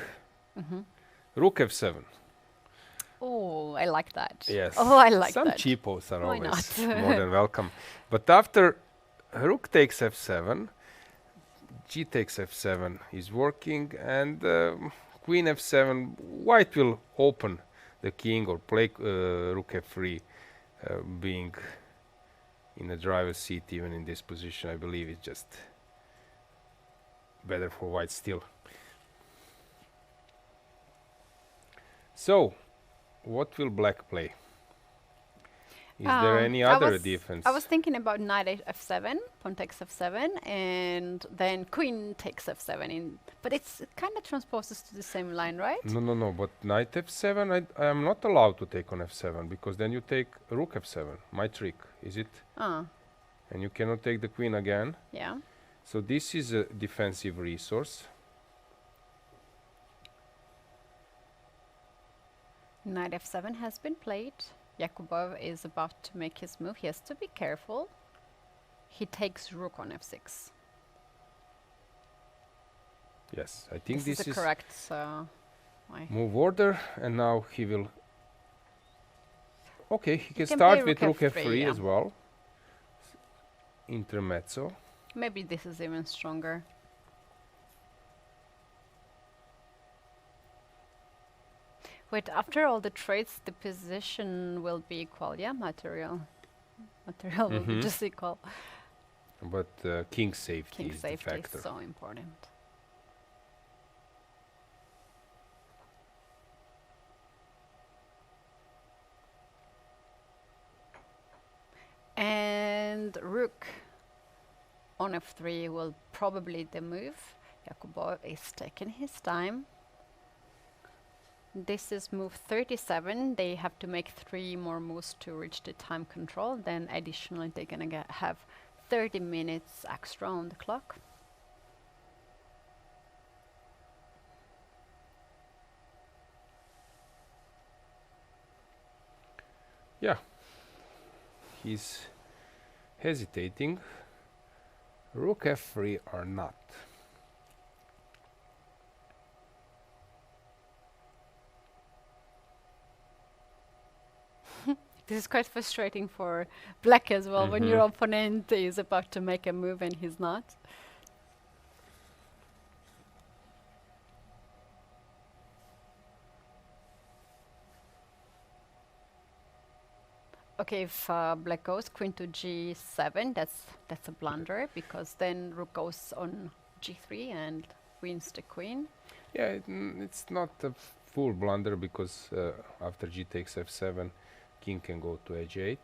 Rook f7. Oh, I like that. Yes. Oh, I like some that. cheapos are Why always not? more than welcome. But after rook takes f7, g takes f7 is working, and queen f7, white will open the king or play rook f3, being in the driver's seat even in this position. I believe it's just better for white still. So, what will black play? Is there any other defense? I was thinking about knight f7, pawn takes f7, and then queen takes f7. But it's kind of transposes to the same line, right? No. But knight f7, I am not allowed to take on f7 because then you take rook f7. My trick, is it? Ah, And you cannot take the queen again. yeah. So this is a defensive resource. Knight f7 has been played. Yakubov is about to make his move. He has to be careful. He takes rook on f6. Yes, I think This this is the correct move order, and now he will. Okay, he can can start play with rook rook f3, f3 yeah. as well. Intermezzo. Maybe this is even stronger. Wait, after all the trades, the position will be equal, yeah? Material will be just equal. But king safety King is the safety factor. is so important. And rook on f3 will probably the move. Yakubov is taking his time. This is move 37. They have to make 3 more moves to reach the time control. Then additionally, they're gonna have 30 minutes extra on the clock. Yeah, he's hesitating. Rook f3 or not. This is quite frustrating for black as well when your opponent is about to make a move and he's not. Okay, if black goes queen to g7, that's a blunder because then rook goes on g3 and wins the queen. Yeah, it's not a full blunder because after g takes f7, king can go to h8,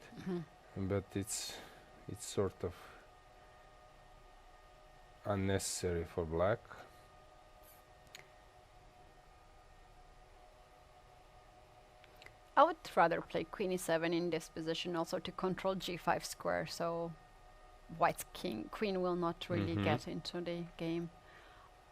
but it's sort of unnecessary for black. I would rather play queen e7 in this position also to control g5 square, so white's queen will not really get into the game.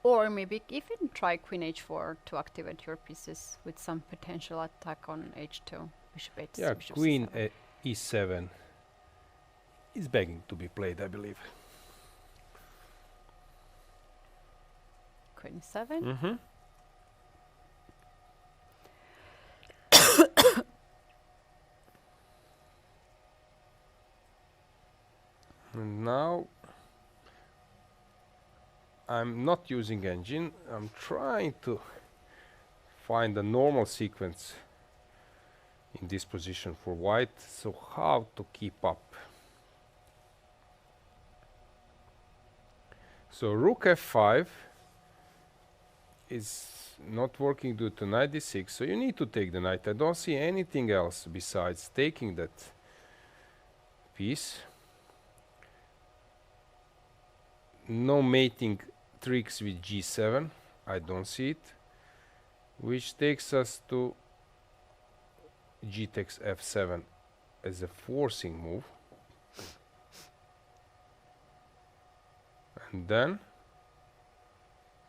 Or maybe even try queen h4 to activate your pieces with some potential attack on h2. Bishop h6. Yeah, bishop queen c7. e7 is begging to be played, I believe. Queen e7. And now I'm not using engine. I'm trying to find a normal sequence in this position for white. So how to keep up? So rook f5 is not working due to knight d6, so you need to take the knight. I don't see anything else besides taking that piece. No mating tricks with g7, I don't see it, which takes us to g takes f7 as a forcing move. And then,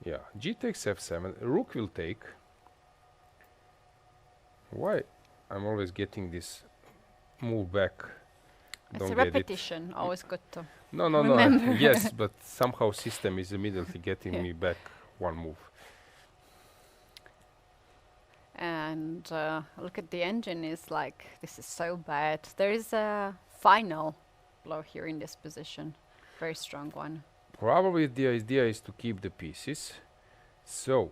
yeah, g takes f7, rook will take. Why I'm always getting this move back? It's Don't a get it. repetition, always good to No, no, no. Yes, but somehow system is immediately getting me back one move. And look at the engine, is like, this is so bad. There is a final blow here in this position, very strong one. Probably the idea is to keep the pieces. So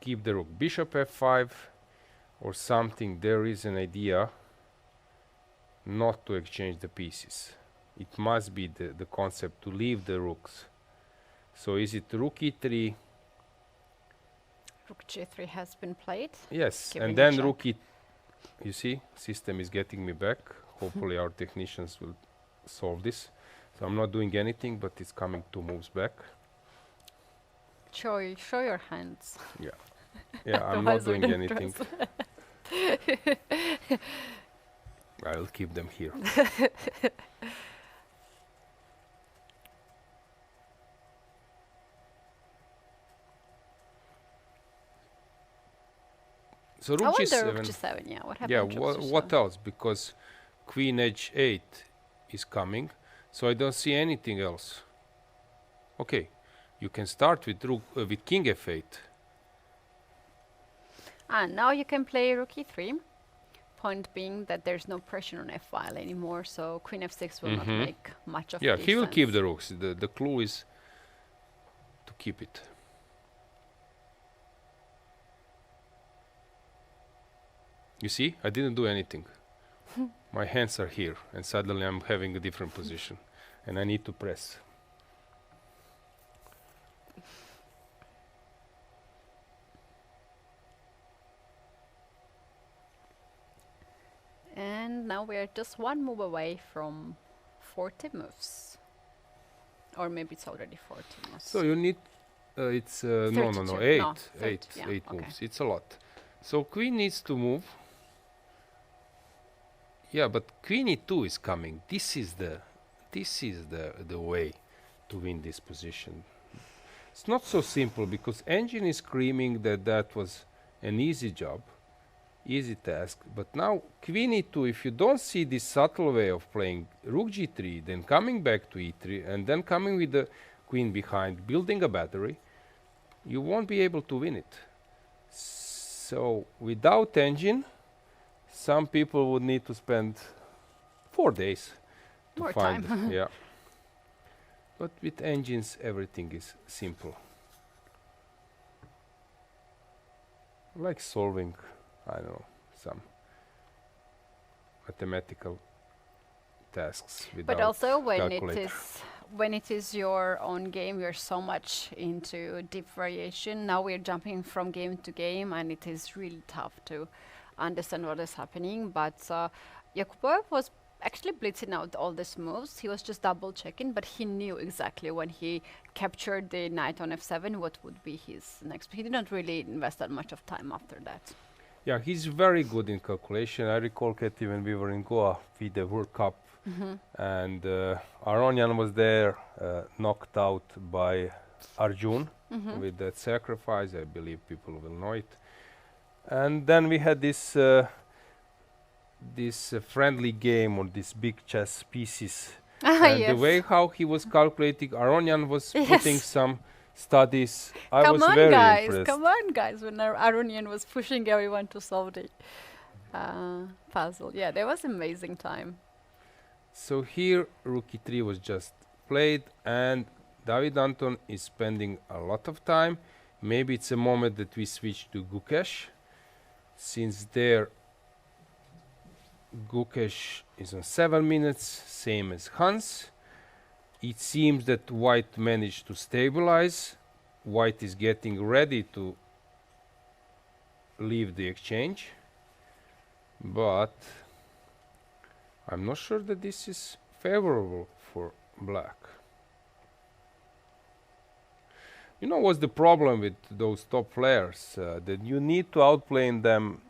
keep the rook, bishop f5 or something. There is an idea not to exchange the pieces. It must be the concept to leave the rooks. So is it rook e3? Rook g3 has been played. Yes, Giving and a then check. rook e. You see, system is getting me back. Hopefully our technicians will solve this. So I'm not doing anything, but it's coming 2 moves back. Show your hands. Yeah, yeah, I'm not Otherwise we doing don't anything. trust. I'll keep them here. So I rook wonder rook g7. g7, yeah, what happened Yeah, to rook what g7? else? Because queen h8 is coming, so I don't see anything else. Okay, you can start with rook with king f8. And now you can play rook e3. Point being that there's no pressure on f-file anymore, so queen f6 will not make much of Yeah, he will keep defense. the rooks. The clue is to keep it. You see, I didn't do anything. My hands are here, and suddenly I'm having a different position, and I need to press. And now we're just one move away from 40 moves. Or maybe it's already 40 moves. So you need, it's no, 32. eight, No, eight, 30, yeah, eight okay. moves. It's a lot. So queen needs to move. Yeah, but queen e2 is coming. This is the way to win this position. It's not so simple because engine is screaming that that was an easy job, easy task. But now queen e2, if you don't see this subtle way of playing rook g3, then coming back to e3, and then coming with the queen behind, building a battery, you won't be able to win it. So without engine, some people would need to spend 4 days to More find time. yeah. But with engines, everything is simple. Like solving, I don't know, some mathematical tasks without But also calculator. when it is your own game, you're so much into deep variation. Now we're jumping from game to game, and it is really tough to understand what is happening. But Yakubov was actually blitzing out all these moves. He was just double checking, but he knew exactly when he captured the knight on f7 what would be his next. He didn't really invest that much of time after that. Yeah, he's very good in calculation. I recall, Keti, when we were in Goa with the World Cup, and Aronian was there, knocked out by Arjun with that sacrifice. I believe people will know it. And then we had this friendly game on these big chess pieces. And the way how he was calculating, Aronian was putting some studies. I was very impressed. Come on, guys! When Aronian was pushing everyone to solve the puzzle, yeah, that was amazing time. So here, rook e3 was just played, and David Anton is spending a lot of time. Maybe it's a moment that we switch to Gukesh, since there Gukesh is on 7 minutes, same as Hans. It seems that white managed to stabilize. White is getting ready to leave the exchange, but I'm not sure that this is favorable for black. You know what's the problem with those top players? That you need to outplay them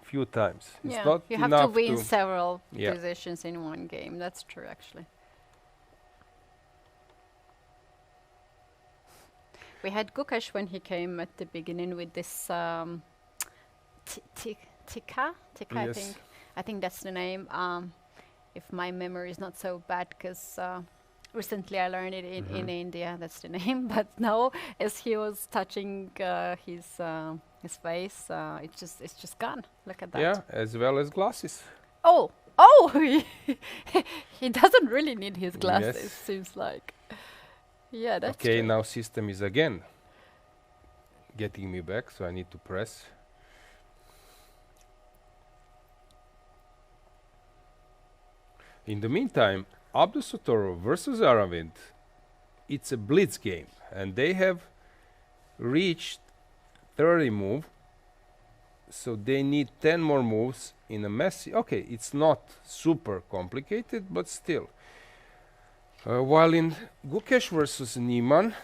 few times. It's Yeah, not you have to enough win several Yeah. positions in one game. That's true, actually. We had Gukesh when he came at the beginning with this Tika, I Yes. think. I think that's the name. If my memory is not so bad, because recently I learned it in India. That's the name. But now, as he was touching his face, it's just gone. Look at that. Yeah, as well as glasses. Oh, he doesn't really need his glasses. Yes. Seems like. Yeah, that's Okay, true. now system is again getting me back, so I need to press. In the meantime, Abdusattorov versus Aravind, it's a blitz game, and they have reached 30 move, so they need 10 more moves in a messy. Okay, it's not super complicated, but still. While in Gukesh versus Niemann,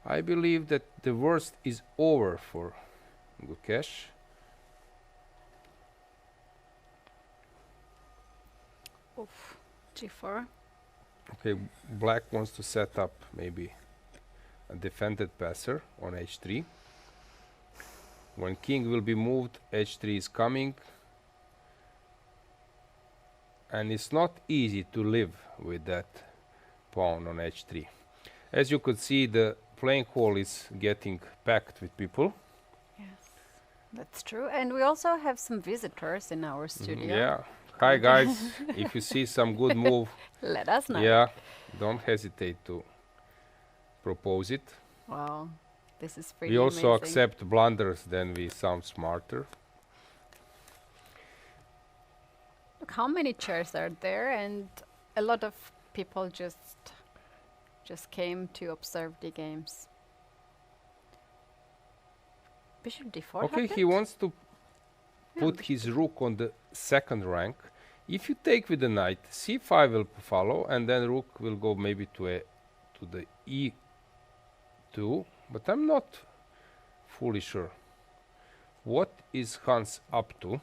I believe that the worst is over for Gukesh. Oof. G4. Okay, black wants to set up maybe a defended passer on h3. When king will be moved, h3 is coming. And it's not easy to live with that pawn on h3. As you could see, the playing hall is getting packed with people. Yes, that's true. And we also have some visitors in our studio. Yeah. Hi guys, if you see some good move, Let us know. yeah, don't hesitate to propose it. Wow, this is pretty We also amazing. accept blunders, then we sound smarter. Look how many chairs are there, and a lot of people just came to observe the games. Bishop d4 Okay, he happened? wants to Yeah, put his rook on the second rank. If you take with the knight, c5 will follow, and then rook will go maybe to the e2. But I'm not fully sure. What is Hans up to?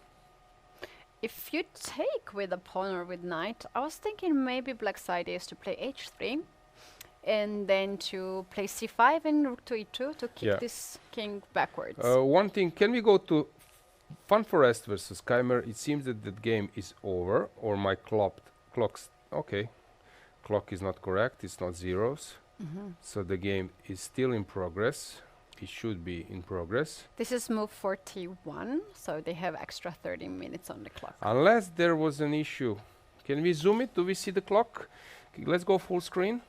If you take with a pawn or with knight, I was thinking maybe black's idea is to play h3, and then to play c5 and rook to e2 to kick Yeah. this king backwards. One thing, can we go to Fun Forest versus Chimer? It seems that the game is over, or my clock's okay. Clock is not correct, it's not zeros. So the game is still in progress. It should be in progress. This is move 41, so they have extra 30 minutes on the clock. Unless there was an issue. Can we zoom it? Do we see the clock? Let's go full screen.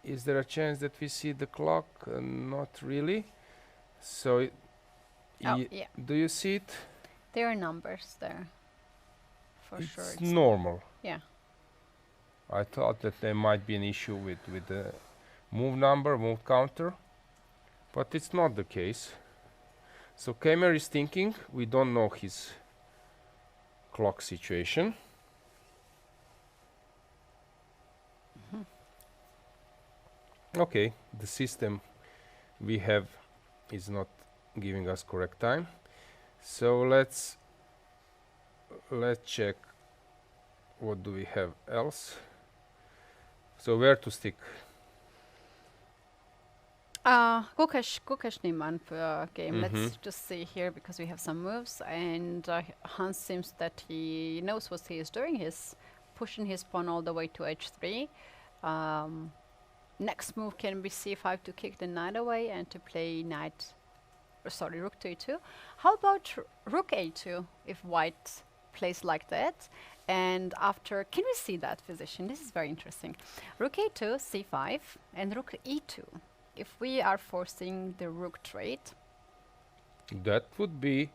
Is there a chance that we see the clock? Not really. So, Oh, yeah. do you see it? There are numbers there. For sure. It's normal. Yeah. I thought that there might be an issue with the move number, move counter, but it's not the case. So Kamer is thinking, we don't know his clock situation. Okay, the system we have is not giving us correct time. So let's check what do we have else. So where to stick? Gukesh Niemann game. Let's just see here because we have some moves, and Hans seems that he knows what he is doing. He's pushing his pawn all the way to h3. Next move can be c5 to kick the knight away and to play rook to e2. How about rook a2 if white plays like that? And after, can we see that position? This is very interesting. Rook a2, c5, and rook e2. If we are forcing the rook trade, That would be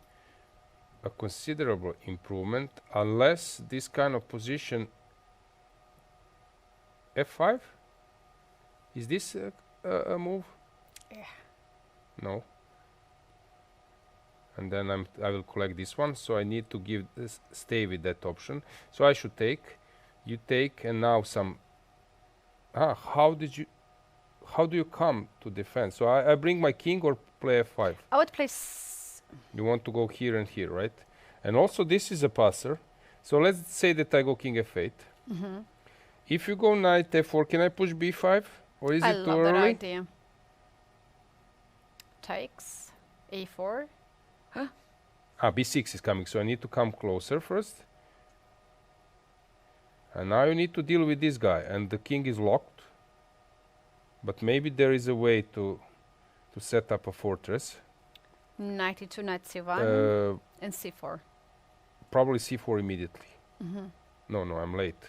a considerable improvement, unless this kind of position f5. Is this a move? Yeah. No. And then I will collect this one, so I need to give this, stay with that option. So I should take, you take, and now some. How do you come to defend? So I bring my king or play f5. I would play. You want to go here and here, right? And also this is a passer. So let's say that I go king f8. If you go knight f4, can I push b5? Or is I it too love that early? idea. Takes a4. B6 is coming, so I need to come closer first. And now you need to deal with this guy, and the king is locked. But maybe there is a way to set up a fortress. Knight e2, knight c1, and c4. Probably c4 immediately. No, I'm late.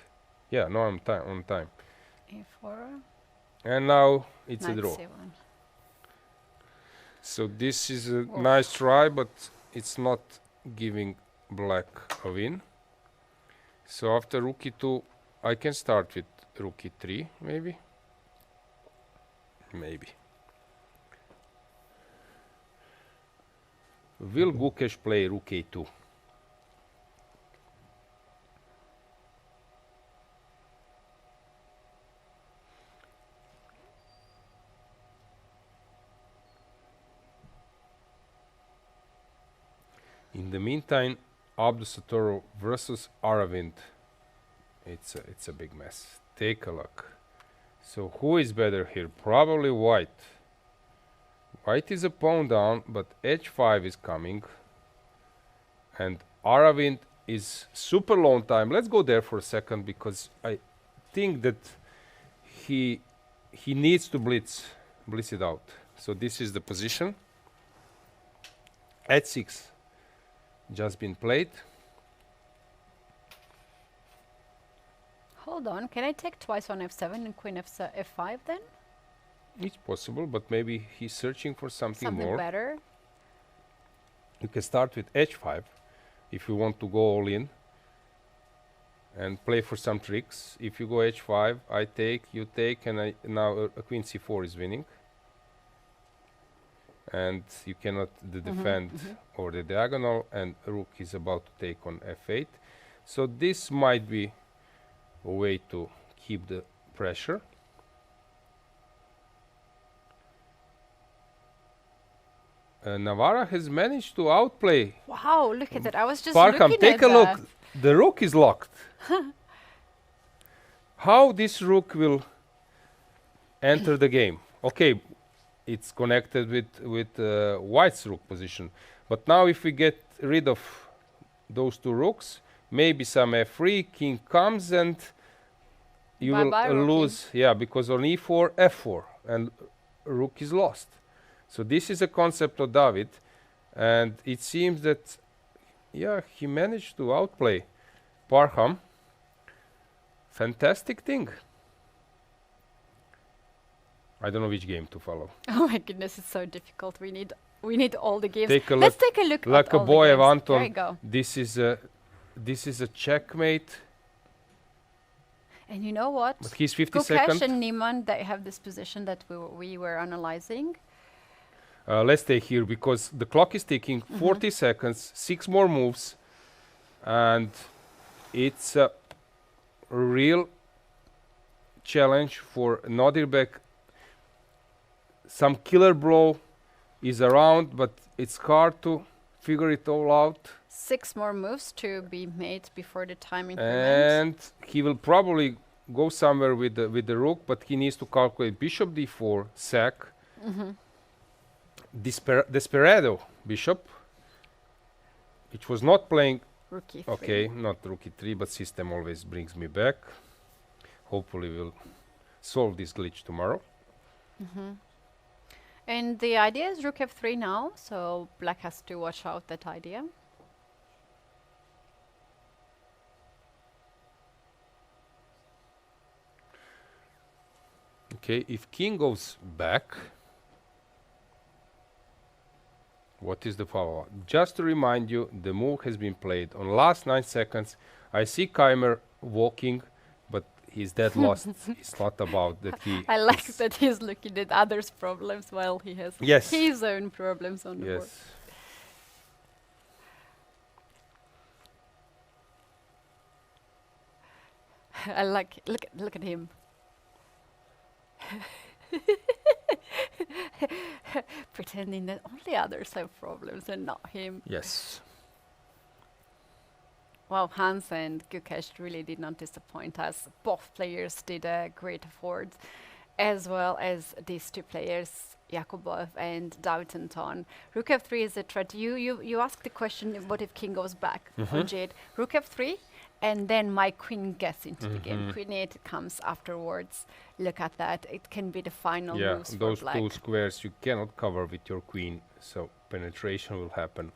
Yeah, no, I'm on time. a4. And now it's Knight a draw. c1. So this is a nice try, but it's not giving black a win. So after rook e2, I can start with rook e3, maybe. Maybe. Will Gukesh play rook a2? In the meantime, Abdusattorov versus Aravind. It's a big mess. Take a look. So who is better here? Probably white. White is a pawn down, but h5 is coming. And Aravind is super long time. Let's go there for a second, because I think that he needs to blitz it out. So this is the position. h6 just been played. Hold on, can I take twice on f7 and queen f5 then? It's possible, but maybe he's searching for something more. Better. You can start with h5 if you want to go all in and play for some tricks. If you go h5, I take, you take, and now a queen c4 is winning. And you cannot defend over the diagonal, and rook is about to take on f8. So this might be a way to keep the pressure. Navarra has managed to outplay. Wow, look at that. I was just Parham, looking take at a that. look. The rook is locked. How this rook will enter the game? Okay, it's connected with white's rook position. But now if we get rid of those two rooks, maybe some f3, king comes, and you will lose. Yeah, because on e4, f4, and rook is lost. So this is a concept of David, and it seems that, yeah, he managed to outplay Parham. Fantastic thing. I don't know which game to follow. Oh my goodness, it's so difficult. We need all the games. Take a Let's look, take a look like at a all boy the of games. Anton. There you go. This is a checkmate. And you know what? But he's 50 Gukesh seconds. and Niemann, they have this position that we were analyzing. Let's stay here because the clock is ticking. 40 seconds, 6 more moves, and it's a real challenge for Nodirbek. Some killer blow is around, but it's hard to figure it all out. 6 more moves to be made before the time increment. And he will probably go somewhere with the rook, but he needs to calculate bishop d4, sack, Desperado bishop, which was not playing. Rook e3. Okay, not rook e3, but system always brings me back. Hopefully we'll solve this glitch tomorrow. And the idea is rook f3 now, so black has to watch out that idea. Okay, if king goes back, What is the follow-up? Just to remind you, the move has been played on last 9 seconds. I see Keimer walking, but he's dead lost. It's not about that he... I like is- that he's looking at others' problems while he has Yes. his own problems on the board. Yes. I like look at him. Pretending that only others have problems and not him. Yes. Well, Hans and Gukesh really did not disappoint us. Both players did a great effort, as well as these two players, Yakubov and David Anton. Rook f3 is a threat. You asked the question, what if king goes back on jade? Rook f3, and then my queen gets into the game. Queen 8 comes afterwards. Look at that. It can be the final Yeah, moves for those black. two squares you cannot cover with your queen, so penetration will happen.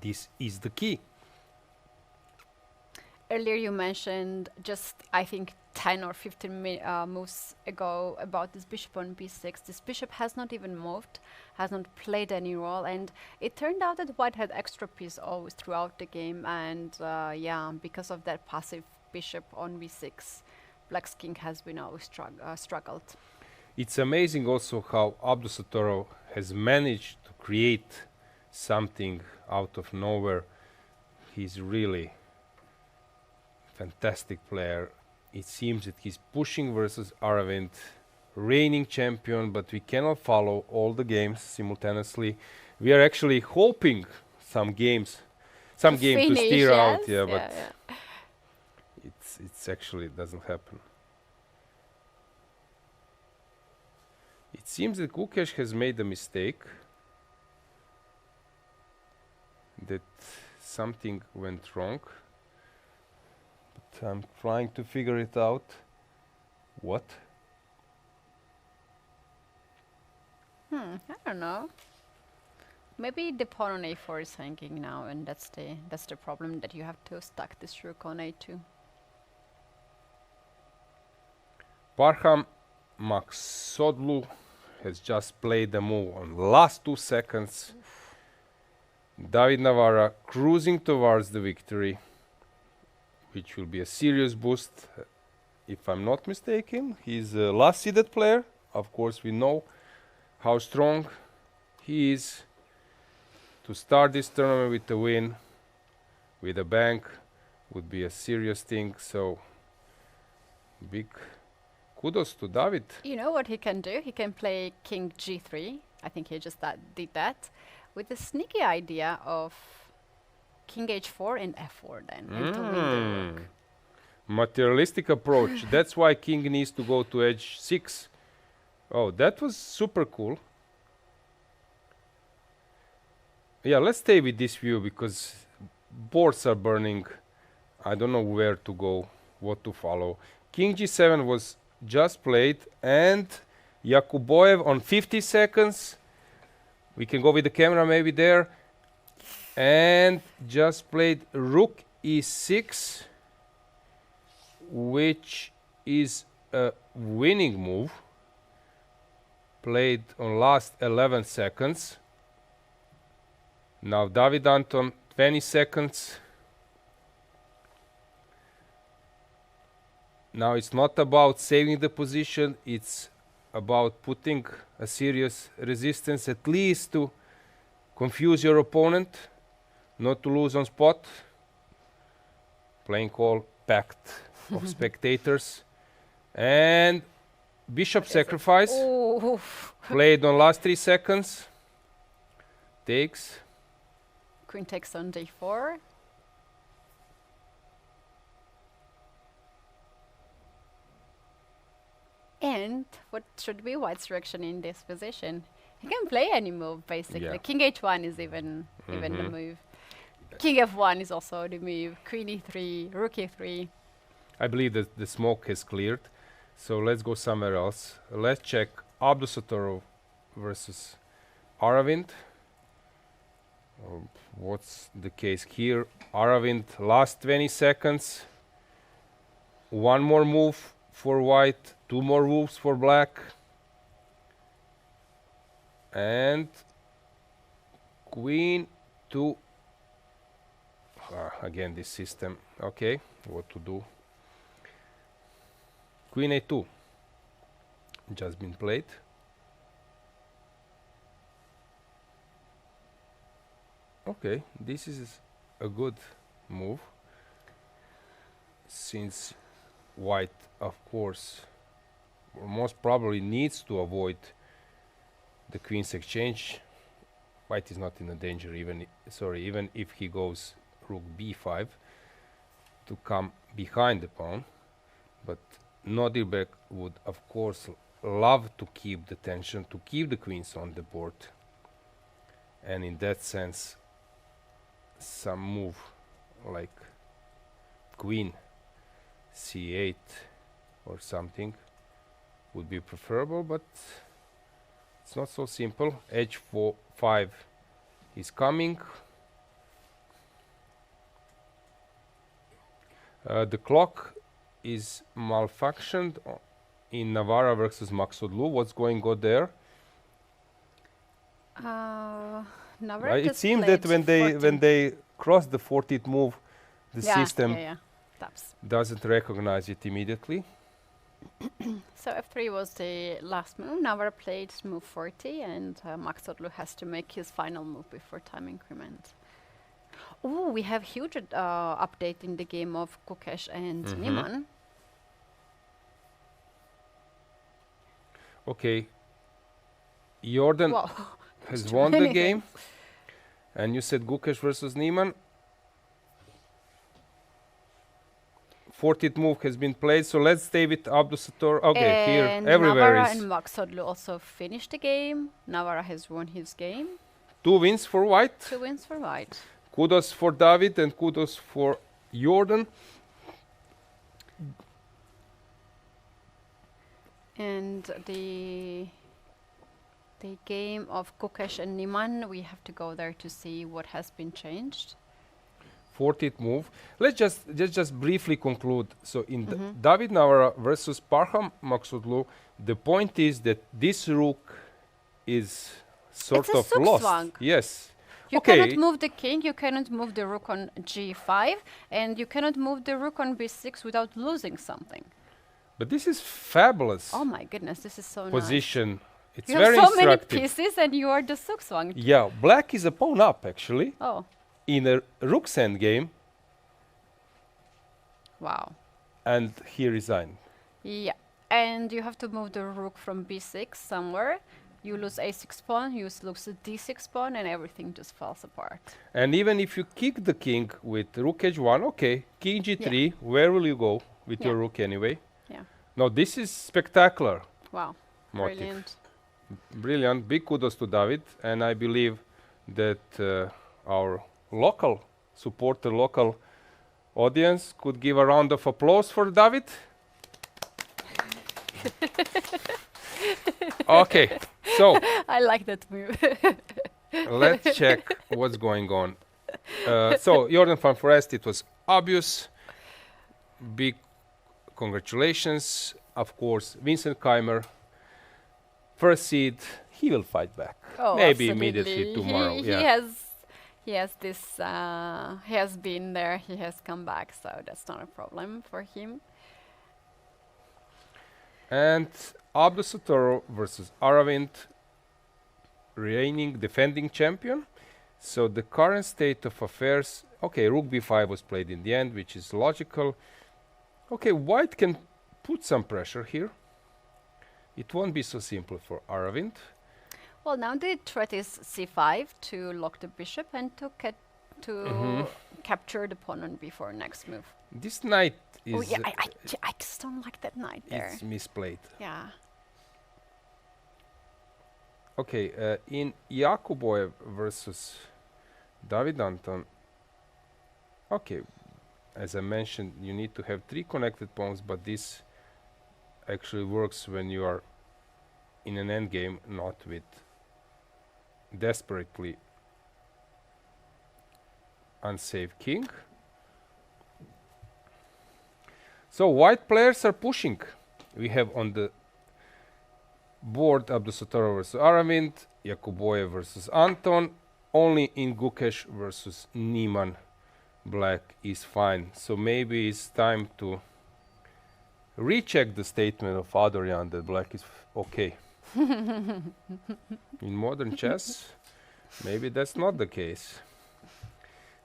This is the key. Earlier you mentioned just, I think, 10 or 15 moves ago about this bishop on b6. This bishop has not even moved, has not played any role, and it turned out that white had extra piece always throughout the game, and yeah, because of that passive bishop on b6, black's king has been always struggled. It's amazing also how Abdusattorov has managed to create something out of nowhere. He's really fantastic player. It seems that he's pushing versus Aravind, reigning champion, but we cannot follow all the games simultaneously. We are actually hoping some game to steer out, yeah, but it's actually doesn't happen. It seems that Gukesh has made a mistake, that something went wrong. I'm trying to figure it out. What? I don't know. Maybe the pawn on a4 is hanging now, and that's the problem, that you have to stack this rook on a2. Parham Maksodlu has just played the move on last 2 seconds. David Navara cruising towards the victory, which will be a serious boost, if I'm not mistaken. He's a last seeded player. Of course, we know how strong he is. To start this tournament with a win, with a bank, would be a serious thing. So, big kudos to David. You know what he can do? He can play king g3. I think he just did that, with the sneaky idea of king h4 and f4 then, and to win the rook. Materialistic approach. That's why king needs to go to h6. Oh, that was super cool. Yeah, let's stay with this view because boards are burning. I don't know where to go, what to follow. King g7 was just played, and Yakuboev on 50 seconds. We can go with the camera maybe there. And just played rook e6, which is a winning move. Played on last 11 seconds. Now David Anton, 20 seconds. Now it's not about saving the position, it's about putting a serious resistance, at least to confuse your opponent, not to lose on spot. Playing all packed of spectators. And bishop sacrifice. Played on last 3 seconds. Takes. Queen takes on d4. And what should be white's direction in this position? He can play any move, basically. Yeah. King h1 is even the move. King f1 is also the move. Queen e3, rook e3. I believe that the smoke has cleared. So let's go somewhere else. Let's check Abdusattorov versus Aravind. What's the case here? Aravind, last 20 seconds. One more move for white, 2 more moves for black. And queen to again this system. Okay, what to do? Queen a2 just been played. Okay, this is a good move, since white, of course, most probably needs to avoid the queen's exchange. White is not in a danger, even even if he goes rook b5 to come behind the pawn. But Nodirberg would, of course, love to keep the tension, to keep the queens on the board, and in that sense, some move like queen c8 or something would be preferable, but it's not so simple. h5 is coming. The clock is malfunctioned in Navarra versus Maxodlu. What's going on there? Navarra It just seems played that when they cross the 14th move, the system taps. doesn't recognize it immediately. So f3 was the last move. Navarra played move 40, and Maxodlu has to make his final move before time increment. Oh, we have huge update in the game of Gukesh and Niemann. Okay, Jordan Wow. has won the game, and you said Gukesh versus Niemann. 40th move has been played, so let's stay with Abdusattor. Okay, And here everywhere Navarra is and Maxodlu also finished the game. Navarra has won his game. 2 wins for white. 2 wins for white. Kudos for David and kudos for Jordan. And the game of Gukesh and Niemann, we have to go there to see what has been changed. 40th move. Let's just briefly conclude. So in David Navarra versus Parham Maxodlu, the point is that this rook is sort of lost. Zugzwang. Yes. You Okay. cannot move the king, you cannot move the rook on g5, and you cannot move the rook on b6 without losing something. But this is fabulous Oh my goodness, this is so position. It's nice. You very have so many instructive. pieces and you are the Zugzwang. Yeah, black is a pawn up actually Oh, in a rook's endgame, wow. and he resigned. Yeah, and you have to move the rook from b6 somewhere. You lose a6 pawn, you lose the d6 pawn, and everything just falls apart. And even if you kick the king with rook h1, okay, king g3, where will you go with your Yeah. rook anyway? Yeah, No, this is spectacular. wow, Motif. brilliant. Brilliant. Big kudos to David, and I believe that our local supporter, local audience could give a round of applause for David. Okay, so I like that move. let's check what's going on. So Jordan van Forest, it was obvious. Big congratulations. Of course, Vincent Keimer, first seed, he will fight back. Oh, Maybe absolutely. immediately tomorrow. He has this. He has been there. He has come back, so that's not a problem for him. And Abdusattor versus Aravind, reigning defending champion. So the current state of affairs. Okay, rook b5 was played in the end, which is logical. Okay, white can put some pressure here. It won't be so simple for Aravind. Well, now the threat is c5 to lock the bishop and to capture the pawn on b4 next move. This knight is Oh yeah, I just don't like that knight there. it's misplayed. Yeah. Okay, in Jakuboev versus David Anton. Okay, as I mentioned, you need to have 3 connected pawns, but this actually works when you are in an endgame, not with desperately unsafe king. So white players are pushing. We have on the board Abdusattor versus Aravind, Jakuboev versus Anton, only in Gukesh versus Niemann black is fine. So maybe it's time to recheck the statement of Adorian that black is okay. In modern chess, maybe that's not the case.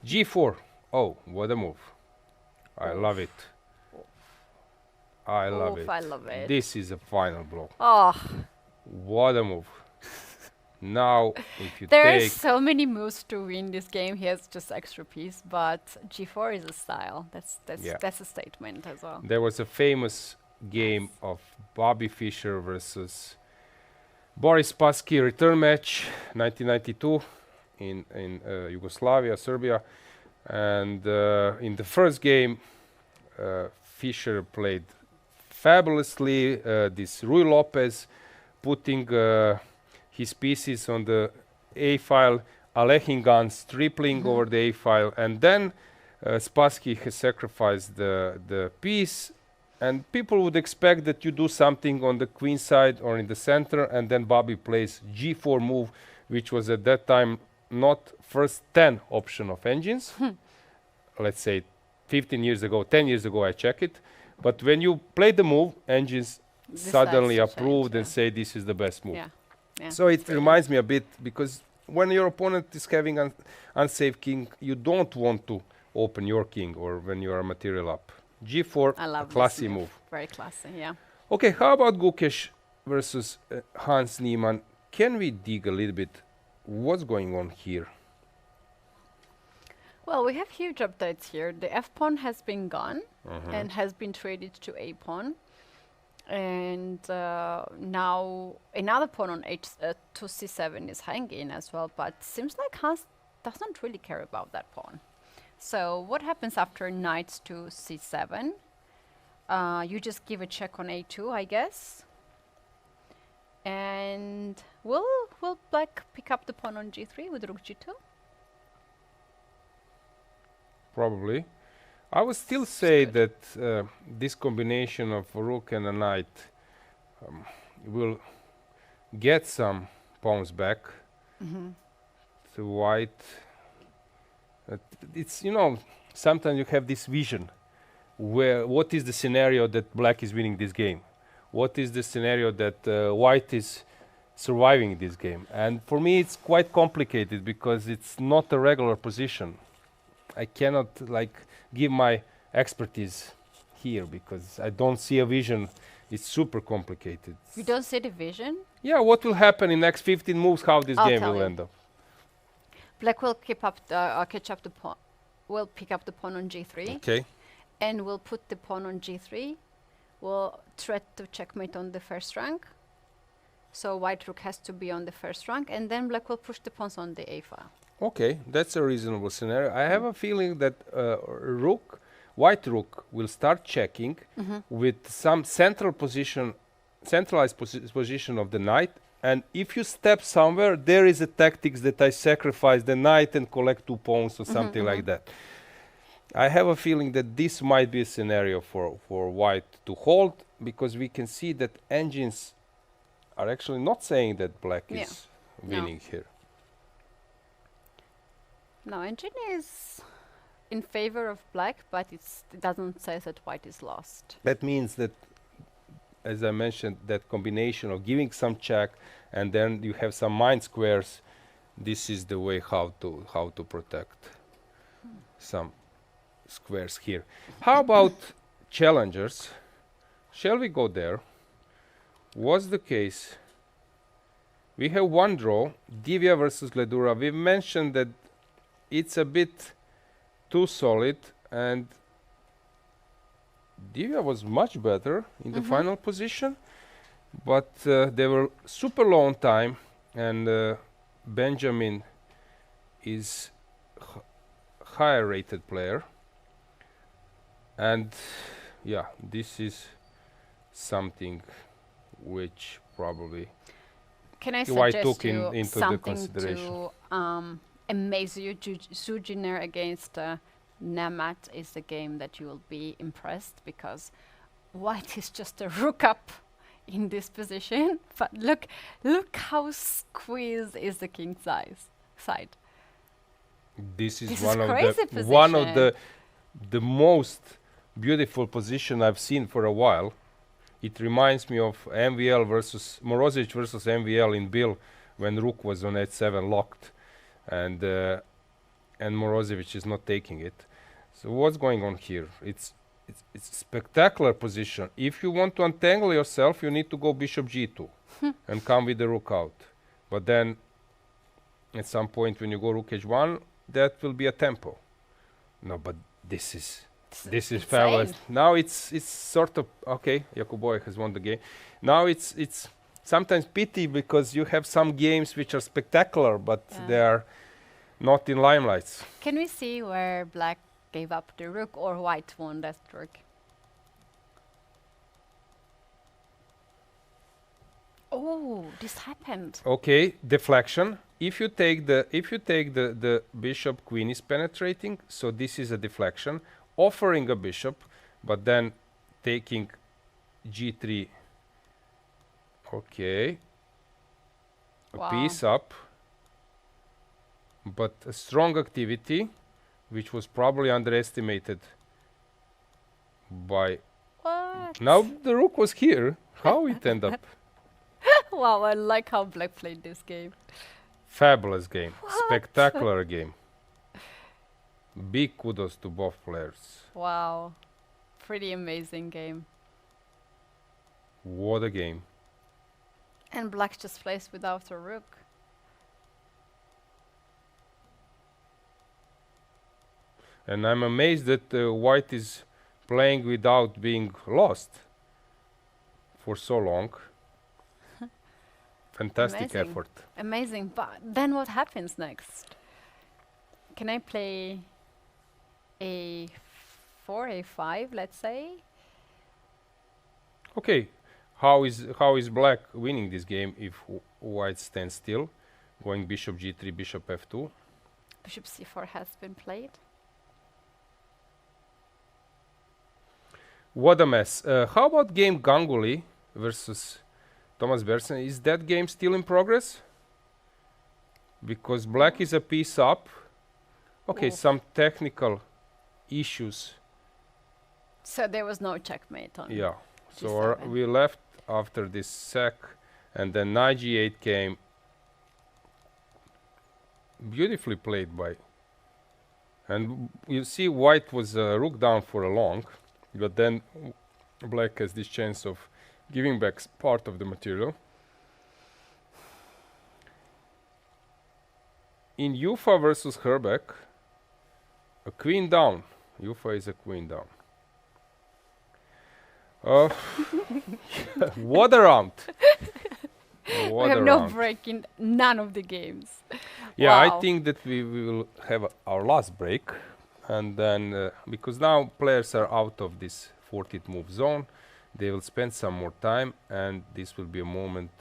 G4. Oh, what a move. I love it. I love it. I love it. This is a final blow. Oh, What a move. Now, if you there are take... so many moves to win this game. He has just extra piece, but G4 is a style. Yeah. That's a statement as well. There was a famous game of Bobby Fischer versus Boris Spassky return match, 1992 in Yugoslavia, Serbia. And in the first game, Fischer played fabulously. This Rui Lopez putting his pieces on the A file, Alekhine Gans tripling over the A file, and then Spassky has sacrificed the piece. And people would expect that you do something on the queen side or in the center, and then Bobby plays G4 move, which was at that time not first 10 option of engines. Let's say 15 years ago, 10 years ago, I check it. But when you play the move, engines suddenly Decides to approved change, and say this is the best move. Yeah. Yeah. So it reminds me a bit, because when your opponent is having an unsafe king, you don't want to open your king, or when you are material up. G4, I a love classy this move. Very classy, yeah. Okay, how about Gukesh versus Hans Niemann? Can we dig a little bit what's going on here? Well, we have huge updates here. The F pawn has been gone and has been traded to A pawn. And now another pawn on to C7 is hanging as well, but seems like Hans doesn't really care about that pawn. So what happens after knight to C7? You just give a check on A2, I guess. And will black pick up the pawn on G3 with rook G2? Probably. I would still say that this combination of a rook and a knight will get some pawns back to white. It's, you know, sometimes you have this vision where what is the scenario that black is winning this game? What is the scenario that white is surviving this game? And for me it's quite complicated because it's not a regular position. I cannot like give my expertise here because I don't see a vision. It's super complicated. You don't see the vision? Yeah, what will happen in next 15 moves, how this I'll game tell will you. end up. Black will catch up the pawn. Will pick up the pawn on G3 Okay. and will put the pawn on G3. Will threat to checkmate on the first rank. So white rook has to be on the first rank, and then black will push the pawns on the A file. Okay, that's a reasonable scenario. I have a feeling that white rook will start checking with some centralized position of the knight. And if you step somewhere, there is a tactics that I sacrifice the knight and collect 2 pawns or something like that. I have a feeling that this might be a scenario for white to hold, because we can see that engines are actually not saying that black is winning here. No, engine is in favor of black, but it doesn't say that white is lost. That means that, as I mentioned, that combination of giving some check and then you have some mind squares, this is the way how to protect some squares here. How about challengers? Shall we go there? Was the case? We have one draw, Divya versus Ledura. We mentioned that it's a bit too solid, and Divya was much better in the final position, but they were super low on time, and Benjamin is higher rated player, and yeah, this is something which probably Can I White suggest took you into the something consideration. to amaze you? Sujiner against Nemat is the game that you will be impressed, because white is just a rook up in this position. But look how squeezed is the king side. This is This is one of crazy one of position. the most beautiful position I've seen for a while. It reminds me of MVL versus Morozic versus MVL in Bill when Rook was on h7 locked, and Morozovic is not taking it. So what's going on here? It's a spectacular position. If you want to untangle yourself, you need to go bishop g2 and come with the rook out. But then at some point when you go rook h1, that will be a tempo. No, but this is Insane. fabulous. Now it's sort of okay. Jakuboy has won the game. Now it's sometimes pity because you have some games which are spectacular, but they are not in limelights. Can we see where black gave up the rook or white won that rook? Oh, this happened. Okay, deflection. If you take the bishop, queen is penetrating, so this is a deflection, offering a bishop, but then taking g3. Okay, a piece up, but a strong activity, which was probably underestimated by. What? Now the rook was here. How it end up? Wow, I like how black played this game. Fabulous game, spectacular game. Big kudos to both players. Wow, pretty amazing game. What a game. And black just plays without a rook. And I'm amazed that white is playing without being lost for so long. Fantastic Amazing. effort. Amazing, but then what happens next? Can I play a4, a5, let's say? Okay, how is black winning this game if white stands still? Going bishop g3, bishop f2. Bishop c4 has been played. What a mess. How about game Ganguly versus Thomas Bersen? Is that game still in progress? Because black is a piece up. Okay, Oof. some technical issues. So there was no checkmate on. Yeah. So G7. we left after this sack, and then knight g8 came. Beautifully played by. And you see white was rook down for a long, but then black has this chance of giving back part of the material. In Ufa versus Herbeck, a queen down. Ufa is a queen down. What a round! What We have a no round. break in none of the games. Yeah, I Wow. think that we will have our last break, and then because now players are out of this 40th move zone, they will spend some more time, and this will be a moment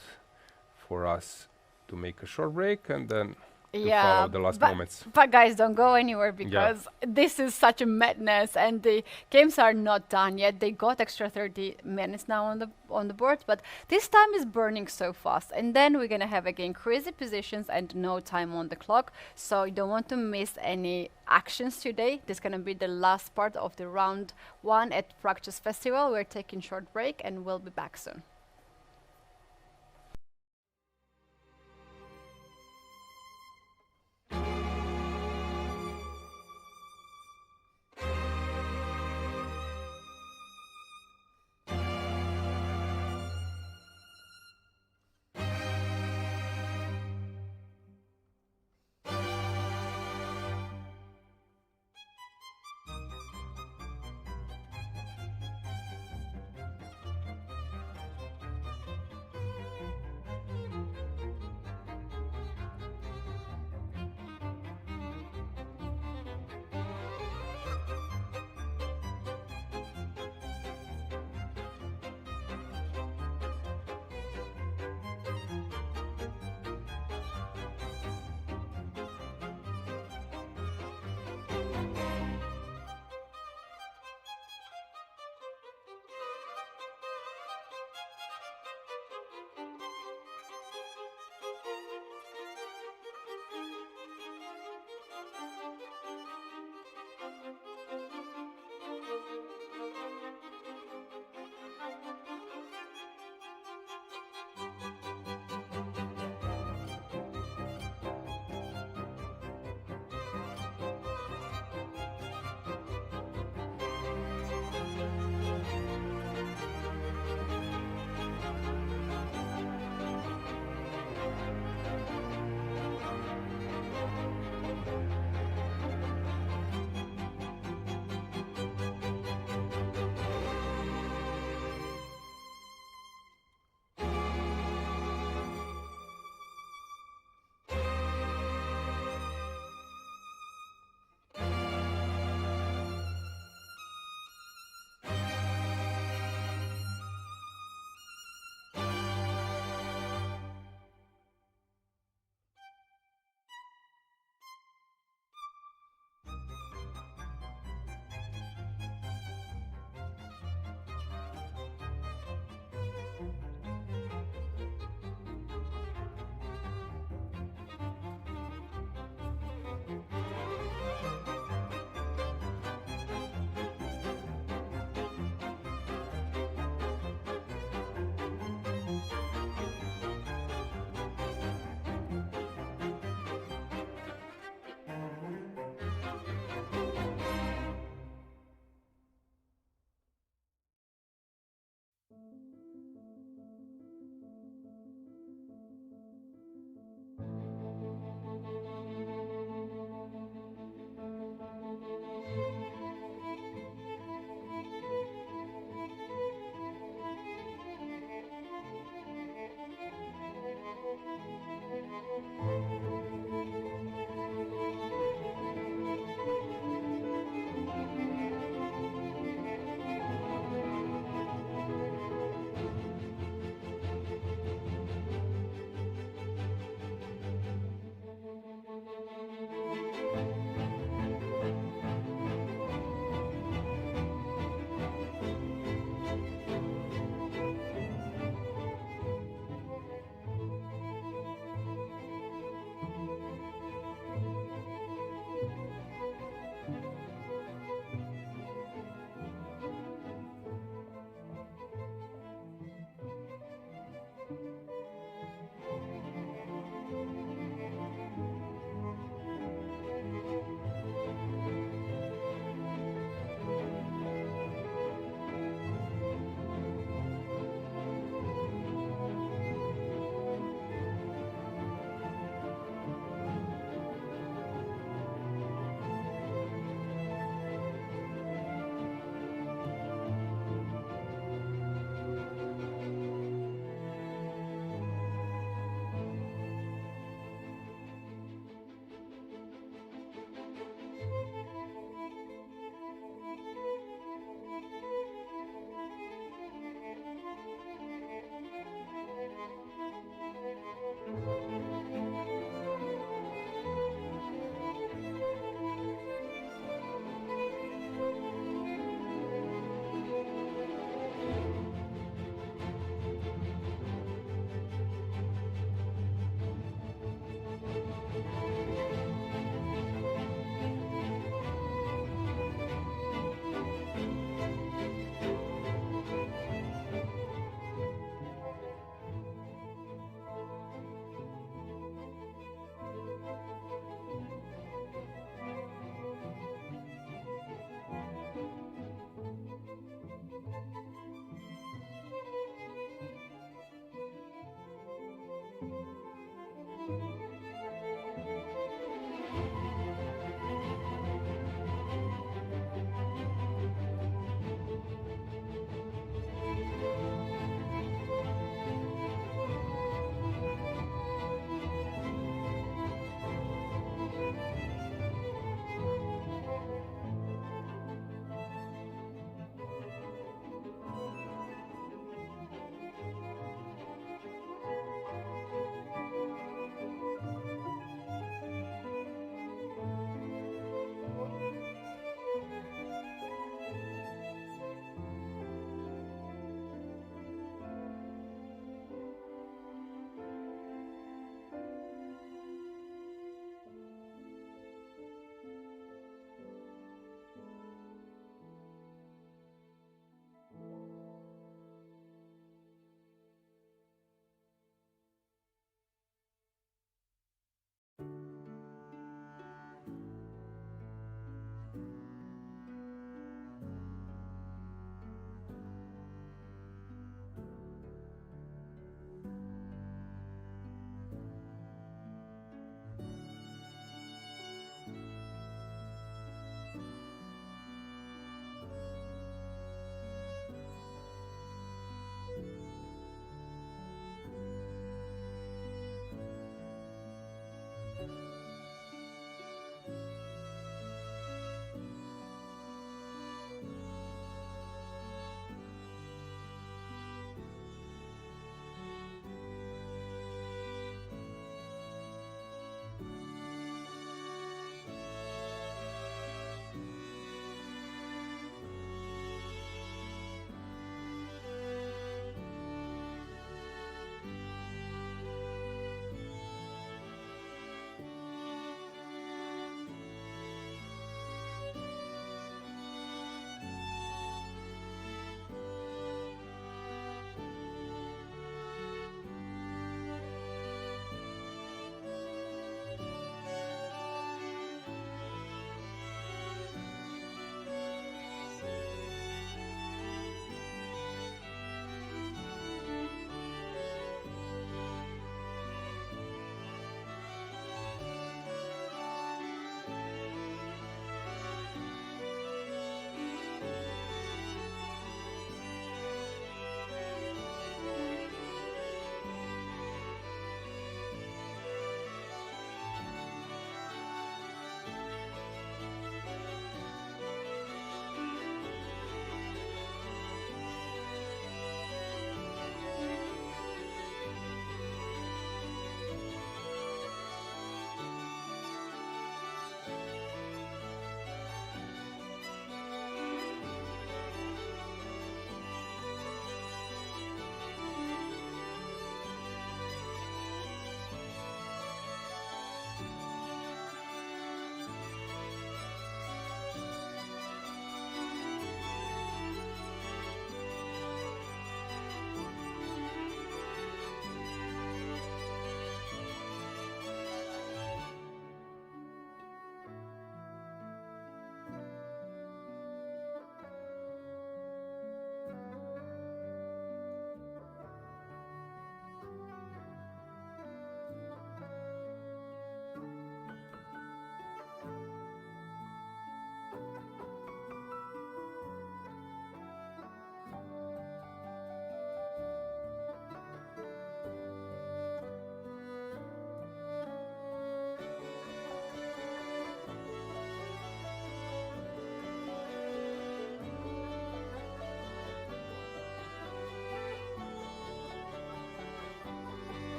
for us to make a short break and then to follow the last moments. But guys, don't go anywhere because this is such a madness, and the games are not done yet. They got extra 30 minutes now on the board, but this time is burning so fast. And then we're gonna have again crazy positions and no time on the clock. So you don't want to miss any actions today. This is gonna be the last part of the round 1 at Prague Chess Festival. We're taking short break and we'll be back soon.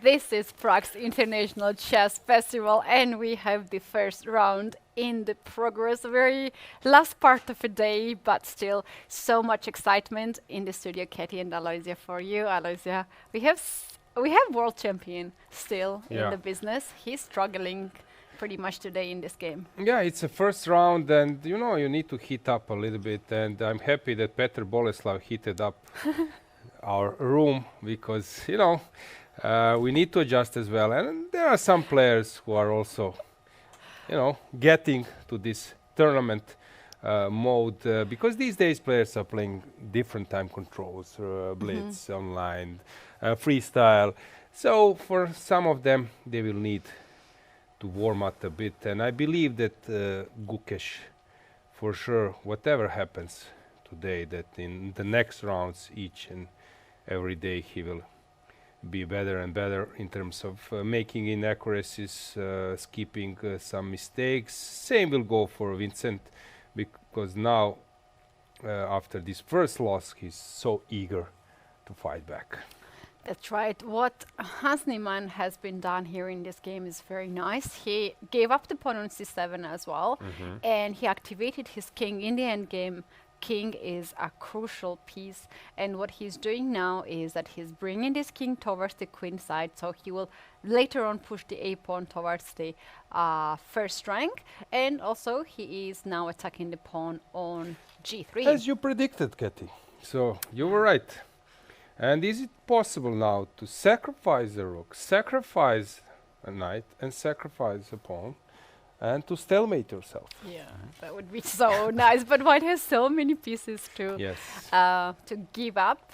This is Prague's International Chess Festival, and we have the first round in the progress. Very last part of the day, but still so much excitement in the studio. Keti and Alojzije for you. Alojzije, we have world champion still in the business. He's struggling pretty much today in this game. Yeah, it's a first round, and you know you need to heat up a little bit. And I'm happy that Petr Boleslav heated up our room because you know. We need to adjust as well, and there are some players who are also, you know, getting to this tournament mode because these days players are playing different time controls, blitz, online, freestyle. So for some of them, they will need to warm up a bit, and I believe that Gukesh, for sure, whatever happens today, that in the next rounds, each and every day, he will be better and better in terms of making inaccuracies, skipping some mistakes. Same will go for Vincent because now after this first loss he's so eager to fight back. That's right. What Hans Niemann has been done here in this game is very nice. He gave up the pawn on c7 as well, and he activated his king in the end game. King is a crucial piece, and what he's doing now is that he's bringing this king towards the queen side, so he will later on push the a pawn towards the first rank, and also he is now attacking the pawn on g3. As you predicted, Keti. So you were right. And is it possible now to sacrifice the rook, sacrifice a knight, and sacrifice a pawn, and to stalemate yourself? Yeah, that would be so nice. But white has so many pieces to give up.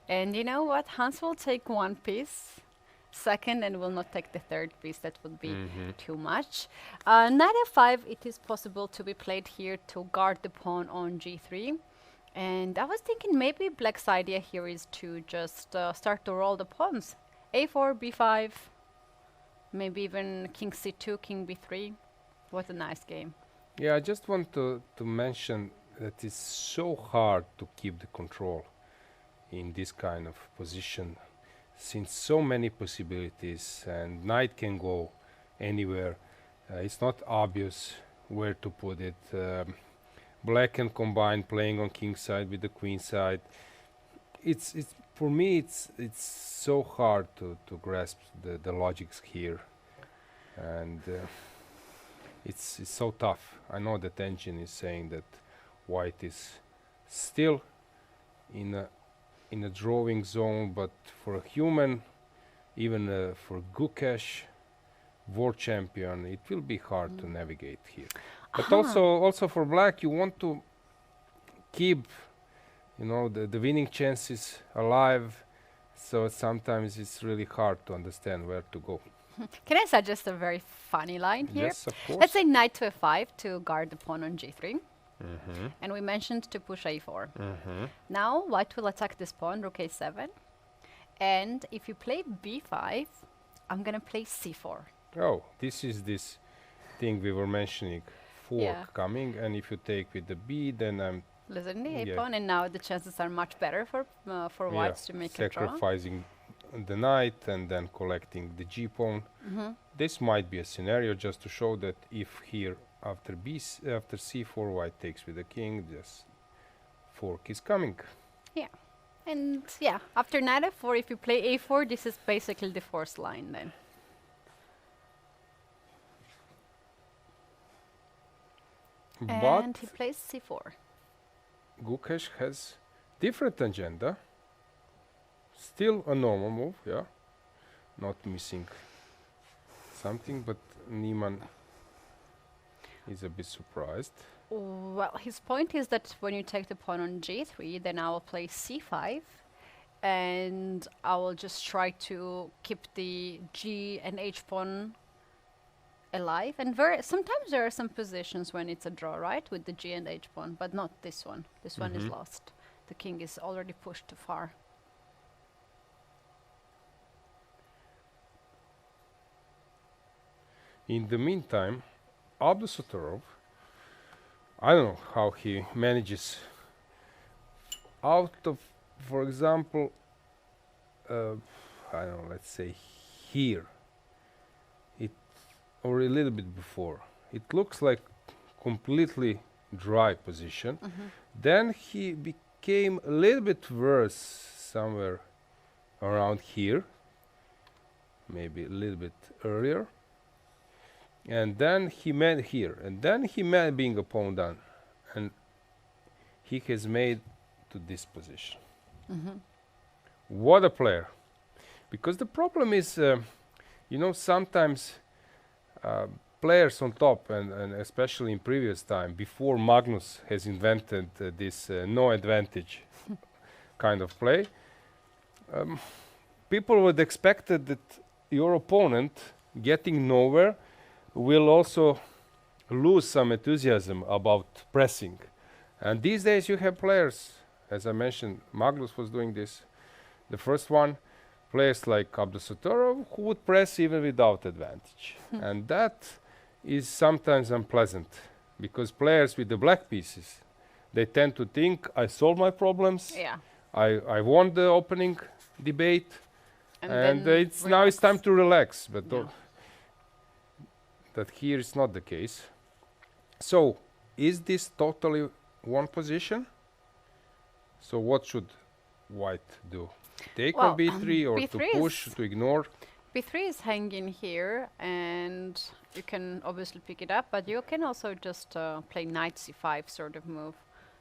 And you know what? Hans will take one piece, second, and will not take the third piece. That would be too much. Knight f5, it is possible to be played here to guard the pawn on g3. And I was thinking maybe black's idea here is to just start to roll the pawns. a4, b5, maybe even king c2, king b3. What a nice game. Yeah, I just want to mention that it's so hard to keep the control in this kind of position since so many possibilities and knight can go anywhere. It's not obvious where to put it. Black can combine playing on king side with the queen side. It's for me it's so hard to grasp the logics here, and it's so tough. I know that engine is saying that white is still in a drawing zone, but for a human, even for Gukesh, world champion, it will be hard to navigate here. But also for black, you want to keep, you know, the winning chances alive. So sometimes it's really hard to understand where to go. Can I suggest a very funny line here? Yes, of course. Let's say knight to f5 to guard the pawn on g3. And we mentioned to push a4. Now white will attack this pawn, rook a7. And if you play b5, I'm going to play c4. Oh, this is this thing we were mentioning. Fork coming, and if you take with the b, then I'm losing the a pawn, and now the chances are much better for whites to make a draw. Sacrificing the knight and then collecting the g pawn. This might be a scenario just to show that if here after after c4 white takes with the king, this fork is coming. Yeah. And yeah, after knight f4, if you play a4, this is basically the fourth line then. And he plays c4. Gukesh has different agenda. Still a normal move, yeah. Not missing something, but Niemann is a bit surprised. Well, his point is that when you take the pawn on g3, then I will play c5, and I will just try to keep the g and h pawn alive. And sometimes there are some positions when it's a draw, right, with the g and h pawn, but not this one. This one is lost. The king is already pushed too far. In the meantime, Abdusatorov, I don't know how he manages out of, for example, I don't know, let's say here, or a little bit before, it looks like completely dry position. Then he became a little bit worse somewhere around here, maybe a little bit earlier. And then he made here, and then he made being a pawn down, and he has made to this position. What a player! Because the problem is, you know, sometimes players on top, and especially in previous time, before Magnus has invented this no advantage kind of play, people would expect that your opponent getting nowhere will also lose some enthusiasm about pressing. And these days you have players, as I mentioned, Magnus was doing this, the first one, players like Abdusatorov who would press even without advantage. And that is sometimes unpleasant, because players with the black pieces, they tend to think, I solved my problems, I won the opening debate, and it's now it's time to relax. But that here is not the case. So is this totally one position? So what should white do? Take on b3 or to push, to ignore? b3 is hanging here, and you can obviously pick it up, but you can also just play knight c5 sort of move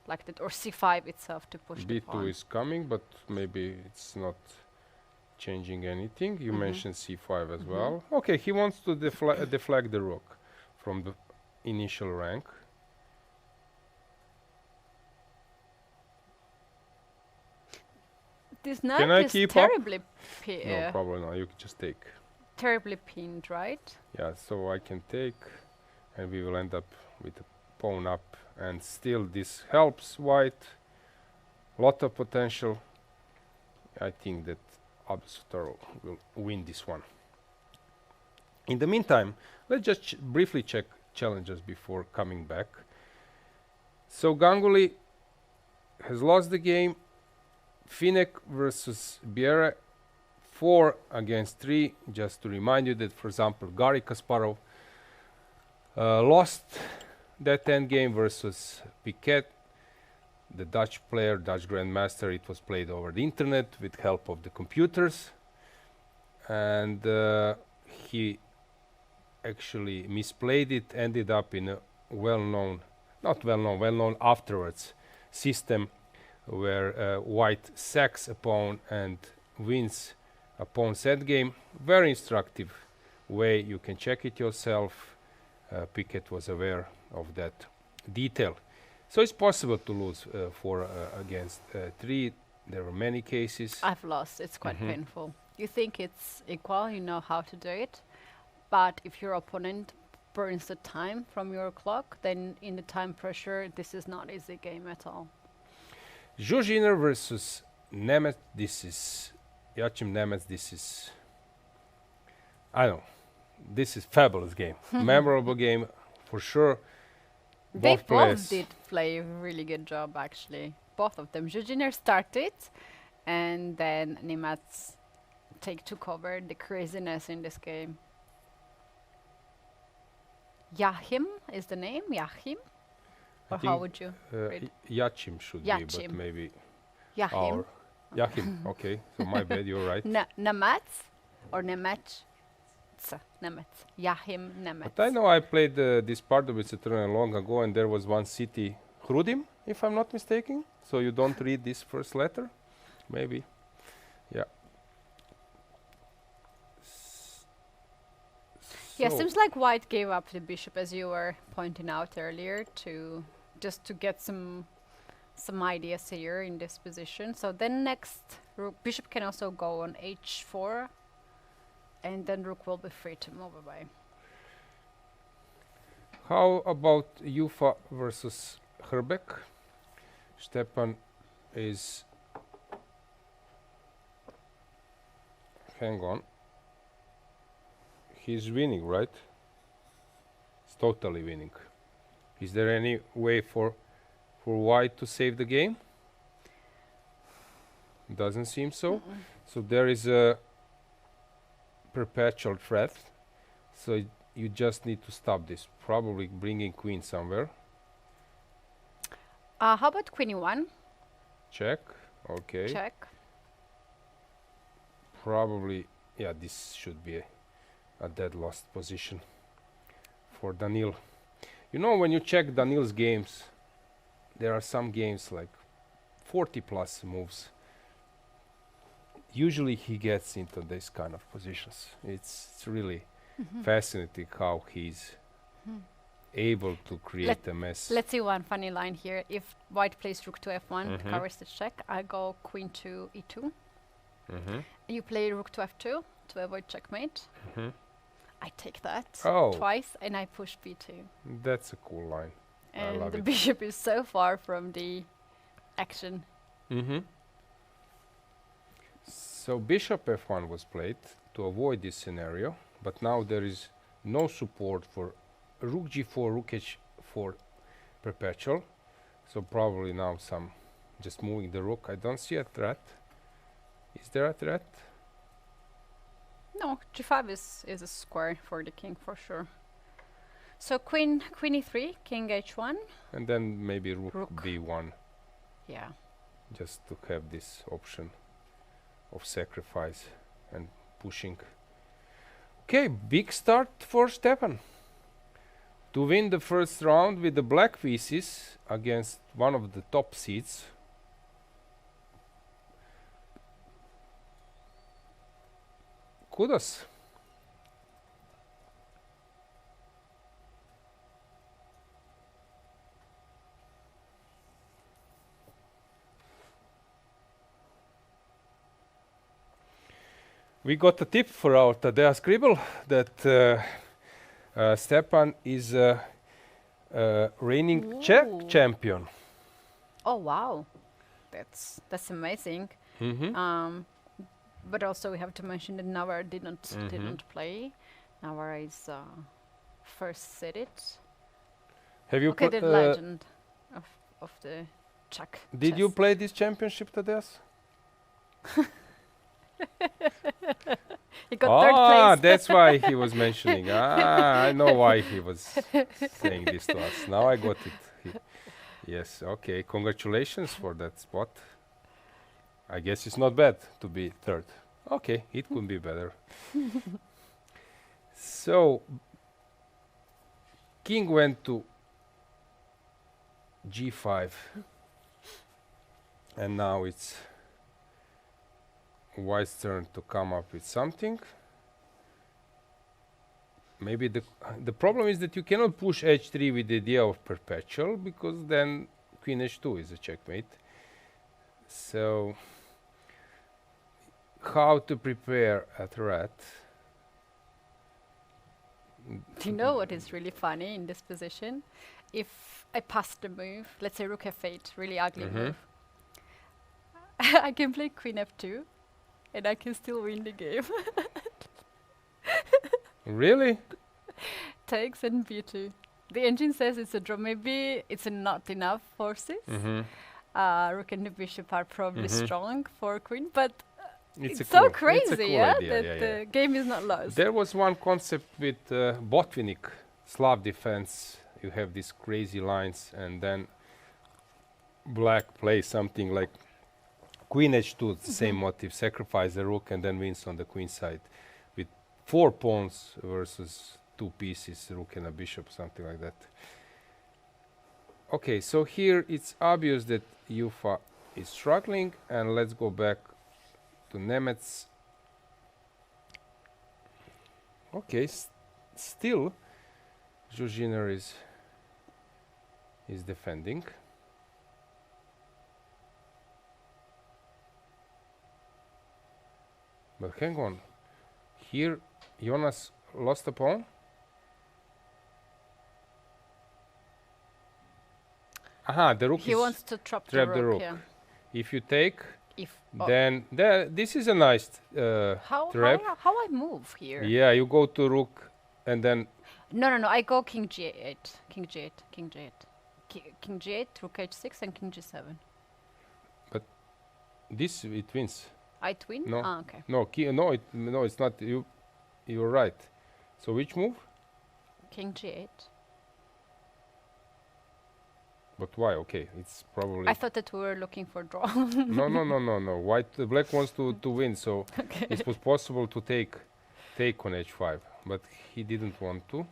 like that, or c5 itself to push the pawn. b2 is coming, but maybe it's not changing anything. You mentioned c5 as well. Okay, he wants to deflect the rook from the initial rank. This knight is terribly no, probably not. You can just take. Terribly pinned, right? Yeah, so I can take, and we will end up with a pawn up, and still this helps white. Lot of potential. I think that Abdusatorov will win this one. In the meantime, let's just briefly check challenges before coming back. So Ganguly has lost the game. Finek versus Biera, 4 against 3. Just to remind you that, for example, Garry Kasparov lost that end game versus Piquet, the Dutch player, Dutch grandmaster. It was played over the internet with help of the computers, and he actually misplayed it, ended up in a well-known afterwards system where white sacks a pawn and wins a pawn set game. Very instructive way. You can check it yourself. Piquet was aware of that detail. So it's possible to lose 4 against 3. There are many cases. I've lost. It's quite painful. You think it's equal, you know how to do it, but if your opponent burns the time from your clock, then in the time pressure, this is not easy game at all. Zhuzhiner versus Nemec. This is Yachim Nemec. This is, I don't know, this is fabulous game. Memorable game for sure. They both did play a really good job, actually. Both of them. Zhuzhiner started, and then Nemec take to cover the craziness in this game. Yachim is the name, Yachim? I Or how think, would you read? Yachim should be, but Yachim. maybe Yachim. our Yachim. Okay, so my bad. You're right. Nemetz or Nemetz? Nemetz. Yachim Nemetz. But I know I played this part of it long ago, and there was one city, Hrudim, if I'm not mistaken. So you don't read this first letter, maybe. Yeah. Yeah, So- seems like White gave up the bishop, as you were pointing out earlier, to just to get some ideas here in this position. So then next, bishop can also go on h4, and then rook will be free to move away. How about Ufa versus Herbeck? Stepan is... Hang on. He's winning, right? He's totally winning. Is there any way for White to save the game? Doesn't seem so. So there is a perpetual threat. So you just need to stop this. Probably bringing queen somewhere. How about queen e1? Check. Okay. Check. Probably, yeah, this should be a dead lost position for Danil. You know, when you check Danil's games, there are some games like 40 plus moves. Usually he gets into this kind of positions. It's really fascinating how he's able to create a mess. Let's see one funny line here. If White plays rook to f1, covers the check, I go queen to e2. You play rook to f2 to avoid checkmate. I take that twice, and I push b2. That's a cool line. I And love the it. bishop is so far from the action. So bishop f1 was played to avoid this scenario, but now there is no support for rook g4, rook h4 perpetual. So probably now some just moving the rook. I don't see a threat. Is there a threat? No, g5 is a square for the king for sure. So queen e3, king h1. And then maybe rook Rook. b1, Yeah. just to have this option of sacrifice and pushing. Okay, big start for Stepan. To win the first round with the black pieces against one of the top seeds. Kudos. We got a tip for our Tadea Scribble that Stepan is reigning Czech Ooh. champion. Oh wow, that's amazing. But also we have to mention that Navar didn't play. Navar is first seeded. Have you Okay, the legend of the Czech. did you chess. play this championship, Tadeas? He got third place. That's why he was mentioning. I know why he was saying this to us. Now I got it. Yes, okay. Congratulations for that spot. I guess it's not bad to be third. Okay, it could be better. So, king went to g5. And now it's White's turn to come up with something. Maybe the problem is that you cannot push h3 with the idea of perpetual, because then queen h2 is a checkmate. So how to prepare a threat? Do you know what is really funny in this position? If I pass the move, let's say rook f8, really ugly move, I can play queen f2, and I can still win the game. Really? Takes and b2. The engine says it's a draw. Maybe it's not enough forces. Rook and the bishop are probably strong for queen, but It's so It's a crazy, cool yeah, idea, that yeah, yeah. the game is not lost. There was one concept with Botvinnik, Slav defense. You have these crazy lines, and then black plays something like queen h2, it's the same motive, sacrifice the rook and then wins on the queen side with 4 pawns versus 2 pieces, rook and a bishop, something like that. Okay, so here it's obvious that Ufa is struggling, and let's go back to Nemets. Okay, still Žužiner is defending. But hang on, here Jonas lost a pawn. Aha, the rook He is wants to trap the trap the rook, rook. yeah. If you take, If then this is a nice trap. how I move here? Yeah, you go to rook and then No, I go king g8, king g8, king g8, king g8, rook h6, and king g7. this it wins. I twin? No. Ah, okay. No, it's not. You're right. So which move? King g8. But why? Okay, it's probably I thought that we were looking for draw. no. White, black wants to win, so Okay. it was possible to take on h5, but he didn't want to.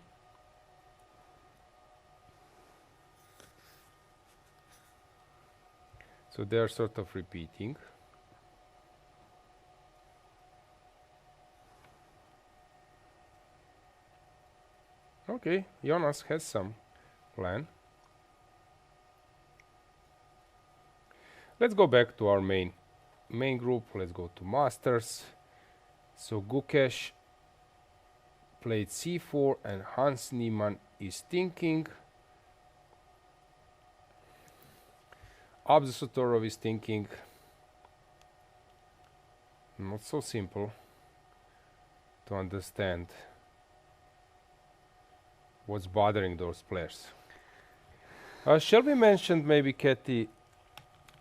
So they are sort of repeating. Okay, Jonas has some plan. Let's go back to our main group. Let's go to Masters. So Gukesh played c4 and Hans Niemann is thinking. Abdusatorov is thinking. Not so simple to understand what's bothering those players. Shall we mention maybe, Keti,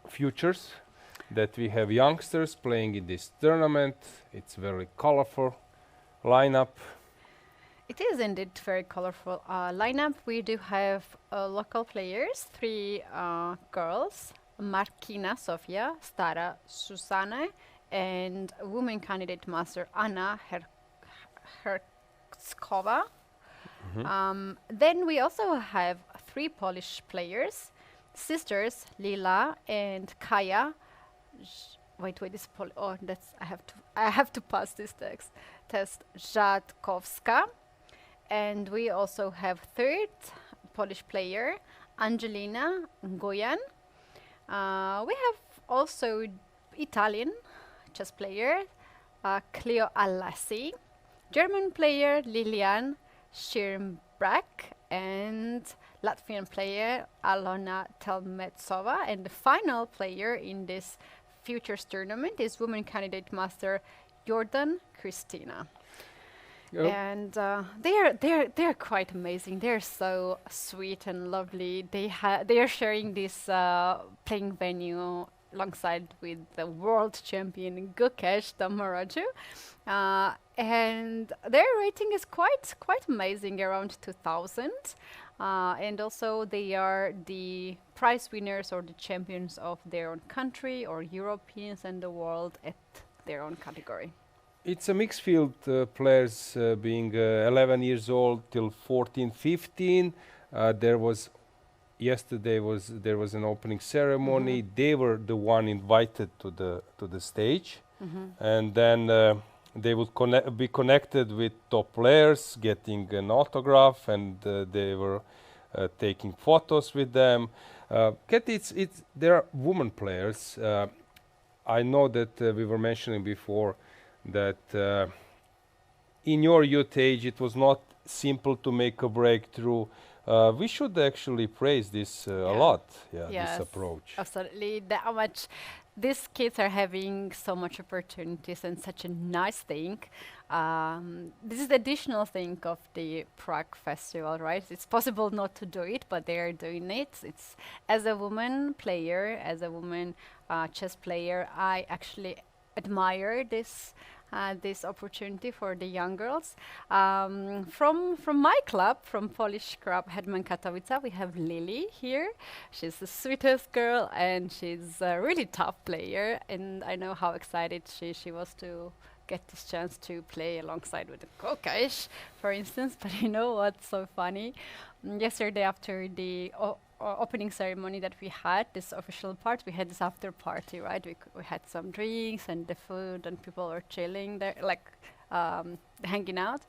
futures that we have youngsters playing in this tournament? It's very colorful lineup. It is indeed very colorful lineup. We do have local players, 3 girls, Markina Sofia, Stara Susana, and women candidate master Anna Herskova. Then we also have 3 Polish players, sisters Lila and Kaja. Wait, this I have to pass this test. Rzadkowska. And we also have 3rd Polish player, Angelina Goyan. We have also Italian chess player, Cleo Alasi, German player, Lilian Schirmbrak, and Latvian player, Alona Telmetsova. And the final player in this futures tournament is women candidate master Jordan Kristina. Yep. And they're quite amazing. They're so sweet and lovely. They are sharing this playing venue alongside with the world champion Gukesh Damaraju, and their rating is quite amazing, around 2,000. And also they are the prize winners or the champions of their own country or Europeans and the world at their own category. It's a mixed field, players being 11 years old till 14, 15. There was an opening ceremony. They were the one invited to the stage, and then they would be connected with top players, getting an autograph, and they were taking photos with them. Keti, there are women players. I know that we were mentioning before that in your youth age it was not simple to make a breakthrough. We should actually praise this a lot, this approach. Absolutely, how much these kids are having so much opportunities and such a nice thing. This is the additional thing of the Prague festival, right? It's possible not to do it, but they are doing it. It's as a woman player, as a woman chess player, I actually admire this opportunity for the young girls. From my club, from Polish club Hetman Katowice, we have Lily here. She's the sweetest girl, and she's a really tough player. And I know how excited she was to get this chance to play alongside with Gukesh, for instance. But you know what's so funny? Yesterday, after the opening ceremony that we had, this official part, we had this after party, right? We had some drinks and the food, and people were chilling there, like hanging out.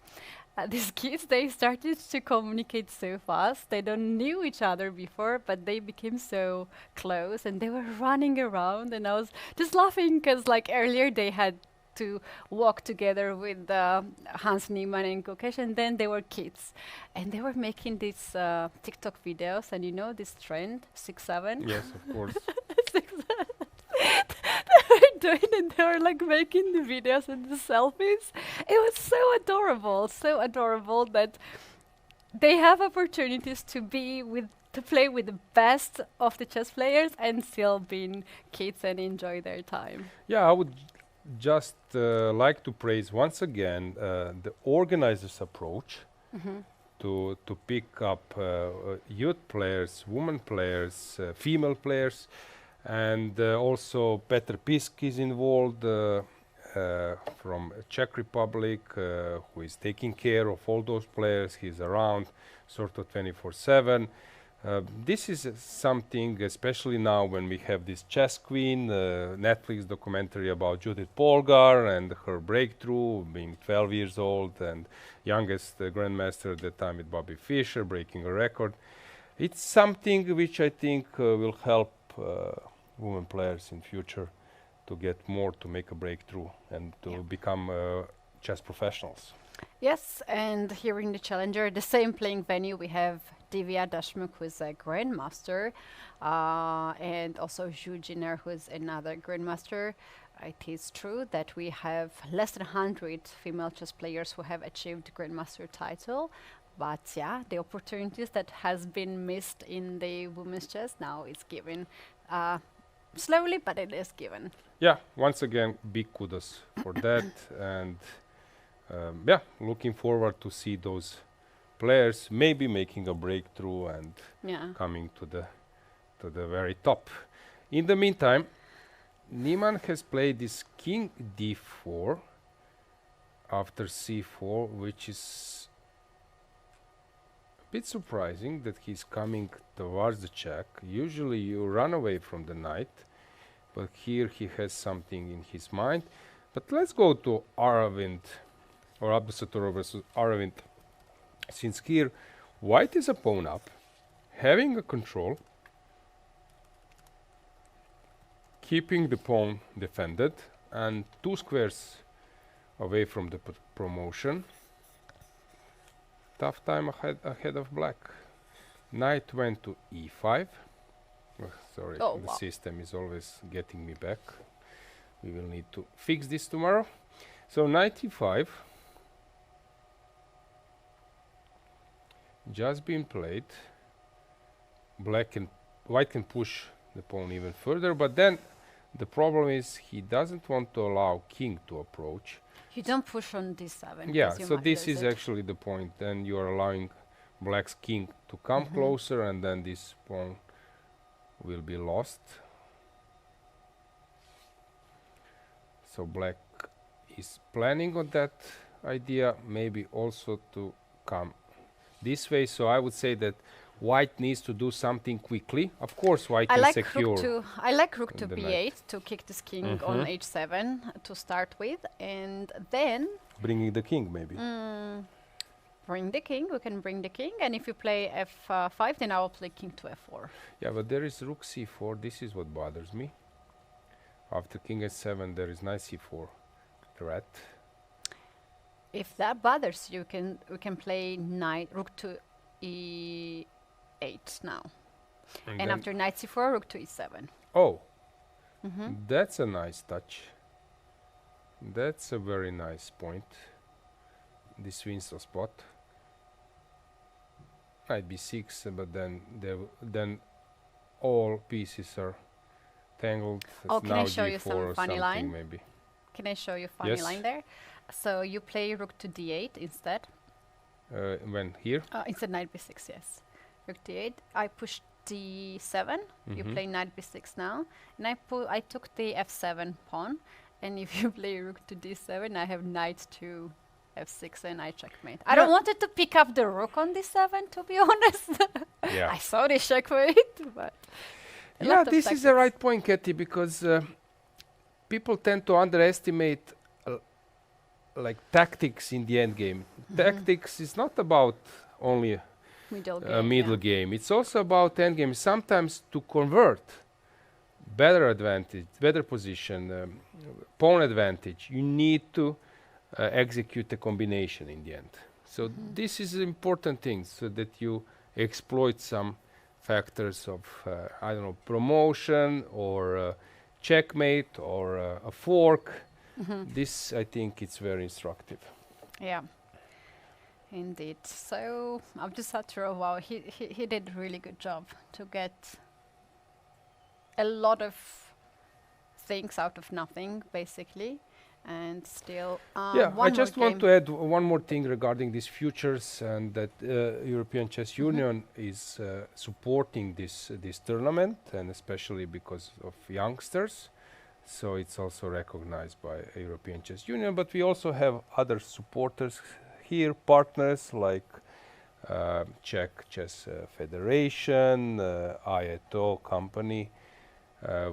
These kids, they started to communicate so fast. They don't knew each other before, but they became so close, and they were running around, and I was just laughing because like earlier they had to walk together with Hans Niemann and Gukesh, and then they were kids, and they were making these TikTok videos, and you know this trend 6-7. Yes, of course. 6-7. They were doing it. They were like making the videos and the selfies. It was so adorable that they have opportunities to play with the best of the chess players and still being kids and enjoy their time. Yeah, I would just like to praise once again the organizers' approach to pick up youth players, women players, female players, and also Petr Pisk is involved from Czech Republic, who is taking care of all those players. He's around sort of 24/7. This is something, especially now when we have this Chess Queen Netflix documentary about Judith Polgar and her breakthrough, being 12 years old and youngest grandmaster at the time with Bobby Fischer, breaking a record. It's something which I think will help women players in future to get more, to make a breakthrough and to become chess professionals. Yes, and here in the Challenger, the same playing venue, we have Divya Dashmukh, who is a grandmaster, and also Zhu Jiner, who is another grandmaster. It is true that we have less than 100 female chess players who have achieved grandmaster title, but yeah, the opportunities that has been missed in the women's chess now is given slowly, but it is given. Yeah, once again, big kudos for that, and yeah, looking forward to see those players maybe making a breakthrough and coming to the very top. In the meantime, Niemann has played this king d4 after c4, which is a bit surprising that he's coming towards the check. Usually you run away from the knight, but here he has something in his mind. But let's go to Aravind, or Abdusattorov versus Aravind. Since here white is a pawn up, having a control, keeping the pawn defended, and 2 squares away from the promotion. Tough time ahead of black. Knight went to e5. Sorry, the system is always getting me back. We will need to fix this tomorrow. So knight e5. Just been played. White can push the pawn even further, but then the problem is he doesn't want to allow king to approach. You don't push on d7. Yeah, so this is actually the point. Then you are allowing black's king to come closer, and then this pawn will be lost. So black is planning on that idea, maybe also to come this way. So I would say that white needs to do something quickly. Of course, white can secure. I like rook to b8 to kick this king on h7 to start with, and then bringing the king maybe. Bring the king. We can bring the king, and if you play f5, then I will play king to f4. Yeah, but there is rook c4. This is what bothers me. After king h7, there is knight c4 threat. If that bothers you, we can play rook to e8 now, and after knight c4, rook to e7. Oh, that's a nice touch. That's a very nice point. This wins the spot. Knight b6, but then all pieces are tangled. Oh, can I show you some funny line? Maybe. Can I show you funny Yes. line there? So you play rook to d8 instead. When here? Instead knight b6, yes. Rook d8. I push d7. You play knight b6 now. And I took the f7 pawn. And if you play rook to d7, I have knight to f6 and I checkmate. I don't wanted to pick up the rook on d7, to be honest. Yeah. I saw the checkmate, but Yeah, this is the right point, Keti, because people tend to underestimate like tactics in the end game. Tactics is not about only middle a game. middle game. It's also about end game. Sometimes to convert better advantage, better position, pawn advantage, you need to execute a combination in the end. So this is an important thing, so that you exploit some factors of, I don't know, promotion or checkmate or a fork. This, I think, it's very instructive. Yeah, indeed. So Abdusattorov, wow, he did a really good job to get a lot of things out of nothing, basically, and still. Yeah, one I just more want to add one more thing regarding these futures, and that European Chess Union is supporting this tournament, and especially because of youngsters. So it's also recognized by European Chess Union, but we also have other supporters here, partners like Czech Chess Federation, IATO company.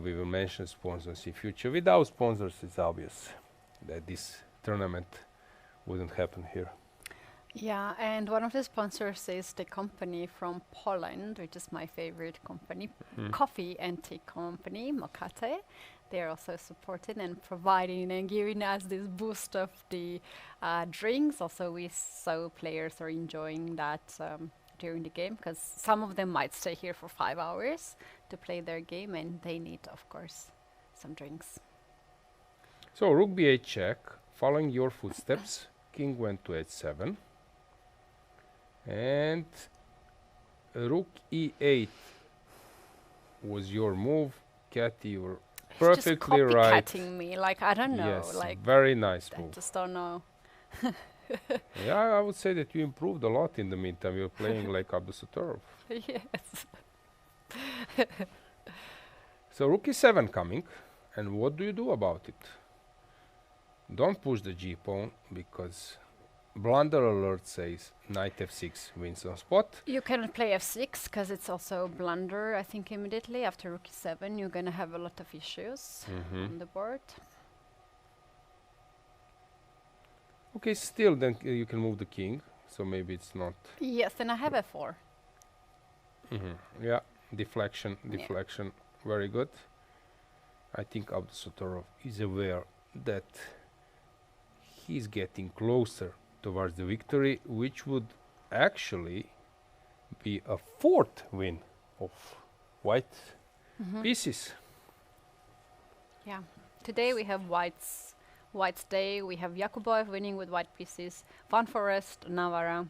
We will mention sponsors in future. Without sponsors, it's obvious that this tournament wouldn't happen here. Yeah, and one of the sponsors is the company from Poland, which is my favorite company, coffee and tea company, Mokate. They're also supporting and providing and giving us this boost of the drinks. Also, we saw players are enjoying that during the game, because some of them might stay here for 5 hours to play their game, and they need, of course, some drinks. So rook b8 check, following your footsteps, king went to h7, and rook e8 was your move. Keti, you were perfectly just right. copycatting me, like, I don't know, Yes, like, very nice I move. just don't know. Yeah, I would say that you improved a lot in the meantime. You're playing like Abdusattorov. Yes. So rook e7 coming, and what do you do about it? Don't push the g-pawn, because blunder alert says knight f6 wins on spot. You cannot play f6 because it's also blunder. I think immediately after rook e7 you're gonna have a lot of issues on the board. Okay, still then you can move the king, so maybe it's not. Yes, and I have f4. Yeah, deflection, very good. I think Abdusattorov is aware that he's getting closer towards the victory, which would actually be a fourth win of white pieces. Yeah. Today we have White's day. We have Yakubov winning with white pieces, Van Forest, Navarra,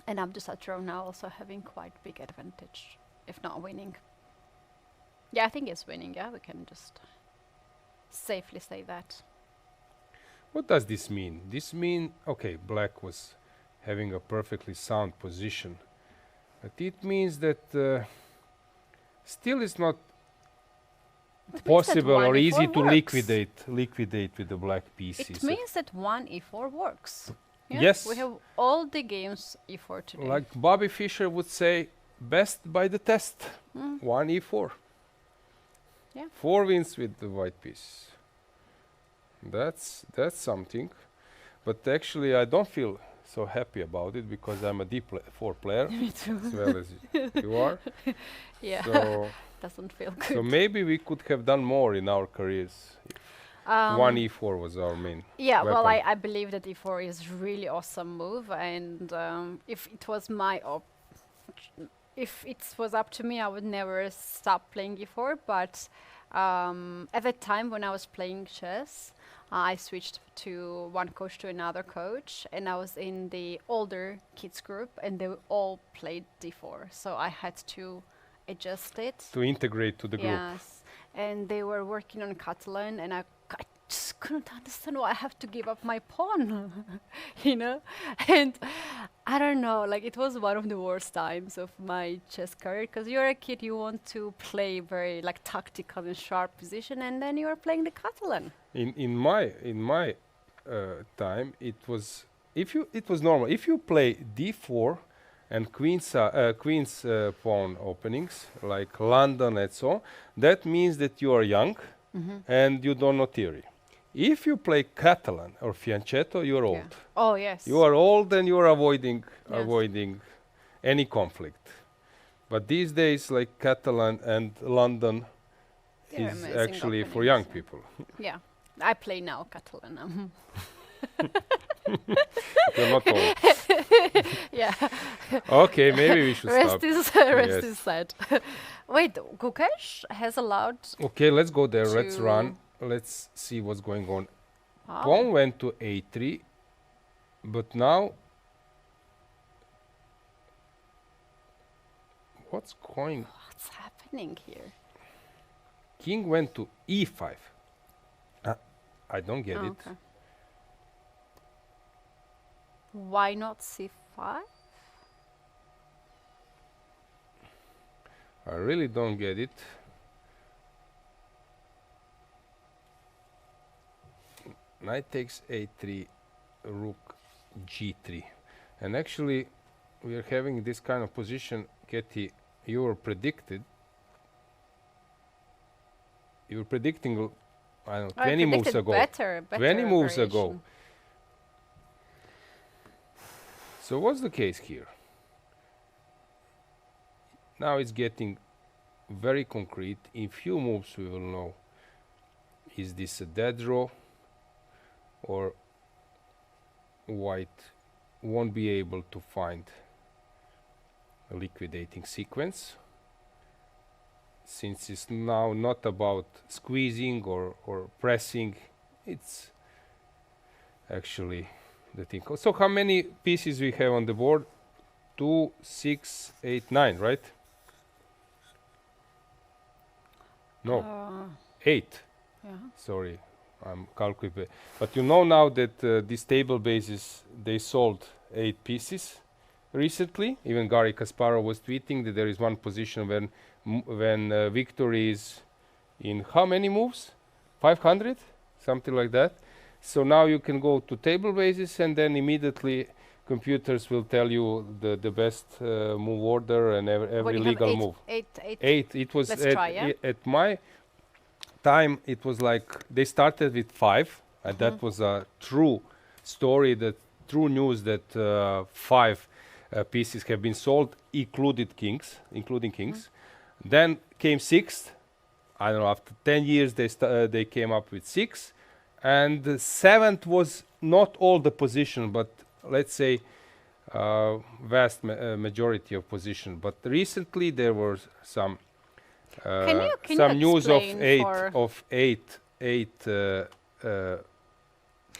and Abdusattorov now also having quite big advantage, if not winning. Yeah, I think he's winning. Yeah, we can just safely say that. What does this mean? This mean, okay, black was having a perfectly sound position, but it means that still it's not possible or easy to liquidate with the black pieces. It means that one e4 works. Yeah? Yes. We have all the games e4 today. Like Bobby Fischer would say, best by the test. One e4. Yeah. 4 wins with the white piece. That's something. But actually I don't feel so happy about it, because I'm a d4 player. Me too. As well as you are. Yeah. So Doesn't feel good. so maybe we could have done more in our careers. One e4 was our main Yeah, well, weapon. I believe that e4 is really awesome move, and if it was if it was up to me, I would never stop playing e4. But at the time when I was playing chess, I switched to one coach to another coach, and I was in the older kids group, and they all played d4, so I had to adjust it. To integrate to the group. Yes, and they were working on Catalan, and I just couldn't understand why I have to give up my pawn, you know? And I don't know, like it was one of the worst times of my chess career, because you're a kid, you want to play very like tactical and sharp position, and then you are playing the Catalan. In my time, it was normal. If you play d4 and queen's pawn openings like London and so on, that means that you are young and you don't know theory. If you play Catalan or Fianchetto, you are old. Oh yes. You are old and you are avoiding any conflict. But these days, like Catalan and London They're is amazing actually for openings, young yeah. people. Yeah, I play now Catalan. You're not old. Yeah. Okay, maybe we should Rest stop. is Yes. said. Wait, Gukesh has allowed. Okay, let's go there. Let's to- run. Let's see what's going on. Wow. Pawn went to a3, but now what's going? What's happening here? King went to e5. I don't get Oh, it. okay. Why not c5? I really don't get it. Knight takes a3, rook g3. And actually, we are having this kind of position, Keti, you were predicting, I don't know, 20 moves predicted ago. better 20 moves ago. variation. So what's the case here? Now it's getting very concrete. In few moves we will know, is this a dead draw or white won't be able to find a liquidating sequence, since it's now not about squeezing or pressing, it's actually the thing. So how many pieces we have on the board? 2, 6, 8, 9, right? No, 8. Yeah. Sorry, I'm calculating. But you know now that these table bases, they sold 8 pieces recently. Even Garry Kasparov was tweeting that there is one position when victory is in how many moves? 500? Something like that. So now you can go to table bases and then immediately computers will tell you the best move order and every legal move. 8. It was Let's try, yeah? at my time. It was like they started with 5, and that was a true story, that true news that 5 pieces have been sold, including kings. Then came 6. I don't know. After 10 years, they came up with 6, and the 7th was not all the position, but let's say vast majority of position. But recently there was some Can some you news of explain eight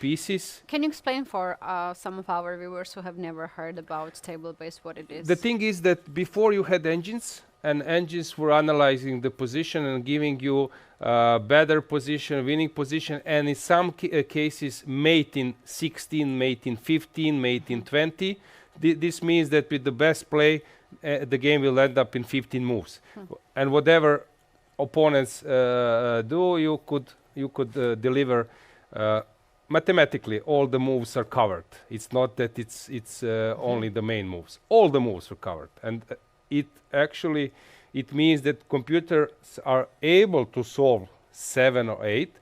pieces. Can you explain for some of our viewers who have never heard about table-based what it is? The thing is that before you had engines, and engines were analyzing the position and giving you better position, winning position, and in some cases mate in 16, mate in 15, mate in 20. This means that with the best play, the game will end up in 15 moves. And whatever opponents do, you could deliver mathematically. All the moves are covered. It's not that it's only the main moves. All the moves are covered, and it means that computers are able to solve 7 or 8.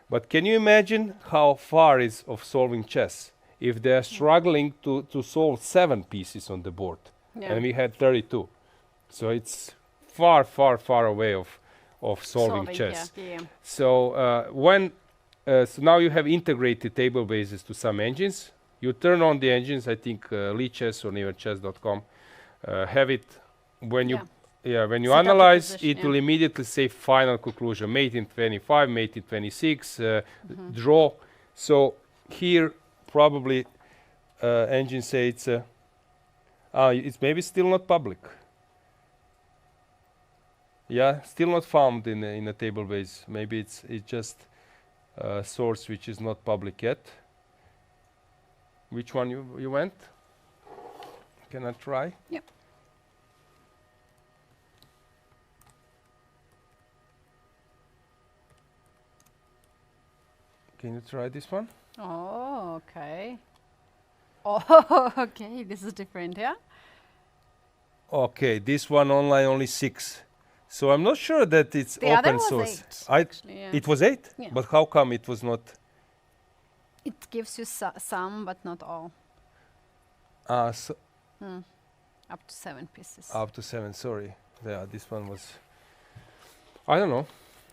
But can you imagine how far is of solving chess if they are struggling to solve 7 pieces on the board? Yeah. And we had 32. So it's far, far, far away of solving chess. Yeah. So so now you have integrated table bases to some engines. You turn on the engines. I think LeeChess or NeverChess.com have it. When you when you Set up the analyze, position, it will immediately say final conclusion, mate in 25, mate in 26, draw. So here probably engines say it's maybe still not public. Yeah, still not found in a table base. Maybe it's just source which is not public yet. Which one you went? Can I try? Yep. Can you try this one? Oh, okay. Oh, okay. This is different, yeah? Okay, this one online only 6. So I'm not sure that it's The other open was source. 8, actually, yeah. It was 8? Yeah. But how come it was not? It gives you some, but not all. So Up to 7 pieces. up to 7, sorry. Yeah, this one was... I don't know.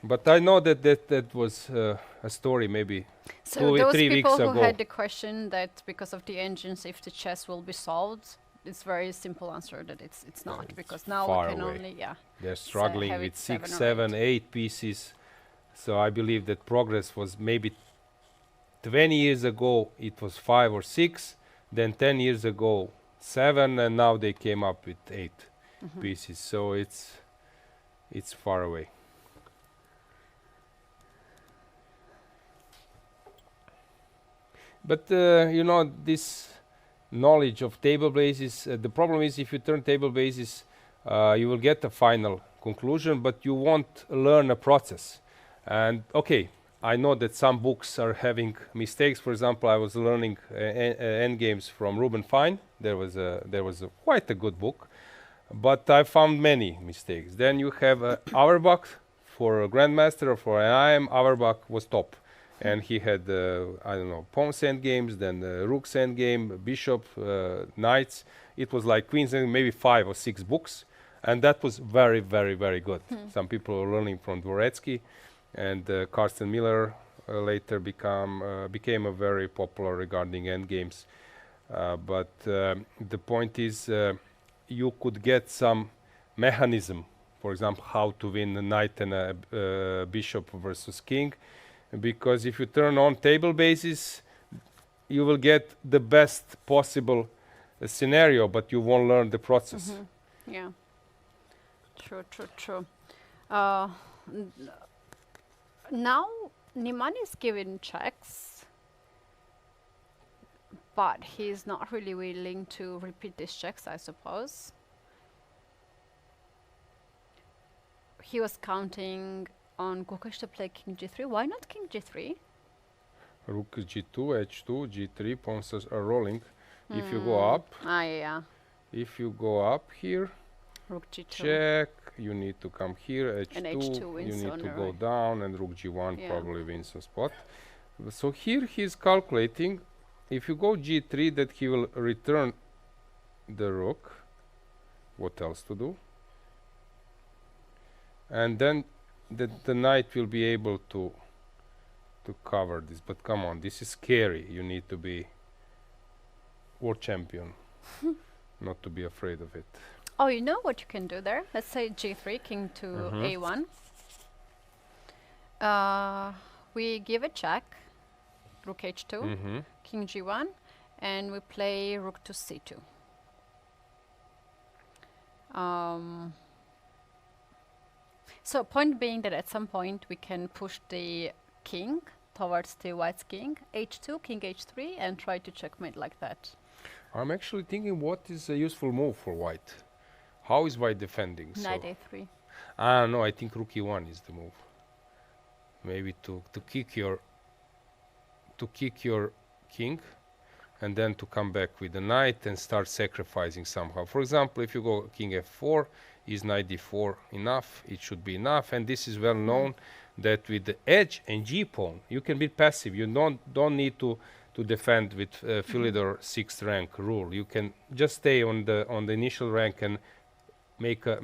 But I know that was a story maybe So 2 those 3 weeks people who ago. had the question that because of the engines, if the chess will be solved, it's very simple answer that it's not, it's because now far we can away. only, yeah. They're struggling have with it 6, 7 or 7, 8 pieces. So I believe that progress was maybe 20 years ago it was 5 or 6, then 10 years ago 7, and now they came up with 8 pieces. So it's far away. But you know, this knowledge of table bases, the problem is if you turn table bases, you will get a final conclusion, but you won't learn a process. And okay, I know that some books are having mistakes. For example, I was learning endgames from Ruben Fine. There was a quite a good book, but I found many mistakes. Then you have Auerbach for a grandmaster, or for an IM. Auerbach was top, and he had I don't know, pawns endgames, then rooks endgame, bishop, knights. It was like queens and maybe 5 or 6 books, and that was very, very, very good. Some people are learning from Dvoretsky, and Carsten Miller later became a very popular regarding endgames. But the point is, you could get some mechanism, for example, how to win a knight and a bishop versus king, because if you turn on table bases, you will get the best possible scenario, but you won't learn the process. Yeah. True. Now Niemann is giving checks, but he's not really willing to repeat these checks, I suppose. He was counting on Gukesh to play king g3. Why not king g3? Rook g2, h2, g3, pawns are rolling. If you go up, Yeah. if you go up here, Rook g2. check, you need to come here, h2, And h2 you wins need on to the go right. down, and rook g1 Yeah. probably wins a spot. So here he's calculating, if you go g3, that he will return the rook. What else to do? And then the knight will be able to cover this. But come on, this is scary. You need to be world champion, not to be afraid of it. Oh, you know what you can do there? Let's say g3, king to a1. We give a check, rook h2, king g1, and we play rook to c2. So point being that at some point we can push the king towards the white's king, h2, king h3, and try to checkmate like that. I'm actually thinking what is a useful move for white. How is white defending? Knight a3. No, I think rook e1 is the move. Maybe to kick your king, and then to come back with the knight and start sacrificing somehow. For example, if you go king f4, is knight d4 enough? It should be enough, and this is well known that with the edge and g pawn you can be passive. You don't need to defend with Philidor 6th rank rule. You can just stay on the initial rank and make a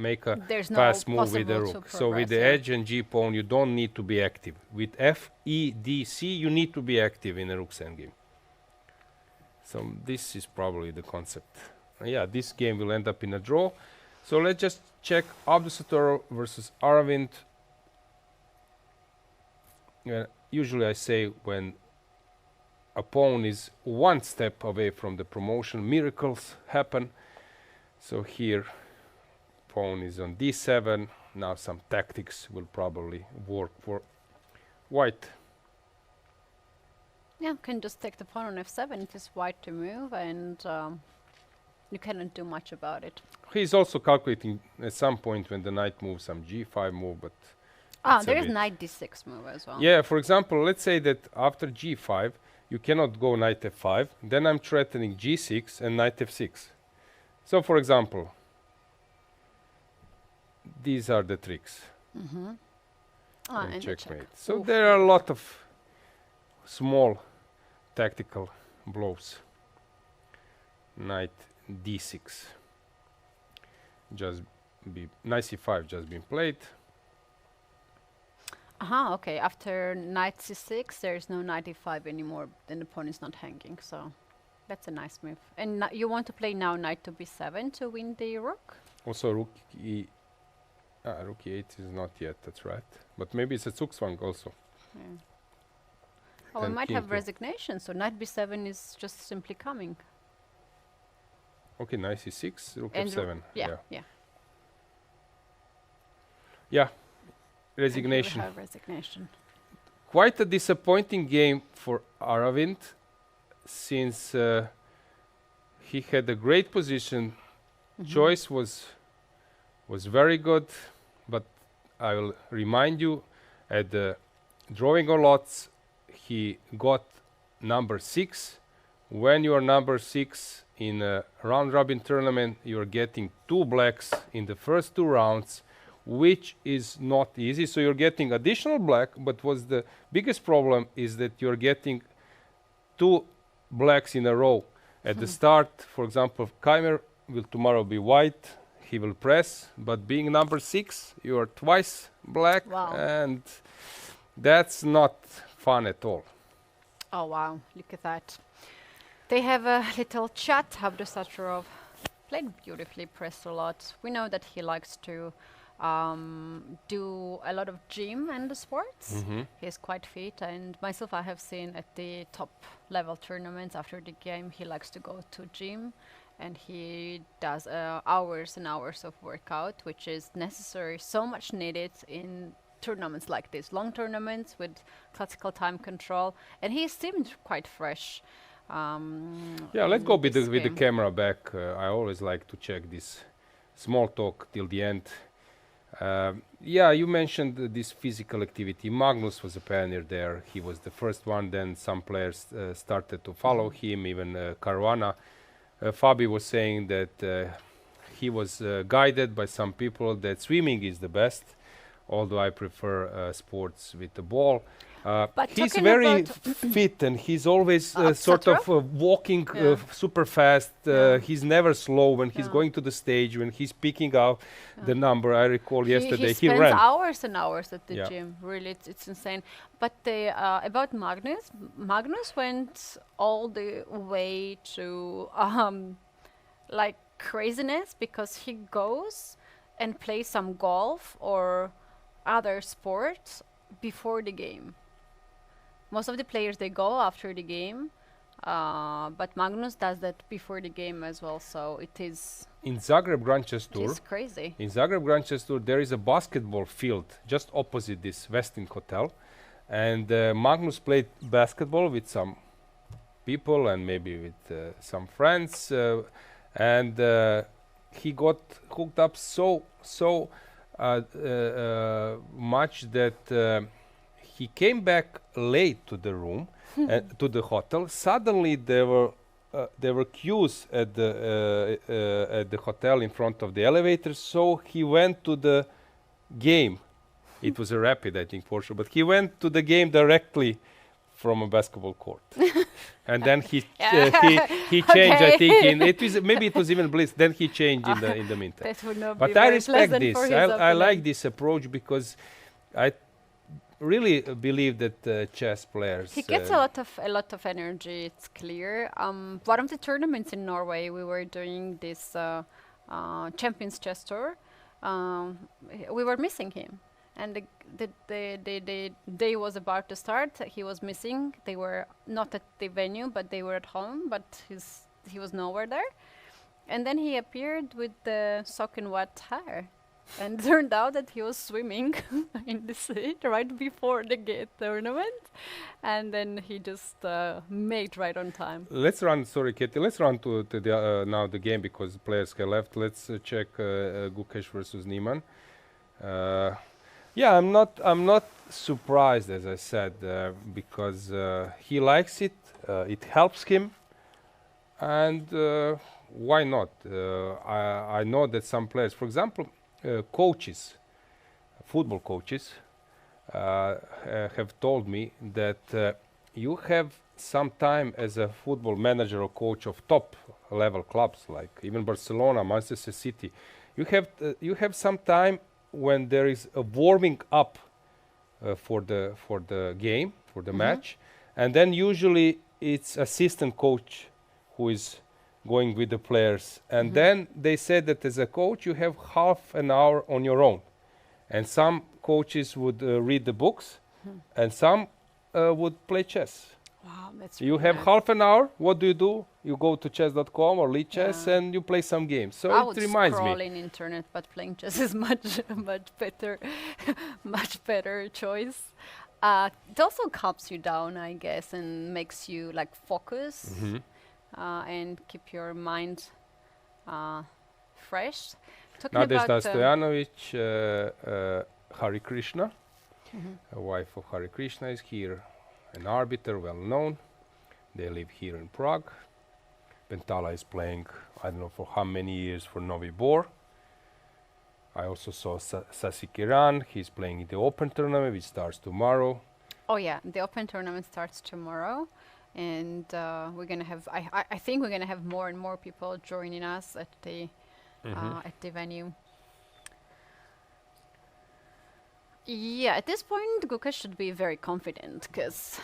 There's no fast move with the possible to rook. So with the progress, yeah. edge and g pawn you don't need to be active. With f, e, d, c you need to be active in a rook's endgame. So this is probably the concept. Yeah, this game will end up in a draw. So let's just check Abdusattorov versus Aravind. Usually I say when a pawn is one step away from the promotion, miracles happen. So here pawn is on d7. Now some tactics will probably work for white. Yeah, can just take the pawn on f7. It is white to move, and you cannot do much about it. He's also calculating at some point when the knight moves some g5 move, but it's a There is bit- knight d6 move as well. Yeah, for example, let's say that after g5, you cannot go knight f5. Then I'm threatening g6 and knight f6. So, for example, these are the tricks. And And the check. checkmate. So Oof. there are a lot of small tactical blows. Knight d6. Just be knight c5 just been played. Okay. After knight c6, there is no knight e5 anymore. Then the pawn is not hanging, so that's a nice move. And you want to play now knight to b7 to win the rook? Also rook rook e8 is not yet, that's right. But maybe it's a Zugzwang also. Yeah. Oh, we Then might king have to- resignation, so knight b7 is just simply coming. Okay, knight c6, rook And f7. Yeah. Yeah, And here we resignation. have resignation. Quite a disappointing game for Aravind, since he had a great position. Choice was very good, but I will remind you, at the drawing of lots, he got number 6. When you are number 6 in a round robin tournament, you are getting 2 blacks in the first 2 rounds, which is not easy. So you're getting additional black, but what's the biggest problem is that you're getting 2 blacks in a row. At the start, for example, Keimer will tomorrow be white, he will press, but being number 6, you are twice black, Wow. and that's not fun at all. Oh wow, look at that. They have a little chat. Abdusattorov played beautifully, pressed a lot. We know that he likes to do a lot of gym and the sports. He's quite fit, and myself I have seen at the top level tournaments after the game he likes to go to gym, and he does hours and hours of workout, which is necessary, so much needed in tournaments like this, long tournaments with classical time control, and he seemed quite fresh. Yeah, let's go in with this the game. camera back. I always like to check this small talk till the end. Yeah, you mentioned this physical activity. Magnus was a pioneer there. He was the first one. Then some players started to follow him, even Caruana. Fabi was saying that he was guided by some people that swimming is the best, although I prefer sports with the ball. But He's talking very about fit, and he's always sort Tsatsalashvili? of walking Yeah. super fast. Yeah. He's never slow when he's Yeah. going to the stage, when he's picking out the number. I recall yesterday he he spends ran. hours and hours at the Yeah. gym. Really, it's insane. But about Magnus, Magnus went all the way to like craziness, because he goes and plays some golf or other sports before the game. Most of the players, they go after the game, but Magnus does that before the game as well. So it is In Zagreb Grand Chess it Tour, is crazy. in Zagreb Grand Chess Tour, there is a basketball field just opposite this Westin Hotel, and Magnus played basketball with some people and maybe with some friends, and he got hooked up so much that he came back late to the room, to the hotel. Suddenly there were queues at the hotel in front of the elevator, so he went to the game. It was a rapid, I think, for sure, but he went to the game directly from a basketball court, and then he changed. I Okay. think maybe it was even bliss. Then he changed in the meantime. That would not be But I very respect pleasant this. for his I like opponent. this approach, because I really believe that chess players. He gets a lot of energy. It's clear. One of the tournaments in Norway, we were doing this Champions Chess Tour. We were missing him, and the day was about to start. He was missing. They were not at the venue, but they were at home. But he was nowhere there. And then he appeared with the sock and wet hair. And turned out that he was swimming in the sea right before the tournament, and then he just made right on time. Let's run. Sorry, Keti. Let's run to the now the game because players have left. Let's check Gukesh versus Niemann. Yeah, I'm not surprised, as I said, because he likes it. It helps him, and why not? I know that some players, for example, coaches, football coaches, have told me that you have some time as a football manager or coach of top level clubs like even Barcelona, Manchester City. You have some time when there is a warming up for the game, for the match, and then usually it's assistant coach who is going with the players, and then they said that as a coach you have half an hour on your own, and some coaches would read the books, and some would play chess. Wow, that's You really have nice. half an hour. What do? You go to chess.com or lead chess Yeah. and you play some games. So I it would reminds scroll me. in internet, but playing chess is much better, much better choice. It also calms you down, I guess, and makes you like focus and keep your mind fresh. Talking Nadezhda about Stojanovic, Hari Krishna, a wife of Hari Krishna, is here. An arbiter, well known. They live here in Prague. Bentala is playing, I don't know for how many years, for Novi Bor. I also saw Sasi Kiran. He's playing in the Open tournament, which starts tomorrow. oh yeah, the Open tournament starts tomorrow, and we're gonna have. I think we're gonna have more and more people joining us at the venue. Yeah, at this point, Gukesh should be very confident because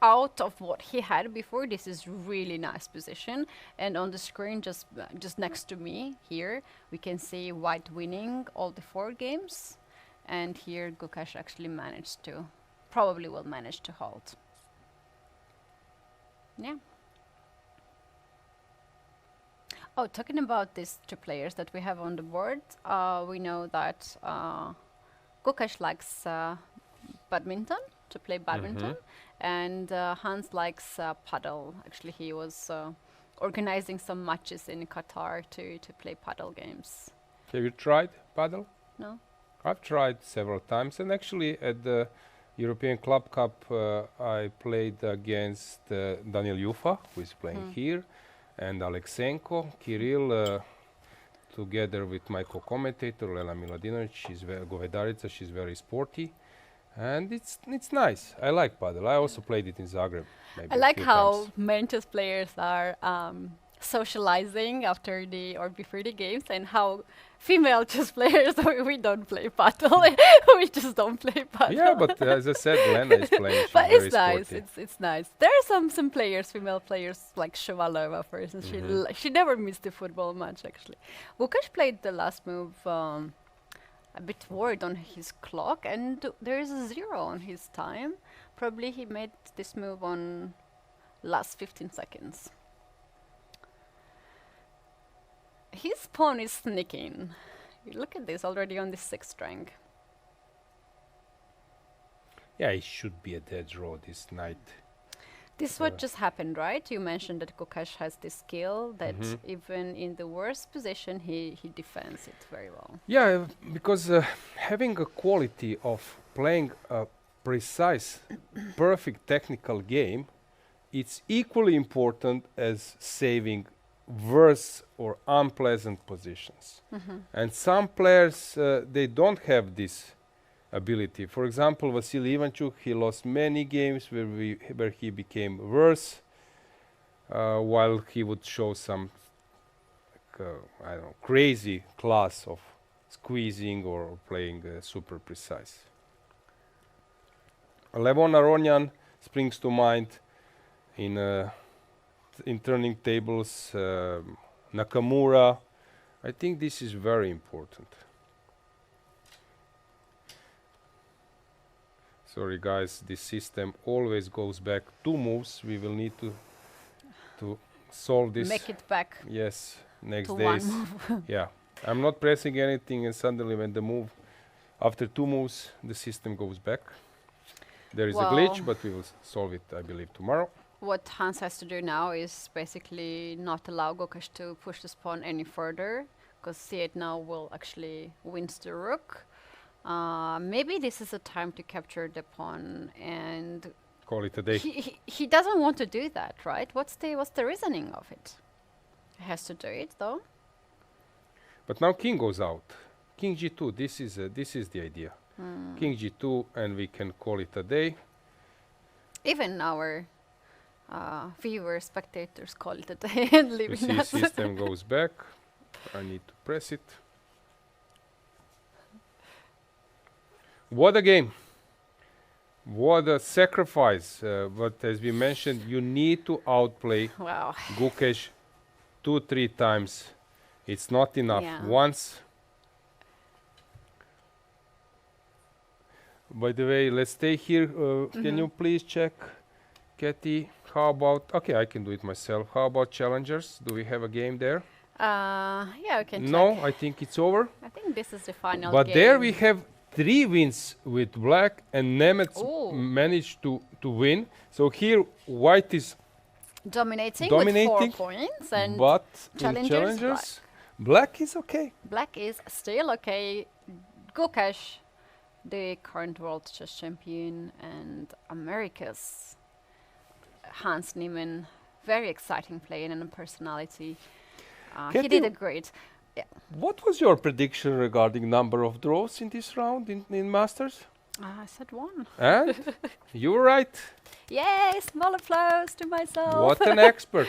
out of what he had before, this is really nice position. And on the screen, just next to me here, we can see White winning all the 4 games, and here Gukesh actually managed to, probably will manage to hold. Yeah. Oh, talking about these 2 players that we have on the board, we know that Gukesh likes badminton, to play badminton, and Hans likes paddle. Actually, he was organizing some matches in Qatar to play paddle games. Have you tried paddle? No? I've tried several times, and actually at the European Club Cup I played against Daniel Jufa, who is playing here, and Aleksenko, Kirill, together with my co-commentator Lela Miladinovic. She's Govedarica, she's very sporty, and it's nice. I like paddle. I also played it in Zagreb. Maybe I a like few how times. men chess players are socializing after or before the games, and how female chess players we don't play paddle. We just don't play paddle. Yeah, but as I said, Lena is playing. She's But very it's nice. sporty. It's nice. There are some players, female players like Shovalova, for instance. She never missed the football match actually. Gukesh played the last move a bit worried on his clock, and there is a 0 on his time. Probably he made this move on last 15 seconds. His pawn is sneaking. Look at this, already on the 6th rank. Yeah, it should be a dead draw this night. This is what just happened, right? You mentioned that Gukesh has this skill that even in the worst position, he defends it very well. Yeah, because having a quality of playing a precise, perfect technical game, it's equally important as saving worse or unpleasant positions. And some players, they don't have this ability. For example, Vasily Ivanchuk, he lost many games where he became worse, while he would show some I don't know, crazy class of squeezing or playing super precise. Levon Aronyan springs to mind in turning tables. Nakamura, I think this is very important. Sorry guys, this system always goes back 2 moves. We will need to solve this. Make it back Yes, next to days. 1 move. Yeah. I'm not pressing anything, and suddenly when the move, after 2 moves, the system goes back. There is a glitch, but we will solve it, I believe, tomorrow. What Hans has to do now is basically not allow Gukesh to push the pawn any further, because c8 now will actually wins the rook. Maybe this is a time to capture the pawn, and Call it a day. he doesn't want to do that, right? What's the reasoning of it? He has to do it though. But now king goes out. King g2, this is the idea. King g2, and we can call it a day. Even our viewers, spectators call it a day and You leaving see, us. system goes back. I need to press it. What a game! What a sacrifice! But as we mentioned, you need to outplay Wow. Gukesh 2-3 times. It's not enough. Yeah. Once. By the way, let's stay here. Can you please check, Keti? How about? Okay, I can do it myself. How about challengers? Do we have a game there? Yeah, we can No, check. I think it's over. I think this is the final But game. there we have 3 wins with black, and Nemeth Ooh. managed to win. So here white is dominating dominating, with 4 points, and but in challengers, challengers, black is okay. black is still okay. Gukesh, the current world chess champion and America's Hans Niemann, very exciting player and a personality. He Keti, did a great. what was your prediction regarding number of draws in this round in Masters? I said 1. And you were right. Yay! Small applause to myself. What an expert.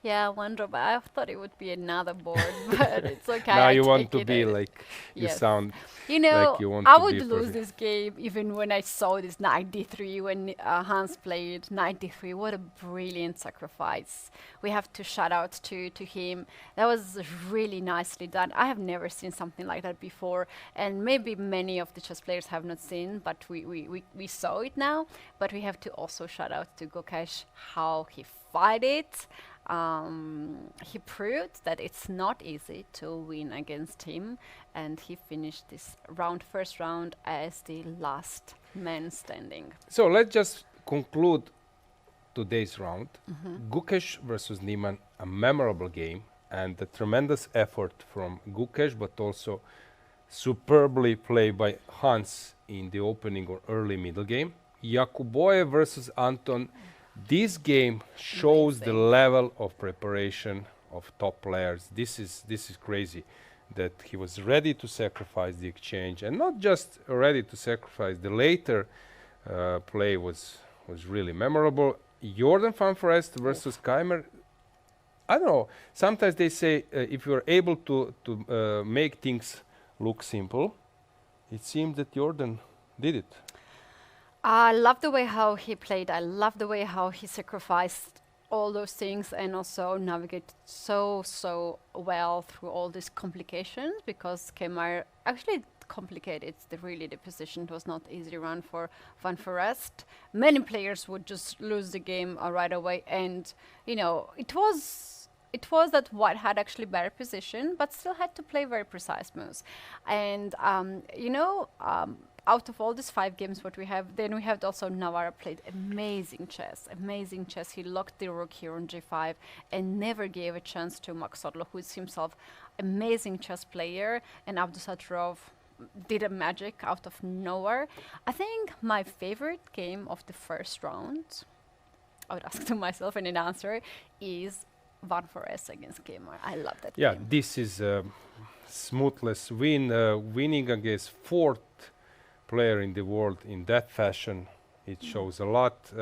Yeah, 1 draw. But I thought it would be another board, but it's okay. Now I you want take to it be and- like, you Yes. sound You know, like you want I to be would lose perfect. this game even when I saw this 93 when Hans played 93. What a brilliant sacrifice. We have to shout out to him. That was really nicely done. I have never seen something like that before, and maybe many of the chess players have not seen, but we saw it now. But we have to also shout out to Gukesh how he fought it. He proved that it's not easy to win against him, and he finished this first round as the last man standing. So let's just conclude today's round. Gukesh versus Niemann, a memorable game, and a tremendous effort from Gukesh, but also superbly played by Hans in the opening or early middle game. Jakuboye versus Anton. This game shows the Amazing. level of preparation of top players. This is crazy that he was ready to sacrifice the exchange, and not just ready to sacrifice. The later play was really memorable. Jordan van Foreest versus Keimer. I don't know. Sometimes they say if you are able to make things look simple, it seems that Jordan did it. I love the way how he played. I love the way how he sacrificed all those things and also navigate so well through all these complications, because Kemar actually complicated the position. It was not easy run for Van Foreest. Many players would just lose the game right away, and you know it was that White had actually better position, but still had to play very precise moves. And out of all these 5 games what we have, then we have also Navarra played amazing chess. He locked the rook here on g5 and never gave a chance to Max Sodlo, who is himself amazing chess player, and Abdusattorov did a magic out of nowhere. I think my favorite game of the first round, I would ask to myself and an answer, is Van Foreest against Kemar. I love that game. This is a smoothless win, winning against 4th player in the world in that fashion. It shows a lot.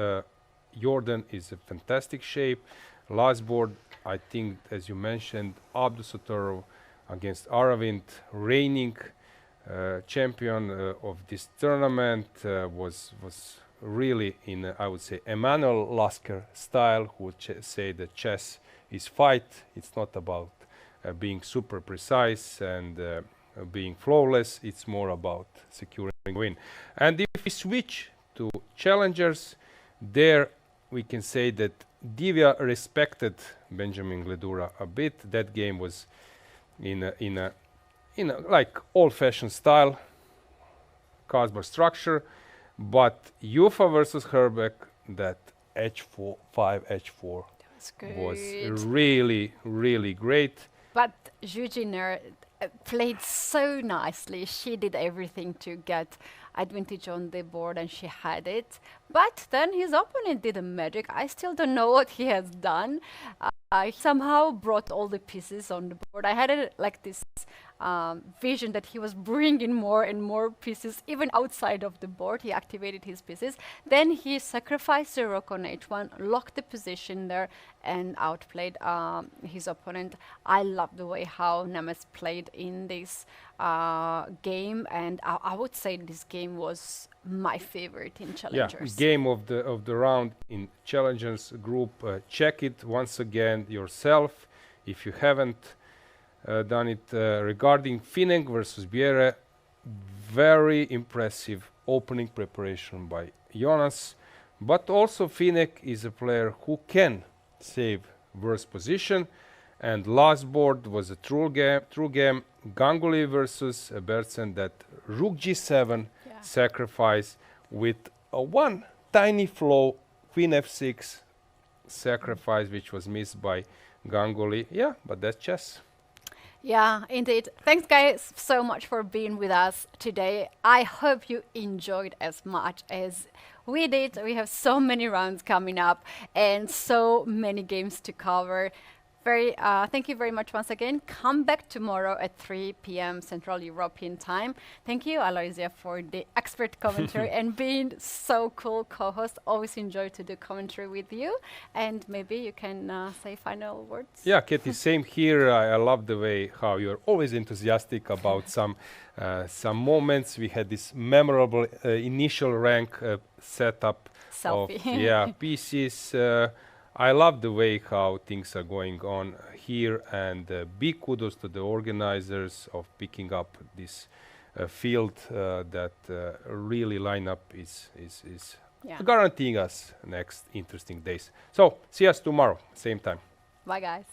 Jordan is a fantastic shape. Last board, I think, as you mentioned, Abdusattorov against Aravind, reigning champion of this tournament, was really in, I would say, Emanuel Lasker style, who would say that chess is fight. It's not about being super precise and being flawless. It's more about securing a win. And if we switch to challengers, there we can say that Divya respected Benjamin Gledura a bit. That game was in a like old-fashioned style, Kasbar structure, but Jufa versus Herbeck, that h4 5 h4 That's was good. really great. But Jujiner played so nicely. She did everything to get advantage on the board and she had it. But then his opponent did a magic. I still don't know what he has done. He somehow brought all the pieces on the board. I had like this vision that he was bringing more and more pieces even outside of the board. He activated his pieces. Then he sacrificed the rook on h1, locked the position there and outplayed his opponent. I love the way how Nemes played in this game, and I would say this game was my favorite in Challengers. Yeah, game of the round in Challengers group. Check it once again yourself if you haven't done it. Regarding Finek versus Biere, very impressive opening preparation by Jonas, but also Finek is a player who can save worse position, and last board was a true game. Ganguly versus Bertsen, that rook g7 sacrifice with a one tiny flaw, queen f6 sacrifice, which was missed by Ganguly. Yeah, but that's chess. Yeah, indeed. Thanks, guys, so much for being with us today. I hope you enjoyed as much as we did. We have so many rounds coming up and so many games to cover. Thank you very much once again. Come back tomorrow at 3 p.m. Central European Time. Thank you, Alojzije, for the expert commentary and being so cool co-host. Always enjoy to do commentary with you. And maybe you can say final words. Yeah, Keti, same here. I love the way how you're always enthusiastic about some moments. We had this memorable initial rank setup Selfie. of pieces. I love the way how things are going on here, and big kudos to the organizers of picking up this field that really lineup is guaranteeing us next interesting days. So see us tomorrow, same time. Bye, guys.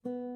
you.